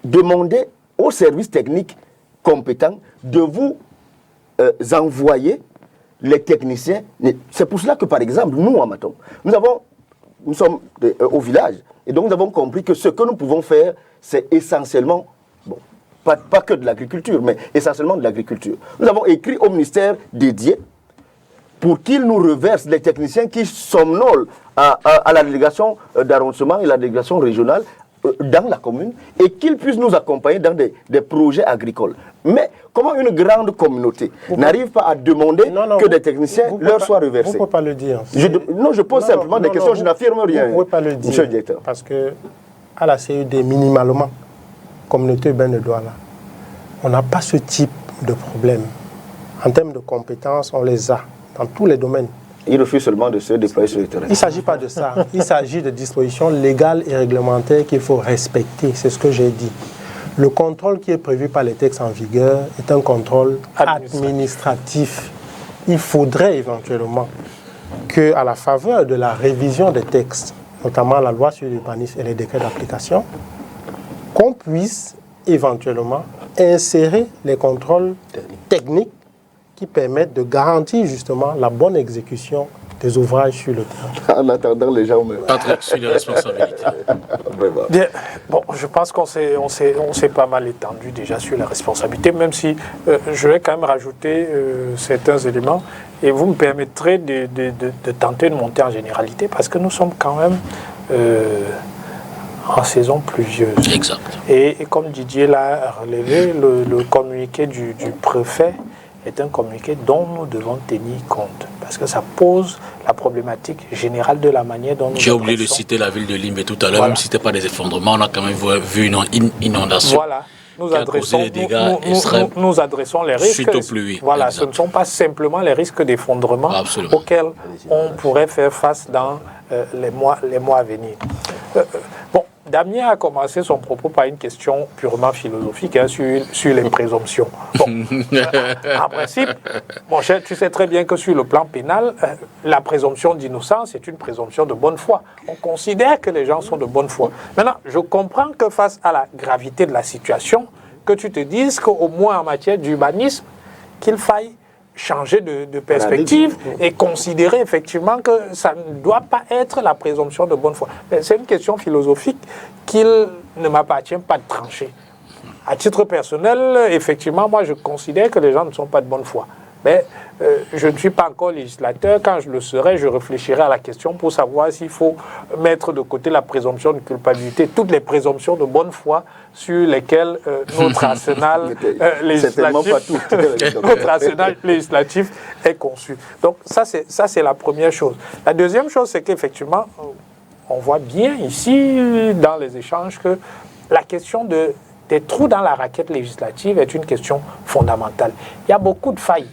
S2: demander aux services techniques compétents de vous envoyer les techniciens. C'est pour cela que, par exemple, nous, à Matom, nous sommes au village, et donc nous avons compris que ce que nous pouvons faire, c'est essentiellement, bon, pas que de l'agriculture, mais essentiellement de l'agriculture. Nous avons écrit au ministère dédié pour qu'il nous reverse les techniciens qui somnolent à la délégation d'arrondissement et la délégation régionale dans la commune et qu'ils puissent nous accompagner dans des projets agricoles. Mais comment une grande communauté n'arrive pas à demander que des techniciens leur soient reversés?
S5: Vous ne pouvez pas le dire.
S2: Je pose simplement des questions, je n'affirme rien.
S5: Vous ne pouvez pas le dire,
S2: monsieur le directeur.
S5: Parce que à la CED, minimalement, communauté urbaine de Douala, on n'a pas ce type de problème. En termes de compétences, on les a dans tous les domaines.
S2: Il refuse seulement de se déployer sur le terrain.
S5: Il ne s'agit pas de ça. Il s'agit de dispositions légales et réglementaires qu'il faut respecter. C'est ce que j'ai dit. Le contrôle qui est prévu par les textes en vigueur est un contrôle administratif. Il faudrait éventuellement qu'à la faveur de la révision des textes, notamment la loi sur l'urbanisme et les décrets d'application, qu'on puisse éventuellement insérer les contrôles techniques qui permettent de garantir justement la bonne exécution des ouvrages sur le terrain.
S2: En attendant, les gens meurent.
S1: Patrick, sur les responsabilités.
S2: Vraiment.
S3: Bien. Bon, je pense qu'on s'est pas mal étendu déjà sur la responsabilité, même si je vais quand même rajouter certains éléments et vous me permettrez de tenter de monter en généralité parce que nous sommes quand même en saison pluvieuse.
S1: Exact.
S3: Et comme Didier l'a relevé, le communiqué du préfet est un communiqué dont nous devons tenir compte parce que ça pose la problématique générale de la manière dont nous
S1: J'ai oublié de citer la ville de Limbe tout à l'heure,
S3: Voilà.
S1: même si ce n'était pas des effondrements, on a quand même vu une inondation.
S3: Voilà. Nous
S1: qui a causé des dégâts extrêmes.
S3: nous adressons les risques.
S1: Suite aux pluies.
S3: Voilà,
S1: Exact.
S3: ce ne sont pas simplement les risques d'effondrement
S1: Absolument.
S3: auxquels on pourrait faire face dans les mois à venir. Bon, Damien a commencé son propos par une question purement philosophique hein, sur les présomptions. Bon, en principe, mon cher, tu sais très bien que sur le plan pénal, la présomption d'innocence est une présomption de bonne foi. On considère que les gens sont de bonne foi. Maintenant, je comprends que face à la gravité de la situation, que tu te dises qu'au moins en matière d'urbanisme, qu'il faille changer de perspective et considérer effectivement que ça ne doit pas être la présomption de bonne foi. C'est une question philosophique qu'il ne m'appartient pas de trancher. À titre personnel, effectivement, moi je considère que les gens ne sont pas de bonne foi. Mais je ne suis pas encore législateur. Quand je le serai, je réfléchirai à la question pour savoir s'il faut mettre de côté la présomption de culpabilité, toutes les présomptions de bonne foi sur lesquelles notre arsenal législatif est conçu. Donc ça c'est la première chose. La deuxième chose, c'est qu'effectivement, on voit bien ici dans les échanges que la question des trous dans la raquette législative est une question fondamentale. Il y a beaucoup de failles.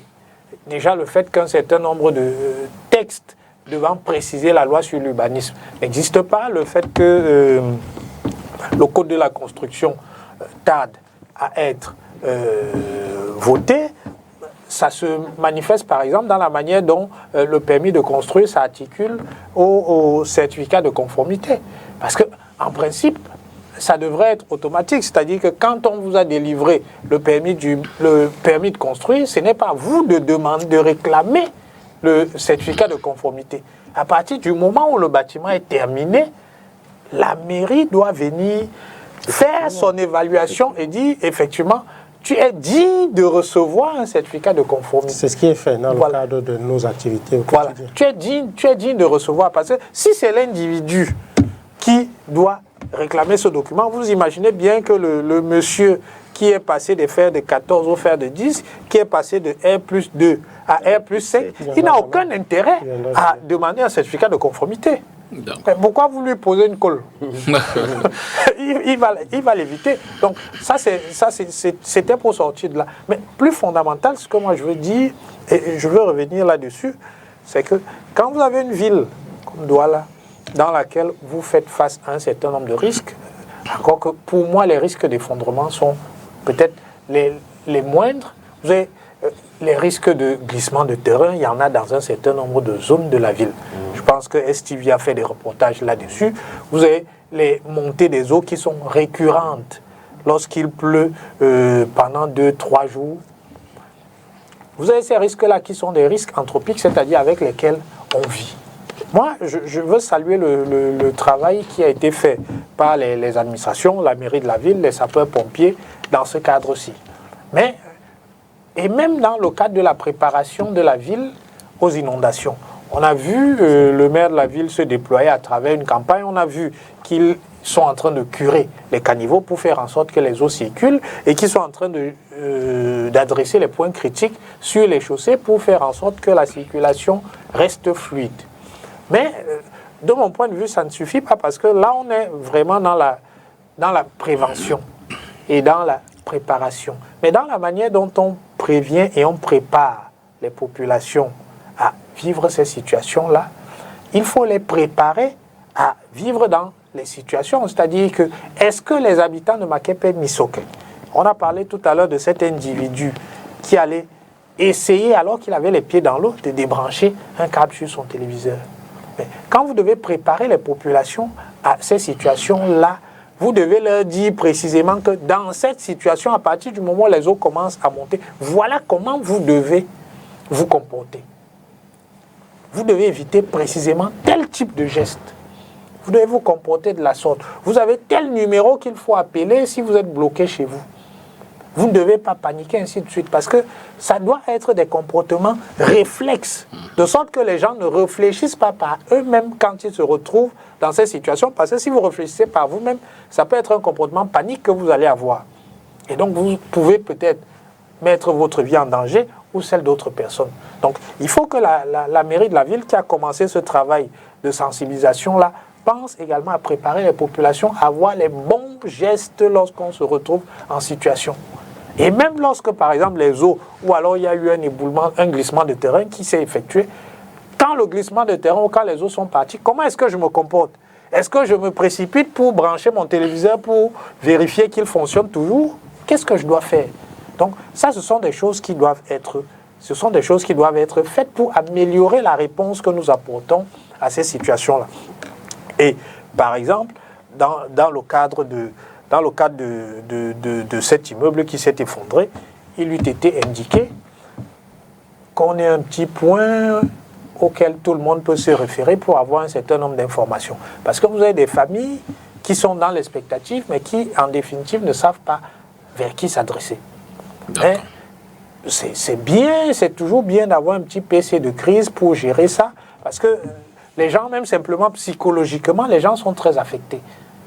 S3: Déjà, le fait qu'un certain nombre de textes devant préciser la loi sur l'urbanisme n'existe pas, le fait que le code de la construction tarde à être voté, ça se manifeste par exemple dans la manière dont le permis de construire s'articule au certificat de conformité. Parce que, en principe, ça devrait être automatique, c'est-à-dire que quand on vous a délivré le permis de construire, ce n'est pas à vous de demander, de réclamer le certificat de conformité. À partir du moment où le bâtiment est terminé, la mairie doit venir faire son évaluation et dire effectivement, tu es digne de recevoir un certificat de conformité.
S5: C'est ce qui est fait dans le cadre de nos activités au quotidien.
S3: Tu es digne de recevoir, parce que si c'est l'individu qui doit réclamer ce document, vous imaginez bien que le monsieur qui est passé de faire de 14 au faire de 10, qui est passé de R+2 à R+5, il n'a aucun intérêt à demander un certificat de conformité. Pourquoi vous lui posez une colle? il va l'éviter. Donc ça c'était pour sortir de là. Mais plus fondamental, ce que moi je veux dire, et je veux revenir là-dessus, c'est que quand vous avez une ville comme Douala, dans laquelle vous faites face à un certain nombre de risques, encore que pour moi les risques d'effondrement sont peut-être les moindres. Vous avez les risques de glissement de terrain, il y en a dans un certain nombre de zones de la ville. Je pense que STV a fait des reportages là-dessus. Vous avez les montées des eaux qui sont récurrentes lorsqu'il pleut pendant 2-3 jours. Vous avez ces risques-là qui sont des risques anthropiques, c'est-à-dire avec lesquels on vit. Moi, je veux saluer le travail qui a été fait par les administrations, la mairie de la ville, les sapeurs-pompiers, dans ce cadre-ci. Et même dans le cadre de la préparation de la ville aux inondations. On a vu le maire de la ville se déployer à travers une campagne. On a vu qu'ils sont en train de curer les caniveaux pour faire en sorte que les eaux circulent et qu'ils sont en train d'adresser les points critiques sur les chaussées pour faire en sorte que la circulation reste fluide. Mais de mon point de vue, ça ne suffit pas parce que là, on est vraiment dans la prévention et dans la préparation. Mais dans la manière dont on prévient et on prépare les populations à vivre ces situations-là, il faut les préparer à vivre dans les situations. C'est-à-dire que, est-ce que les habitants de Makepe Misoke, on a parlé tout à l'heure de cet individu qui allait essayer, alors qu'il avait les pieds dans l'eau, de débrancher un câble sur son téléviseur. Mais quand vous devez préparer les populations à ces situations-là, vous devez leur dire précisément que dans cette situation, à partir du moment où les eaux commencent à monter, voilà comment vous devez vous comporter. vous devez éviter précisément tel type de geste. Vous devez vous comporter de la sorte. Vous avez tel numéro qu'il faut appeler si vous êtes bloqué chez vous. Vous ne devez pas paniquer, ainsi de suite, parce que ça doit être des comportements réflexes, de sorte que les gens ne réfléchissent pas par eux-mêmes quand ils se retrouvent dans ces situations, parce que si vous réfléchissez par vous-même, ça peut être un comportement panique que vous allez avoir. Et donc, vous pouvez peut-être mettre votre vie en danger ou celle d'autres personnes. Donc, il faut que la mairie de la ville qui a commencé ce travail de sensibilisation-là pense également à préparer les populations à avoir les bons gestes lorsqu'on se retrouve en situation. Et même lorsque, par exemple, les eaux, ou alors il y a eu un éboulement, un glissement de terrain qui s'est effectué, quand le glissement de terrain ou quand les eaux sont parties, comment est-ce que je me comporte? Est-ce que je me précipite pour brancher mon téléviseur pour vérifier qu'il fonctionne toujours? Qu'est-ce que je dois faire? Donc, ça, ce sont des choses qui doivent être faites pour améliorer la réponse que nous apportons à ces situations-là. Et, par exemple, dans le cadre de cet immeuble qui s'est effondré, il eût été indiqué qu'on ait un petit point auquel tout le monde peut se référer pour avoir un certain nombre d'informations. Parce que vous avez des familles qui sont dans l'expectative, mais qui, en définitive, ne savent pas vers qui s'adresser. C'est bien, c'est toujours bien d'avoir un petit PC de crise pour gérer ça, parce que les gens, même simplement psychologiquement, les gens sont très affectés.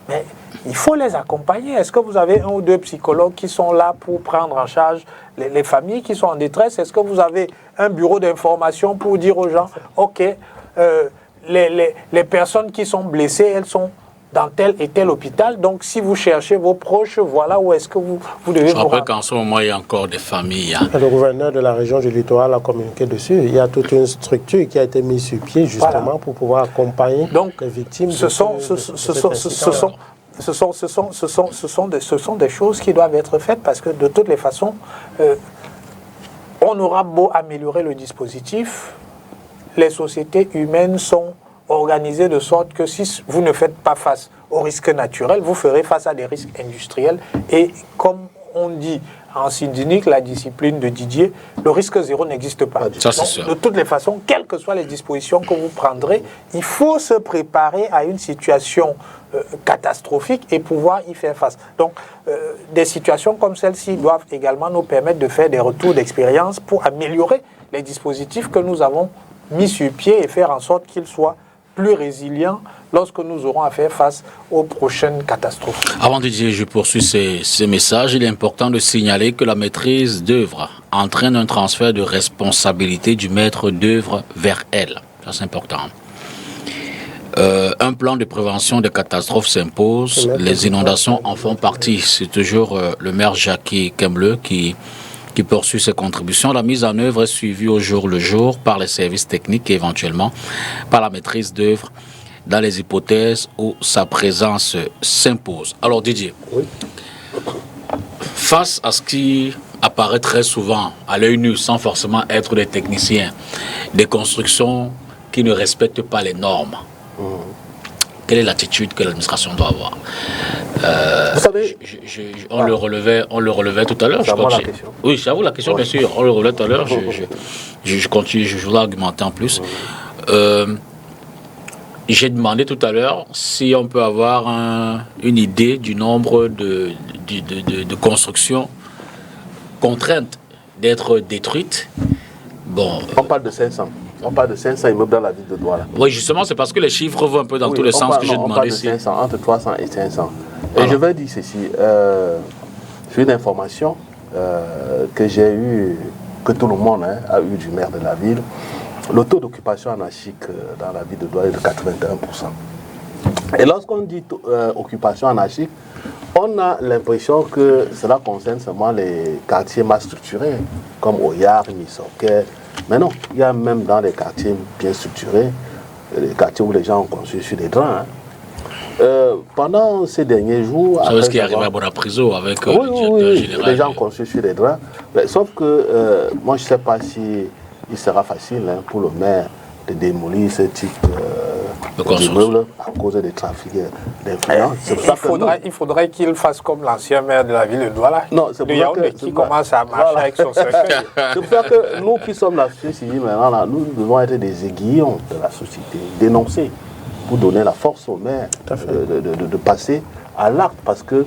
S3: Mais il faut les accompagner. Est-ce que vous avez un ou deux psychologues qui sont là pour prendre en charge les familles qui sont en détresse? Est-ce que vous avez un bureau d'information pour dire aux gens, OK, les personnes qui sont blessées, elles sont dans tel et tel hôpital, donc si vous cherchez vos proches, voilà où est-ce que vous devez vous rendre. Je
S1: rappelle qu'en ce moment, il y a encore des familles.
S5: Le gouverneur de la région du littoral a communiqué dessus. Il y a toute une structure qui a été mise sur pied justement pour pouvoir accompagner les victimes.
S3: Ce sont des choses qui doivent être faites parce que de toutes les façons, on aura beau améliorer le dispositif, les sociétés humaines sont organisées de sorte que si vous ne faites pas face aux risques naturels, vous ferez face à des risques industriels. Et comme on dit en Sindinique, la discipline de Didier, le risque zéro n'existe pas.
S1: Ça, c'est sûr.
S3: De toutes les façons, quelles que soient les dispositions que vous prendrez, il faut se préparer à une situation catastrophique et pouvoir y faire face. Donc, des situations comme celle-ci doivent également nous permettre de faire des retours d'expérience pour améliorer les dispositifs que nous avons mis sur pied et faire en sorte qu'ils soient plus résilients lorsque nous aurons à faire face aux prochaines catastrophes.
S1: Avant de dire je poursuis ces messages, il est important de signaler que la maîtrise d'œuvre entraîne un transfert de responsabilité du maître d'œuvre vers elle. Ça, c'est important. Un plan de prévention des catastrophes s'impose. Les inondations en font partie. C'est toujours le maire Jackie Kemble qui poursuit ses contributions. La mise en œuvre est suivie au jour le jour par les services techniques et éventuellement par la maîtrise d'œuvre dans les hypothèses où sa présence s'impose. Alors Didier, oui. Face à ce qui apparaît très souvent à l'œil nu, sans forcément être des techniciens, des constructions qui ne respectent pas les normes, quelle est l'attitude que l'administration doit avoir?
S4: Vous savez,
S1: on le relevait tout à l'heure. Oui, j'avoue la question, bien sûr. On le relevait tout à l'heure. Je continue, je voulais argumenter en plus. J'ai demandé tout à l'heure si on peut avoir une idée du nombre de constructions contraintes d'être détruites. Bon,
S4: on parle de 500. On parle de 500 immeubles dans la ville de Douala.
S1: Oui, justement, c'est parce que les chiffres vont un peu dans tous les sens que j'ai demandé.
S4: On parle de 500, entre 300 et 500. Et je vais dire ceci. C'est une information que j'ai eue, que tout le monde a eu du maire de la ville. Le taux d'occupation anarchique dans la ville de Douala est de 81%. Et lorsqu'on dit occupation anarchique, on a l'impression que cela concerne seulement les quartiers mal structurés, comme Oyar, Misoké. Mais non, il y a même dans les quartiers bien structurés, les quartiers où les gens ont construit sur des draps. Pendant ces derniers jours...
S1: C'est ce qui est arrivé à Bonapriso avec le directeur général.
S4: Les gens ont construit sur des draps. Mais, sauf que moi, je ne sais pas si il sera facile pour le maire de démolir ce type d'immeubles à cause des trafics d'influence.
S3: Il faudrait qu'il fasse comme l'ancien maire de la ville de Douala, qui commence à marcher avec son cercueil.
S4: C'est pour ça que nous qui sommes la société civile maintenant, là, nous devons être des aiguillons de la société, dénoncer, pour donner la force au maire de passer à l'acte. Parce que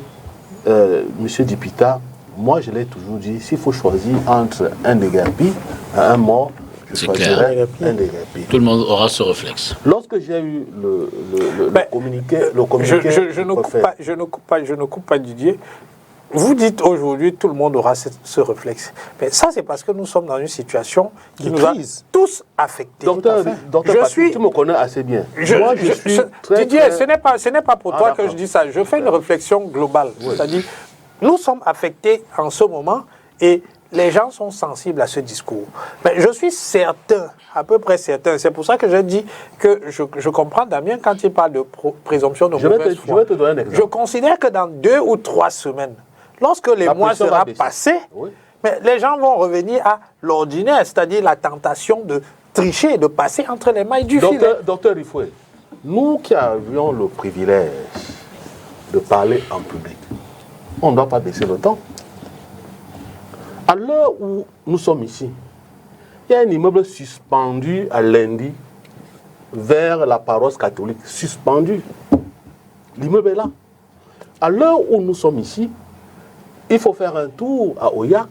S4: M. Dipita, moi je l'ai toujours dit, s'il faut choisir entre un déguerpi et un mort, je choisirais un déguerpi.
S1: Tout le monde aura ce réflexe.
S4: Lorsque j'ai eu le communiqué,
S3: je ne coupe pas Didier. Vous dites aujourd'hui tout le monde aura ce réflexe. Mais ça, c'est parce que nous sommes dans une situation qui nous a tous affectés.
S4: Docteur, tu me connais assez bien.
S3: Moi, je suis Didier, ce n'est pas pour toi que je dis ça. Je fais une réflexion globale. Oui. C'est-à-dire, nous sommes affectés en ce moment et les gens sont sensibles à ce discours. Mais je suis certain, à peu près certain, c'est pour ça que je dis que je comprends Damien quand il parle de présomption de mauvaise foi.
S4: Je vais te donner un exemple.
S3: Je considère que dans 2 ou 3 semaines, lorsque les mois seront passés, mais les gens vont revenir à l'ordinaire, c'est-à-dire la tentation de tricher, de passer entre les mailles du filet.
S4: Docteur Rifoué, nous qui avions le privilège de parler en public, on ne doit pas baisser le temps. À l'heure où nous sommes ici, il y a un immeuble suspendu à lundi vers la paroisse catholique. Suspendu. L'immeuble est là. À l'heure où nous sommes ici, il faut faire un tour à Oya,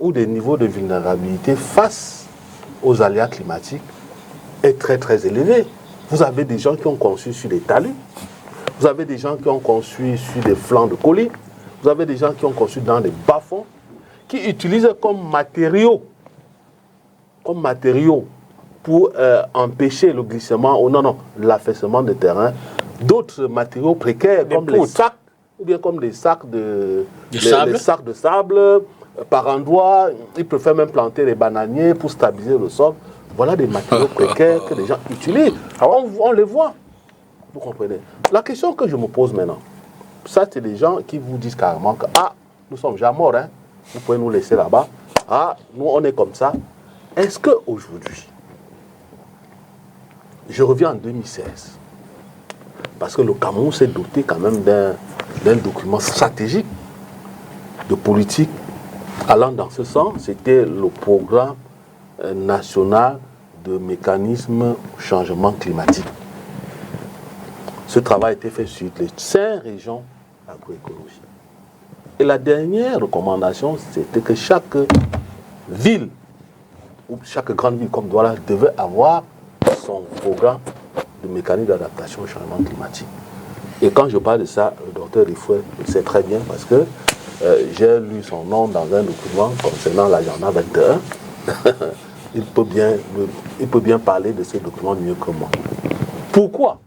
S4: où des niveaux de vulnérabilité face aux aléas climatiques est très très élevé. Vous avez des gens qui ont construit sur des talus. Vous avez des gens qui ont construit sur des flancs de collines. Vous avez des gens qui ont construit dans des bas-fonds, qui utilisent comme matériaux pour empêcher le glissement, l'affaissement de terrain, d'autres matériaux précaires comme les sacs, ou bien comme des sacs de sable. Par endroit, ils préfèrent même planter des bananiers pour stabiliser le sol. Voilà des matériaux précaires que les gens utilisent. Alors on les voit. Vous comprenez? La question que je me pose maintenant, ça c'est des gens qui vous disent carrément que nous sommes déjà morts, hein. Vous pouvez nous laisser là-bas. Nous, on est comme ça. Est-ce qu'aujourd'hui, je reviens en 2016, parce que le Cameroun s'est doté quand même d'un document stratégique de politique allant dans ce sens, c'était le programme national de mécanisme changement climatique. Ce travail a été fait sur les 5 régions agroécologiques. Et la dernière recommandation, c'était que chaque ville, ou chaque grande ville comme Douala, devait avoir son programme de mécanisme d'adaptation au changement climatique. Et quand je parle de ça, le docteur Rifoué le sait très bien parce que j'ai lu son nom dans un document concernant l'agenda 21. il peut bien parler de ce document mieux que moi. Pourquoi?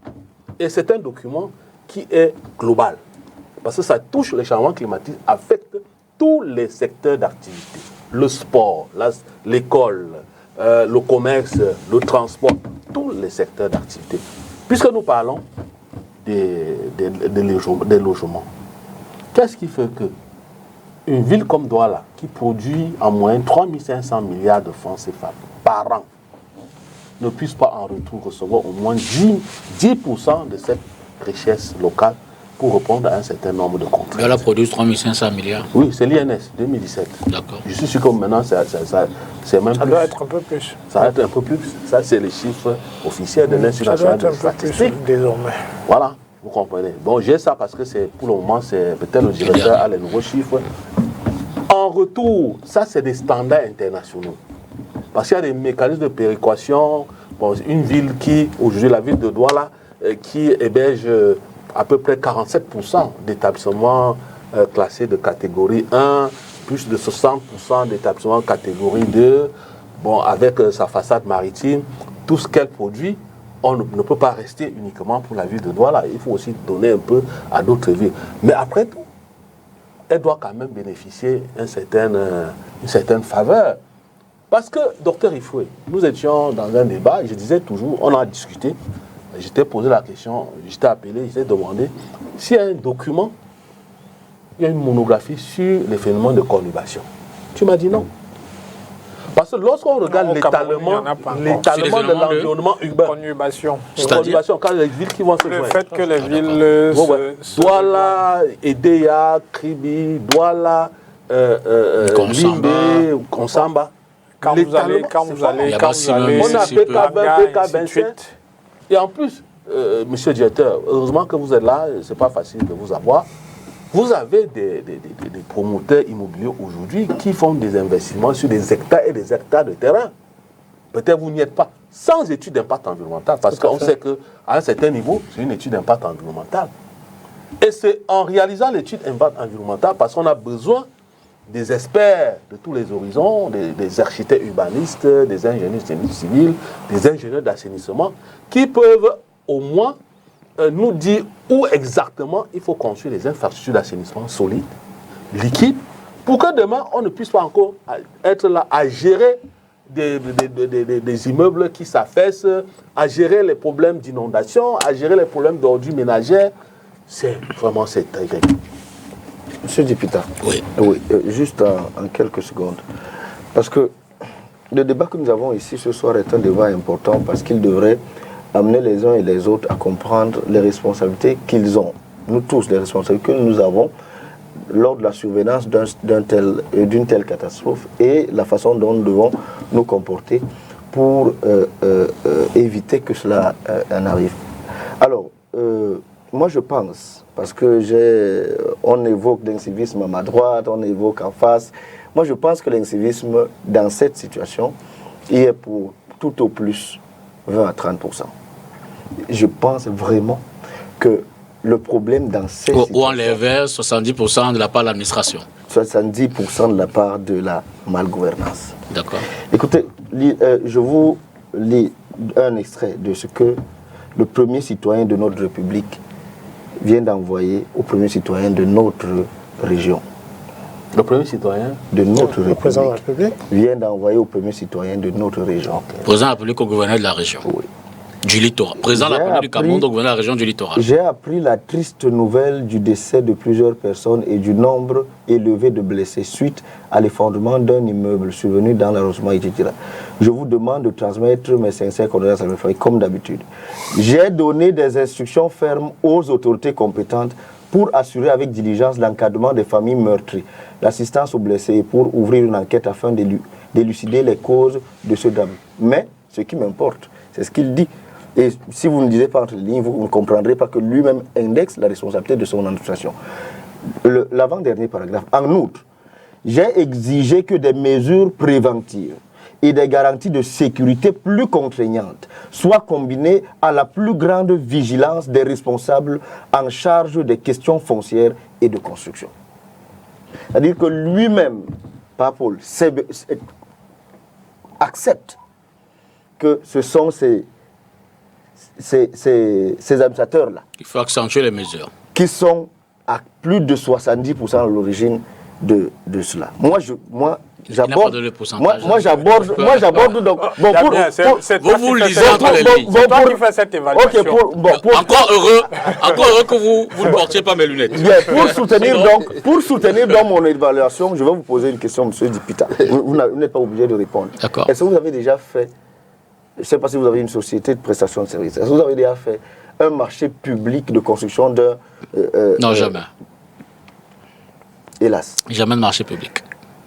S4: Et c'est un document qui est global. Parce que ça touche le changement climatique, affecte tous les secteurs d'activité. Le sport, l'école, le commerce, le transport, tous les secteurs d'activité. Puisque nous parlons des logements, qu'est-ce qui fait que une ville comme Douala, qui produit en moyenne 3500 milliards de francs CFA par an, ne puisse pas en retour recevoir au moins 10% de cette richesse locale pour répondre à un certain nombre de contraintes.
S1: Elle a produit 3500 milliards.
S4: Oui, c'est l'INS 2017.
S1: D'accord.
S4: Je suis sûr que maintenant, c'est même plus.
S3: Ça doit être un peu plus.
S4: Ça va être un peu plus. Ça, c'est les chiffres officiels de l'Institut national de statistique.
S3: Désormais.
S4: Voilà, vous comprenez. Bon, j'ai ça parce que pour le moment, c'est peut-être le directeur a les nouveaux chiffres. En retour, ça, c'est des standards internationaux. Parce qu'il y a des mécanismes de péréquation. Bon, une ville aujourd'hui, la ville de Douala, qui héberge à peu près 47% d'établissements classés de catégorie 1, plus de 60% d'établissements catégorie 2, bon, avec sa façade maritime, tout ce qu'elle produit, on ne peut pas rester uniquement pour la ville de Douala. Il faut aussi donner un peu à d'autres villes. Mais après tout, elle doit quand même bénéficier d'une certaine faveur. Parce que, docteur Rifoué, nous étions dans un débat, je disais toujours, on a discuté, j'étais posé la question, j'étais appelé, j'étais demandé s'il y a un document, il y a une monographie sur les phénomènes de conurbation. Tu m'as dit non. Parce que lorsqu'on regarde l'étalement de l'environnement urbain,
S3: conurbation.
S4: Quand les villes qui vont se joindre.
S3: Le fait que les villes
S4: Douala, Edea, Kribi, Douala, Limbe, Konsamba.
S3: Quand vous allez,
S4: on a PK20, et en plus, monsieur le directeur, heureusement que vous êtes là, c'est pas facile de vous avoir. Vous avez des promoteurs immobiliers aujourd'hui qui font des investissements sur des hectares et des hectares de terrain. Peut-être vous n'y êtes pas, sans étude d'impact environnemental, parce qu'on sait qu'à un certain niveau, c'est une étude d'impact environnemental. Et c'est en réalisant l'étude d'impact environnemental, parce qu'on a besoin des experts de tous les horizons, des architectes urbanistes, des ingénieurs civils, des ingénieurs d'assainissement, qui peuvent au moins nous dire où exactement il faut construire les infrastructures d'assainissement solides, liquides, pour que demain on ne puisse pas encore être là à gérer des immeubles qui s'affaissent, à gérer les problèmes d'inondation, à gérer les problèmes d'ordures ménagères. C'est très grave.
S2: Monsieur Dipita,
S1: oui,
S2: juste en quelques secondes, parce que le débat que nous avons ici ce soir est un débat important parce qu'il devrait amener les uns et les autres à comprendre les responsabilités qu'ils ont, nous tous, les responsabilités que nous avons lors de la survenance d'une telle catastrophe et la façon dont nous devons nous comporter pour éviter que cela en arrive. Alors, moi je pense, parce que on évoque l'incivisme à ma droite, on évoque en face, moi je pense que l'incivisme dans cette situation, il est pour tout au plus 20 à 30%. Je pense vraiment que le problème dans cette situation...
S1: Ou enlever 70% de la part de l'administration.
S2: 70% de la part de la malgouvernance.
S1: D'accord.
S2: Écoutez, je vous lis un extrait de ce que le premier citoyen de notre République vient d'envoyer au premier citoyen de notre région.
S4: Le premier citoyen
S2: de notre République vient d'envoyer au premier citoyen de notre région.
S1: Okay. Président de la République au gouverneur de la région.
S2: Oui.
S1: Du littoral. Président de la République du Cameroun au gouverneur de la région du littoral.
S2: J'ai appris la triste nouvelle du décès de plusieurs personnes et du nombre élevé de blessés suite à l'effondrement d'un immeuble survenu dans l'arrondissement Ititira. Je vous demande de transmettre mes sincères condoléances à mes familles, comme d'habitude. J'ai donné des instructions fermes aux autorités compétentes pour assurer avec diligence l'encadrement des familles meurtries, l'assistance aux blessés et pour ouvrir une enquête afin d'élucider les causes de ce drame. Mais ce qui m'importe, c'est ce qu'il dit. Et si vous ne disiez pas entre les lignes, vous ne comprendrez pas que lui-même indexe la responsabilité de son administration. L'avant-dernier paragraphe. En outre, j'ai exigé que des mesures préventives et des garanties de sécurité plus contraignantes soient combinées à la plus grande vigilance des responsables en charge des questions foncières et de construction. C'est-à-dire que lui-même, Paul, accepte que ce sont ces administrateurs-là.
S1: Il faut accentuer les mesures.
S2: Qui sont à plus de 70% à l'origine de cela. Moi, j'aborde donc. Bon,
S1: vous lisez entre les lignes.
S3: C'est toi qui fais cette évaluation.
S2: Okay,
S1: encore heureux que vous ne portiez pas mes lunettes.
S2: Bien, pour soutenir donc mon évaluation, je vais vous poser une question, M. Dipita. Vous n'êtes pas obligé de répondre.
S1: D'accord.
S2: Est-ce que vous avez déjà fait, je ne sais pas si vous avez une société de prestation de services, est-ce que vous avez déjà fait un marché public de construction d'un...
S1: non, jamais.
S2: Hélas.
S1: Jamais de marché public.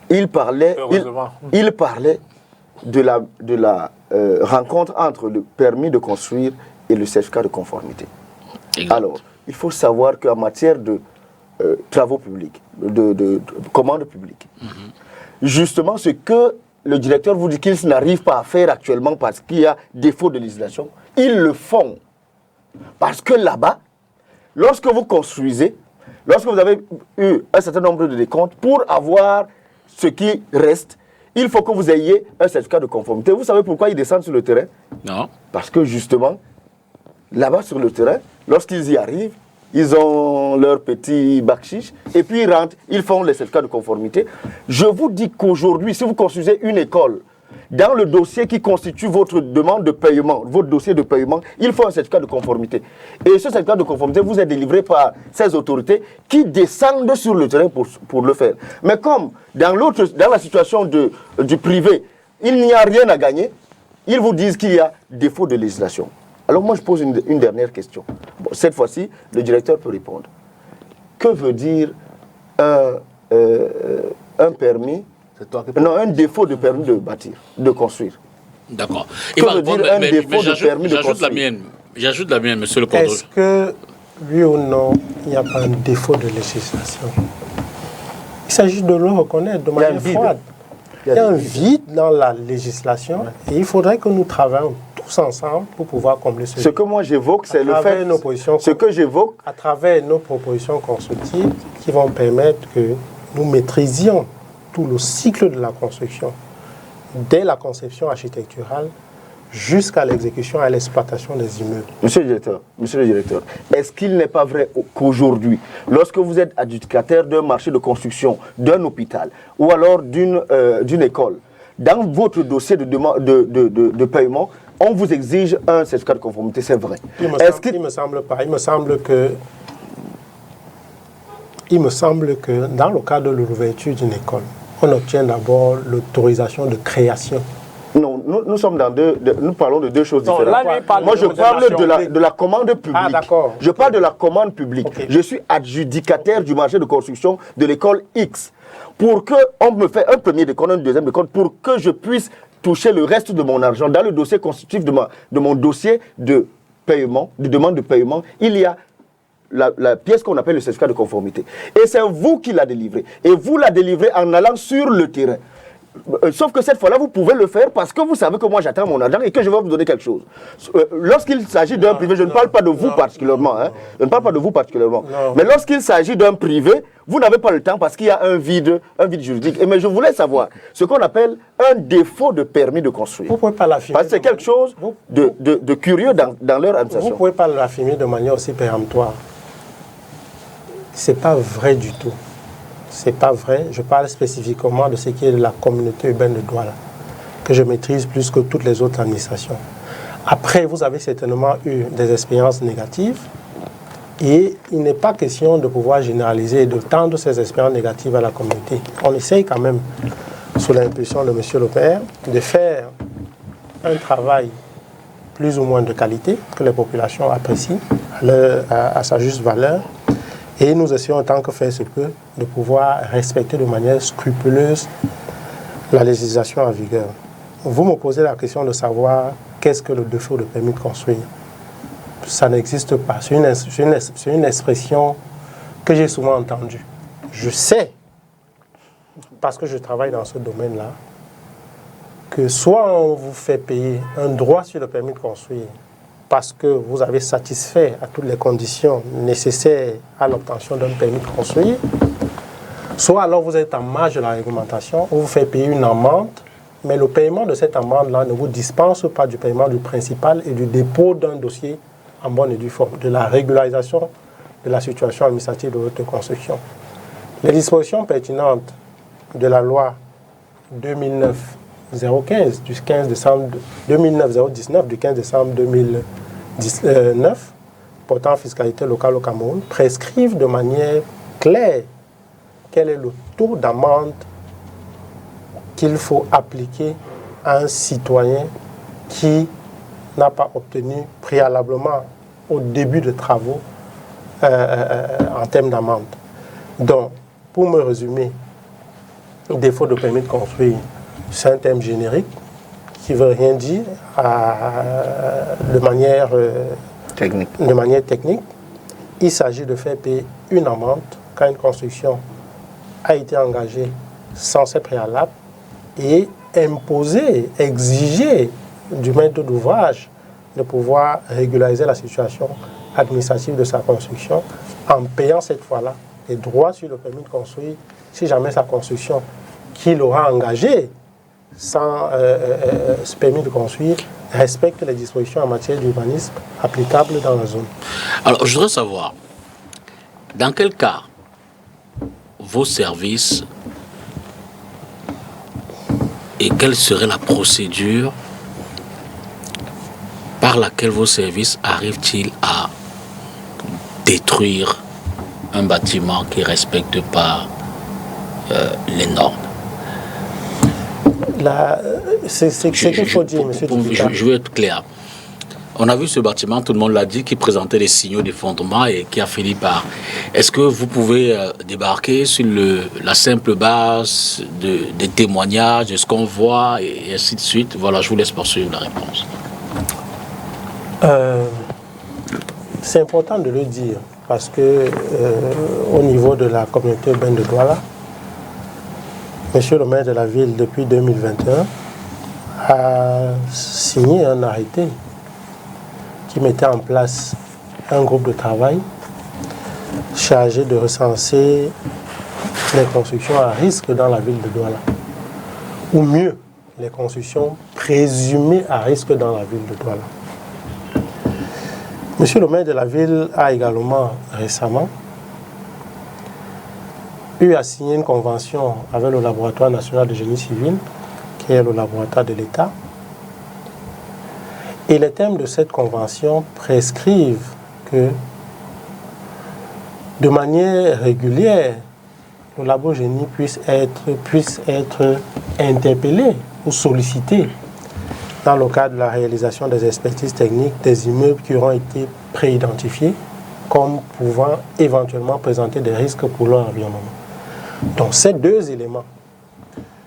S2: Il parlait de la rencontre entre le permis de construire et le certificat de conformité.
S1: Exact.
S2: Alors, il faut savoir qu'en matière de travaux publics, de commandes publiques, justement ce que le directeur vous dit qu'ils n'arrivent pas à faire actuellement parce qu'il y a défaut de législation, ils le font. Parce que là-bas, lorsque vous construisez, lorsque vous avez eu un certain nombre de décomptes, pour avoir ce qui reste, il faut que vous ayez un certificat de conformité. Vous savez pourquoi ils descendent sur le terrain?
S1: Non.
S2: Parce que justement, là-bas sur le terrain, lorsqu'ils y arrivent, ils ont leur petit bac chiche, et puis ils rentrent, ils font les certificats de conformité. Je vous dis qu'aujourd'hui, si vous construisez une école, dans le dossier qui constitue votre demande de paiement, votre dossier de paiement, il faut un certificat de conformité. Et ce certificat de conformité vous est délivré par ces autorités qui descendent sur le terrain pour le faire. Mais comme dans la situation du privé, il n'y a rien à gagner, ils vous disent qu'il y a défaut de législation. Alors moi, je pose une dernière question. Bon, cette fois-ci, le directeur peut répondre. Que veut dire un permis, un défaut de permis de bâtir, de construire?
S1: D'accord.
S2: Que veut dire un défaut de permis de construire?
S1: J'ajoute la mienne, monsieur le Cordon.
S5: Est-ce que, oui ou non, il n'y a pas un défaut de législation? Il s'agit de le reconnaître de manière froide. Il y a un vide dans la législation et il faudrait que nous travaillions tous ensemble pour pouvoir combler ce vide.
S2: Ce que moi j'évoque, c'est le fait, ce que j'évoque,
S5: à travers nos propositions constructives qui vont permettre que nous maîtrisions tout le cycle de la construction, dès la conception architecturale jusqu'à l'exécution et l'exploitation des immeubles.
S2: Monsieur le directeur, est-ce qu'il n'est pas vrai qu'aujourd'hui, lorsque vous êtes adjudicataire d'un marché de construction, d'un hôpital ou alors d'une école, dans votre dossier de paiement, on vous exige un certificat de conformité, c'est vrai?
S5: Il me semble pas. Il me semble que dans le cadre de l'ouverture d'une école, on obtient d'abord l'autorisation de création.
S2: Non, nous sommes dans nous parlons de deux choses différentes.
S3: Là,
S2: moi, je parle de la commande publique.
S5: Ah, d'accord.
S2: Je parle de la commande publique.
S5: Okay.
S2: Je suis adjudicataire du marché de construction de l'école X. Pour qu'on me fait un premier décompte, un deuxième décompte, pour que je puisse toucher le reste de mon argent dans le dossier constitutif de mon dossier de paiement, de demande de paiement, il y a la pièce qu'on appelle le certificat de conformité. Et c'est vous qui la délivrez. Et vous la délivrez en allant sur le terrain. Sauf que cette fois-là, vous pouvez le faire parce que vous savez que moi j'attends mon argent et que je vais vous donner quelque chose. Lorsqu'il s'agit d'un privé, je ne parle pas de vous particulièrement. Hein, je ne parle pas de vous particulièrement. Mais lorsqu'il s'agit d'un privé, vous n'avez pas le temps parce qu'il y a un vide juridique. Mais je voulais savoir ce qu'on appelle un défaut de permis de construire.
S5: Vous ne pouvez pas l'affirmer.
S2: Parce que c'est quelque chose de curieux dans leur administration.
S5: Vous ne pouvez pas l'affirmer de manière aussi péremptoire. Ce n'est pas vrai du tout. Ce n'est pas vrai. Je parle spécifiquement de ce qui est de la communauté urbaine de Douala, que je maîtrise plus que toutes les autres administrations. Après, vous avez certainement eu des expériences négatives et il n'est pas question de pouvoir généraliser et de tendre ces expériences négatives à la communauté. On essaye quand même, sous l'impulsion de M. le Père, de faire un travail plus ou moins de qualité que les populations apprécient à sa juste valeur. Et nous essayons, en tant que faire se peut, de pouvoir respecter de manière scrupuleuse la législation en vigueur. Vous me posez la question de savoir qu'est-ce que le défaut de permis de construire. Ça n'existe pas. C'est une expression que j'ai souvent entendue. Je sais, parce que je travaille dans ce domaine-là, que soit on vous fait payer un droit sur le permis de construire parce que vous avez satisfait à toutes les conditions nécessaires à l'obtention d'un permis de construire, soit alors vous êtes en marge de la réglementation, on vous fait payer une amende, mais le paiement de cette amende-là ne vous dispense pas du paiement du principal et du dépôt d'un dossier en bonne et due forme, de la régularisation de la situation administrative de votre construction. Les dispositions pertinentes de la loi 2009-015 du 15 décembre 2009-019 du 15 décembre 2019 portant fiscalité locale au Cameroun prescrivent de manière claire quel est le taux d'amende qu'il faut appliquer à un citoyen qui n'a pas obtenu préalablement au début de travaux en termes d'amende. Donc, pour me résumer, défaut de permis de construire, c'est un terme générique qui ne veut rien dire de manière technique. Il s'agit de faire payer une amende quand une construction a été engagée sans ces préalables et imposer, exiger du maître d'ouvrage de pouvoir régulariser la situation administrative de sa construction en payant cette fois-là les droits sur le permis de construire si jamais sa construction qu'il aura engagée sans ce permis de construire respecte les dispositions en matière d'urbanisme applicables dans la zone.
S1: Alors, je voudrais savoir, dans quel cas vos services et quelle serait la procédure par laquelle vos services arrivent-ils à détruire un bâtiment qui ne respecte pas les normes?
S5: C'est ce qu'il faut dire, monsieur Dipita.
S1: Je veux être clair. On a vu ce bâtiment, tout le monde l'a dit, qui présentait les signaux d'effondrement et qui a fini par... Est-ce que vous pouvez débarquer sur la simple base des témoignages, de ce qu'on voit et ainsi de suite? Voilà, je vous laisse poursuivre la réponse.
S5: C'est important de le dire parce que au niveau de la communauté urbaine de Douala, monsieur le maire de la ville, depuis 2021, a signé un arrêté qui mettait en place un groupe de travail chargé de recenser les constructions à risque dans la ville de Douala. Ou mieux, les constructions présumées à risque dans la ville de Douala. Monsieur le maire de la ville a également récemment eu à signer une convention avec le laboratoire national de génie civil, qui est le laboratoire de l'État. Et les termes de cette convention prescrivent que de manière régulière, le labo génie puisse être interpellé ou sollicité dans le cadre de la réalisation des expertises techniques des immeubles qui auront été préidentifiés comme pouvant éventuellement présenter des risques pour leur environnement. Donc ces deux éléments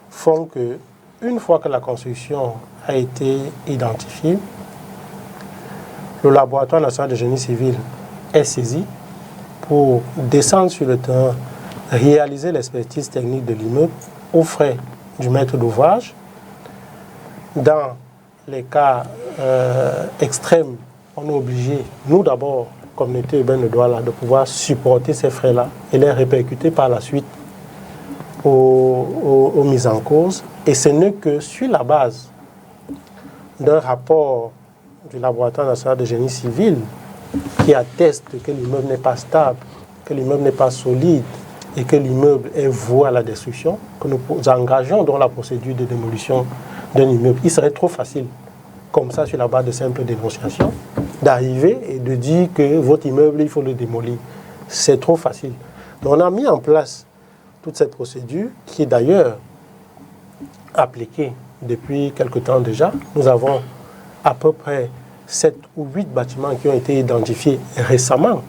S5: font que, une fois que la construction a été identifiée, le laboratoire national de génie civil est saisi pour descendre sur le terrain, réaliser l'expertise technique de l'immeuble aux frais du maître d'ouvrage. Dans les cas extrêmes, on est obligé, nous d'abord, communauté urbaine de Douala, de pouvoir supporter ces frais-là et les répercuter par la suite aux mises en cause. Et ce n'est que sur la base d'un rapport du laboratoire national de génie civil qui atteste que l'immeuble n'est pas stable, que l'immeuble n'est pas solide et que l'immeuble est voué à la destruction, que nous engageons dans la procédure de démolition d'un immeuble. Il serait trop facile, comme ça, sur la base de simples dénonciations, d'arriver et de dire que votre immeuble, il faut le démolir. C'est trop facile. Donc on a mis en place toute cette procédure qui est d'ailleurs appliquée depuis quelque temps déjà. Nous avons à peu près 7 ou 8 bâtiments qui ont été identifiés récemment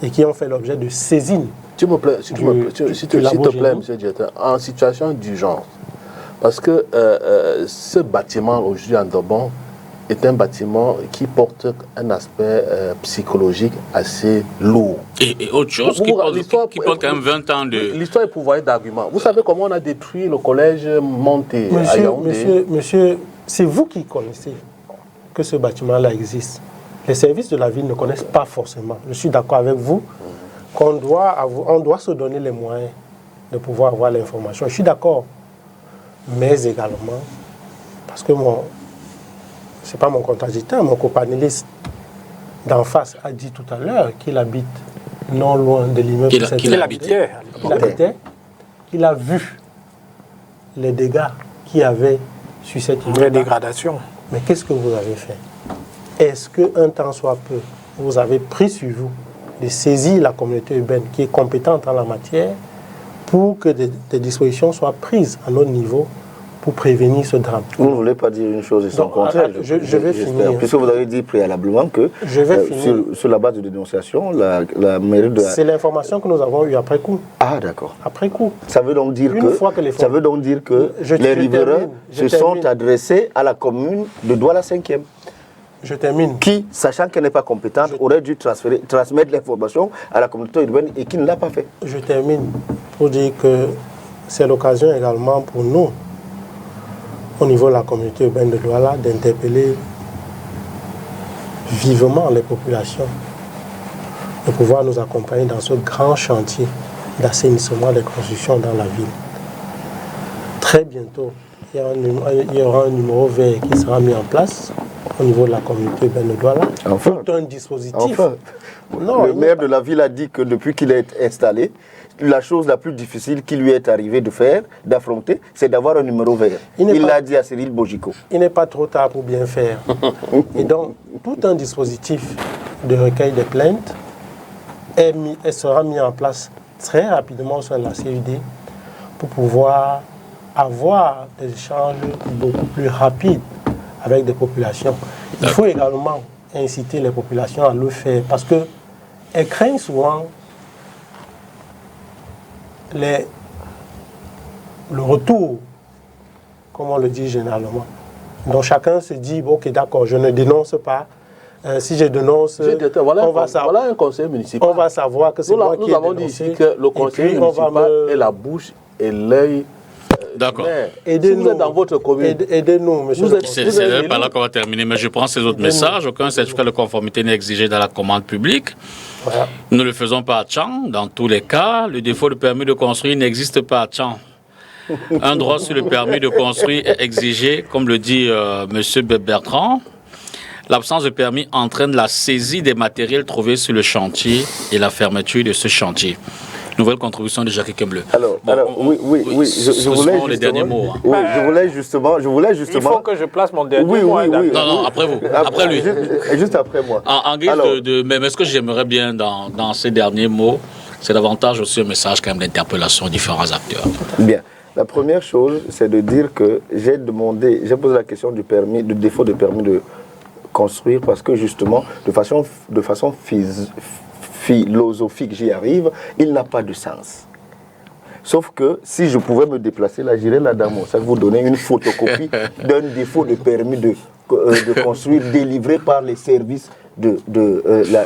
S5: et qui ont fait l'objet de saisine.
S4: S'il te plaît, M. Dieta, en situation d'urgence, parce que ce bâtiment aujourd'hui en Dobon est un bâtiment qui porte un aspect psychologique assez lourd.
S1: Et autre chose, qui porte quand même 20 ans de...
S4: L'histoire est pourvoyée d'arguments. Vous savez comment on a détruit le collège Monté à Yaoundé?
S5: Monsieur, c'est vous qui connaissez que ce bâtiment-là existe. Les services de la ville ne connaissent pas forcément. Je suis d'accord avec vous qu'on doit se donner les moyens de pouvoir avoir l'information. Je suis d'accord. Mais également, parce que ce n'est pas mon contradicteur, mon copanéliste d'en face a dit tout à l'heure qu'il habite non loin de l'immeuble
S3: qu'il habitait.
S5: Il a vu les dégâts qu'il y avait sur cette immeuble.
S3: Les dégradations.
S5: Mais qu'est-ce que vous avez fait? Est-ce qu'un temps soit peu, vous avez pris sur vous de saisir la communauté urbaine qui est compétente en la matière pour que des dispositions soient prises à notre niveau pour prévenir ce drame?
S2: Vous ne voulez pas dire une chose et son contraire.
S5: Je vais finir.
S2: Puisque vous avez dit préalablement que sur la base de dénonciation, la mairie de...
S5: C'est l'information que nous avons eue après coup.
S2: Ah, d'accord.
S5: Après coup.
S2: Ça veut donc dire les riverains se sont adressés à la commune de Douala 5e.
S5: Je termine.
S2: Qui, sachant qu'elle n'est pas compétente, aurait dû transmettre l'information à la communauté urbaine et qui ne l'a pas fait.
S5: Je termine pour dire que c'est l'occasion également pour nous, au niveau de la communauté urbaine de Douala, d'interpeller vivement les populations, de pouvoir nous accompagner dans ce grand chantier d'assainissement des constructions dans la ville. Très bientôt, il y aura un numéro vert qui sera mis en place au niveau de la communauté urbaine de Douala.
S2: Enfin,
S5: tout un dispositif.
S2: Enfin, non, le maire de la ville a dit que depuis qu'il est installé, la chose la plus difficile qui lui est arrivée de faire, d'affronter, c'est d'avoir un numéro vert. Il l'a dit à Cyril Bojiko.
S5: Il n'est pas trop tard pour bien faire. Et donc, tout un dispositif de recueil des plaintes sera mis en place très rapidement au sein de la CUD pour pouvoir avoir des échanges beaucoup plus rapides avec des populations. Il faut également inciter les populations à le faire parce qu'elles craignent souvent le retour, comme on le dit généralement. Donc chacun se dit, bon, ok, d'accord, je ne dénonce pas. Si je dénonce,
S4: voilà un conseil municipal.
S5: On va savoir que c'est moi qui ai dénoncé.
S4: Nous avons dit ici que le conseil municipal est la bouche et l'œil.
S1: D'accord.
S4: Si vous êtes dans votre commune,
S5: aidez-nous, monsieur.
S1: C'est par là qu'on va terminer, mais je prends ces autres messages. Aucun certificat de conformité n'est exigé dans la commande publique.
S5: Voilà.
S1: Nous ne le faisons pas à Tchang. Dans tous les cas, le défaut de permis de construire n'existe pas à Tchang. Un droit sur le permis de construire est exigé, comme le dit M. Bertrand. L'absence de permis entraîne la saisie des matériels trouvés sur le chantier et la fermeture de ce chantier. Nouvelle contribution de Jacques Kemble.
S2: Alors, oui, je voulais
S1: les derniers mots. Hein.
S2: Oui, je voulais justement. Il
S3: faut que je place mon dernier mot.
S1: Non, après vous. Après lui.
S2: Juste après moi.
S1: En guise mais ce que j'aimerais bien dans ces derniers mots, c'est davantage aussi un message quand même d'interpellation aux différents acteurs. Bien.
S2: La première chose, c'est de dire que j'ai posé la question du défaut de permis de construire parce que justement, de façon philosophique, j'y arrive, il n'a pas de sens. Sauf que si je pouvais me déplacer là, j'irais là-dedans, ça vous donner une photocopie d'un défaut de permis de construire délivré par les services de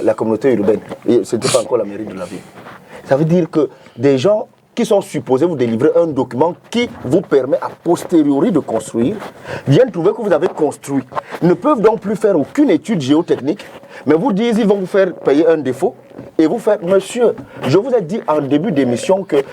S2: la communauté urbaine. Et ce n'était pas encore la mairie de la ville. Ça veut dire que des gens qui sont supposés vous délivrer un document qui vous permet a posteriori de construire, viennent trouver que vous avez construit, ne peuvent donc plus faire aucune étude géotechnique, mais vous disent ils vont vous faire payer un défaut et vous faire, monsieur, je vous ai dit en début d'émission que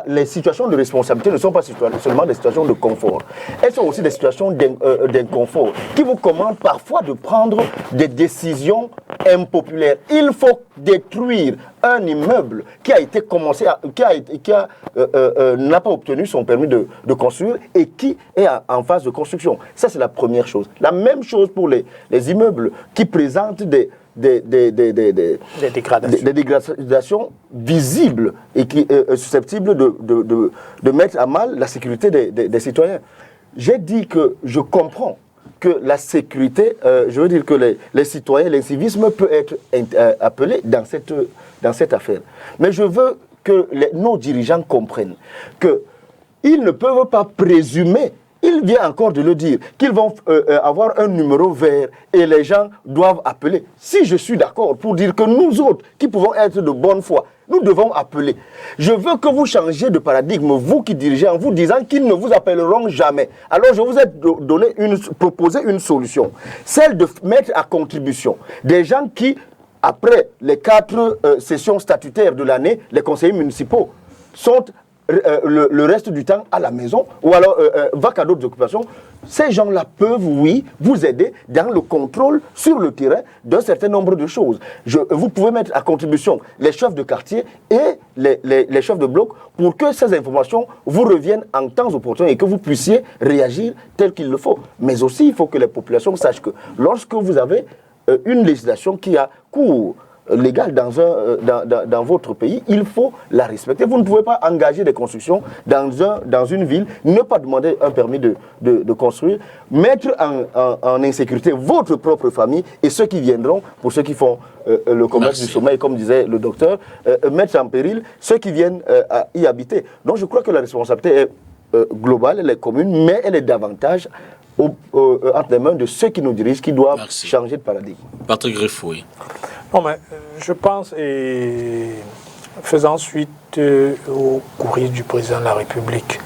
S2: les situations de responsabilité ne sont pas seulement des situations de confort, elles sont aussi des situations d'inconfort qui vous commandent parfois de prendre des décisions impopulaires. Il faut détruire un immeuble qui a été commencé, n'a pas obtenu son permis de construire et qui est en phase de construction. Ça, c'est la première chose. La même chose pour les immeubles qui présentent des dégradations visibles et qui sont susceptibles de mettre à mal la sécurité des citoyens. J'ai dit que je comprends que la sécurité, je veux dire que les citoyens, l'incivisme peut être appelé dans cette affaire. Mais je veux que nos dirigeants comprennent qu'ils ne peuvent pas présumer, il vient encore de le dire, qu'ils vont avoir un numéro vert et les gens doivent appeler. Si je suis d'accord pour dire que nous autres, qui pouvons être de bonne foi, nous devons appeler. Je veux que vous changiez de paradigme, vous qui dirigez, en vous disant qu'ils ne vous appelleront jamais. Alors je vous ai proposé une solution, celle de mettre à contribution des gens qui, après les 4 sessions statutaires de l'année, les conseillers municipaux sont le reste du temps à la maison ou alors vaquent à d'autres occupations. Ces gens-là peuvent, oui, vous aider dans le contrôle sur le terrain d'un certain nombre de choses. Vous pouvez mettre à contribution les chefs de quartier et les chefs de bloc pour que ces informations vous reviennent en temps opportun et que vous puissiez réagir tel qu'il le faut. Mais aussi, il faut que les populations sachent que lorsque vous avez une législation qui a cours légal dans votre pays, il faut la respecter. Vous ne pouvez pas engager des constructions dans une ville, ne pas demander un permis de construire, mettre en insécurité votre propre famille et ceux qui viendront, pour ceux qui font le commerce du sommeil, comme disait le docteur, mettre en péril ceux qui viennent y habiter. Donc je crois que la responsabilité est globale, elle est commune, mais elle est davantage entre les mains de ceux qui nous dirigent, qui doivent changer de paradigme.
S1: Patrick Griffou, oui.
S3: Non, mais je pense, et faisant suite au courrier du président de la République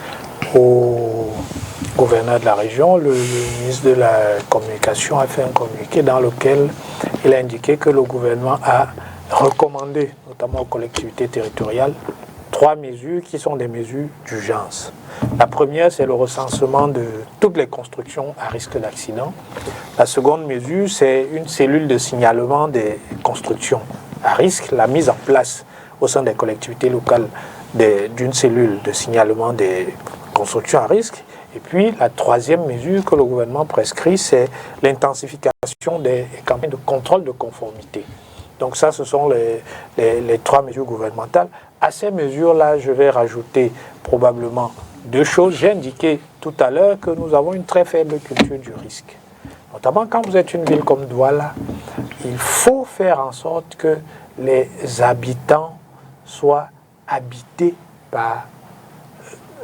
S3: au gouverneur de la région, le ministre de la Communication a fait un communiqué dans lequel il a indiqué que le gouvernement a recommandé, notamment aux collectivités territoriales, 3 mesures qui sont des mesures d'urgence. La première, c'est le recensement de toutes les constructions à risque d'accident. La seconde mesure, c'est une cellule de signalement des constructions à risque, la mise en place au sein des collectivités locales d'une cellule de signalement des constructions à risque. Et puis, la troisième mesure que le gouvernement prescrit, c'est l'intensification des campagnes de contrôle de conformité. Donc ça, ce sont les 3 mesures gouvernementales. À ces mesures-là, je vais rajouter probablement deux choses. J'ai indiqué tout à l'heure que nous avons une très faible culture du risque. Notamment quand vous êtes une ville comme Douala, il faut faire en sorte que les habitants soient habités par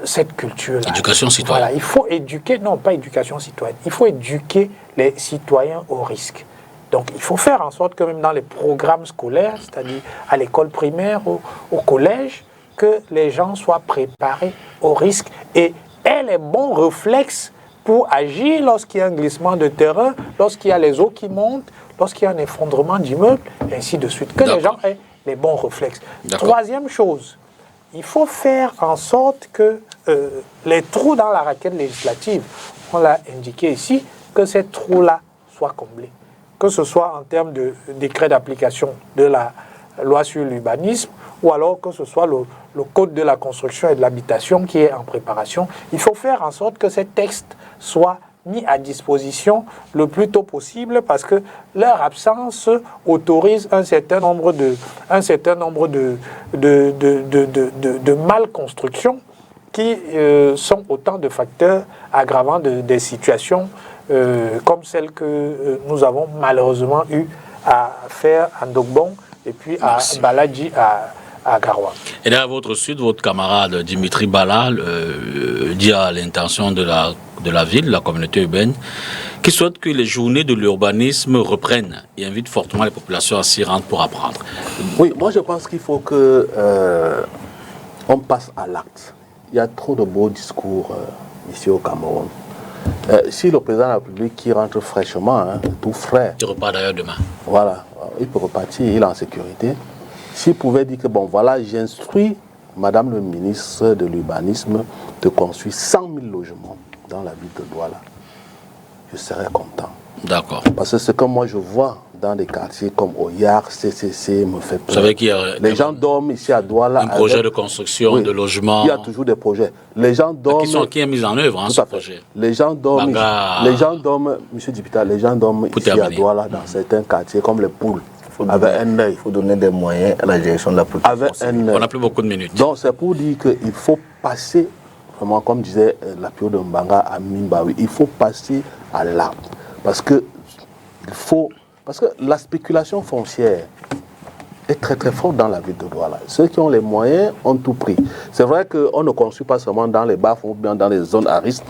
S3: cette culture-là.
S1: Éducation citoyenne.
S3: Voilà, il faut éduquer, non pas éducation citoyenne, il faut éduquer les citoyens au risque. Donc il faut faire en sorte que même dans les programmes scolaires, c'est-à-dire à l'école primaire, au collège, que les gens soient préparés au risque et aient les bons réflexes pour agir lorsqu'il y a un glissement de terrain, lorsqu'il y a les eaux qui montent, lorsqu'il y a un effondrement d'immeuble, et ainsi de suite. Que les gens aient les bons réflexes. Troisième chose, il faut faire en sorte que les trous dans la raquette législative, on l'a indiqué ici, que ces trous-là soient comblés. Que ce soit en termes de décret d'application de la loi sur l'urbanisme, ou alors que ce soit le code de la construction et de l'habitation qui est en préparation. Il faut faire en sorte que ces textes soient mis à disposition le plus tôt possible parce que leur absence autorise un certain nombre de malconstructions qui sont autant de facteurs aggravants des situations comme celle que nous avons malheureusement eu à faire à Ndogbon et puis à Baladji à Garoua.
S1: Et là, à votre sud, votre camarade Dimitri Bala dit à l'intention de la ville, de la communauté urbaine, qui souhaite que les journées de l'urbanisme reprennent et invite fortement les populations à s'y rendre pour apprendre.
S4: Oui, moi je pense qu'il faut que on passe à l'acte. Il y a trop de beaux discours ici au Cameroun. Si le président de la République qui rentre fraîchement, tout frais...
S1: Il repart d'ailleurs demain.
S4: Voilà, il peut repartir, il est en sécurité. S'il pouvait dire que, bon voilà, j'instruis Madame le ministre de l'Urbanisme de construire 100 000 logements dans la ville de Douala, je serais content.
S1: D'accord.
S4: Parce que ce que moi je vois dans des quartiers comme Oyar, CCC, me fait peur.
S1: Vous savez qu'il y a
S4: les gens dorment ici à Douala.
S1: Un projet de construction de logements.
S4: Il y a toujours des projets. Les gens dorment.
S1: Qui est mis en œuvre, ce projet.
S4: Les gens dorment. Monsieur Dipita, les gens dorment ici à Douala dans certains quartiers comme les Poules.
S2: Il faut donner des moyens à la direction de la protection.
S1: On n'a plus beaucoup de minutes.
S4: Donc c'est pour dire qu'il faut passer, vraiment comme disait la Pio de Mbanga à Mimbawi, il faut passer à l'acte. Parce que la spéculation foncière est très très forte dans la ville de Douala. Ceux qui ont les moyens ont tout pris. C'est vrai qu'on ne construit pas seulement dans les bas-fonds ou bien dans les zones à risque,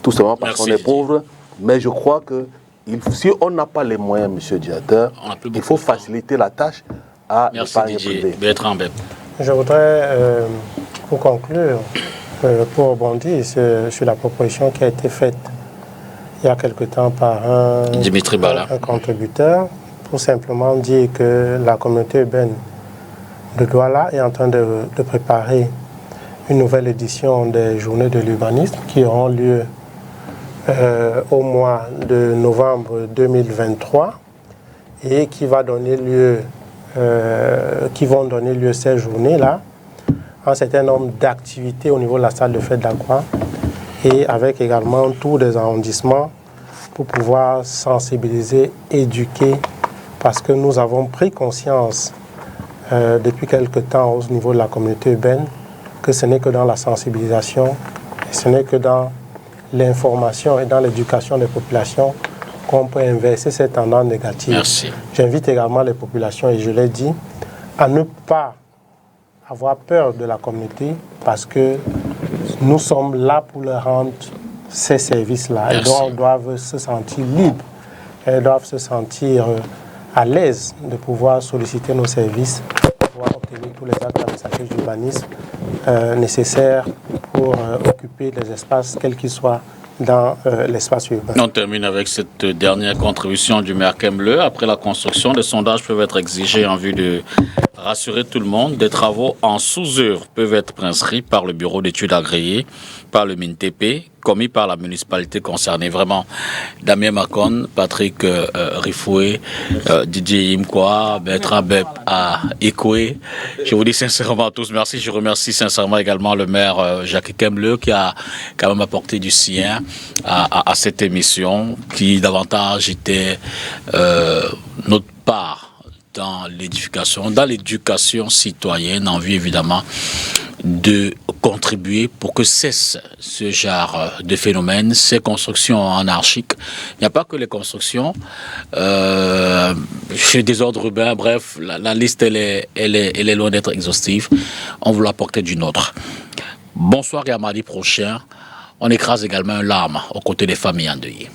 S4: tout simplement parce qu'on est pauvre, mais je crois que si on n'a pas les moyens, monsieur le directeur, il faut faciliter la tâche à l'épargne privée.
S1: Bertrand Bep.
S5: Je voudrais, pour conclure, pour rebondir sur la proposition qui a été faite il y a quelque temps par
S1: Dimitri Bala,
S5: un contributeur, pour simplement dire que la communauté urbaine de Douala est en train de préparer une nouvelle édition des journées de l'urbanisme qui auront lieu au mois de novembre 2023 et qui vont donner lieu ces journées-là à un certain nombre d'activités au niveau de la salle de fête d'Aqua et avec également tous les arrondissements pour pouvoir sensibiliser, éduquer, parce que nous avons pris conscience depuis quelque temps au niveau de la communauté urbaine que ce n'est que dans la sensibilisation, et ce n'est que dans l'information et dans l'éducation des populations qu'on peut inverser cette tendance négative.
S1: Merci.
S5: J'invite également les populations, et je l'ai dit, à ne pas avoir peur de la communauté parce que nous sommes là pour leur rendre ces services-là. Elles doivent se sentir libres, elles doivent se sentir à l'aise de pouvoir solliciter nos services, pour pouvoir obtenir tous les actes administratifs d'urbanisme nécessaires pour occuper les espaces, quels qu'ils soient, dans l'espace urbain.
S1: On termine avec cette dernière contribution du maire Kemble. Après la construction, des sondages peuvent être exigés en vue de rassurer tout le monde. Des travaux en sous-œuvre peuvent être prescrits par le bureau d'études agréé, par le MINTP, commis par la municipalité concernée. Vraiment, Damien Macon, Patrick Rifoué, Didier Imkwa, Bertrand Bep à Ekoué. Je vous dis sincèrement à tous merci. Je remercie sincèrement également le maire Jacques Kemble qui a quand même apporté du sien à cette émission qui davantage était notre part dans l'éducation citoyenne en vue évidemment de contribuer pour que cesse ce genre de phénomène, ces constructions anarchiques. Il n'y a pas que les constructions, chez des ordres urbains, bref, la liste elle est loin d'être exhaustive. On veut apporter d'une autre. Bonsoir et à mardi prochain. On écrase également un larme aux côtés des familles endeuillées.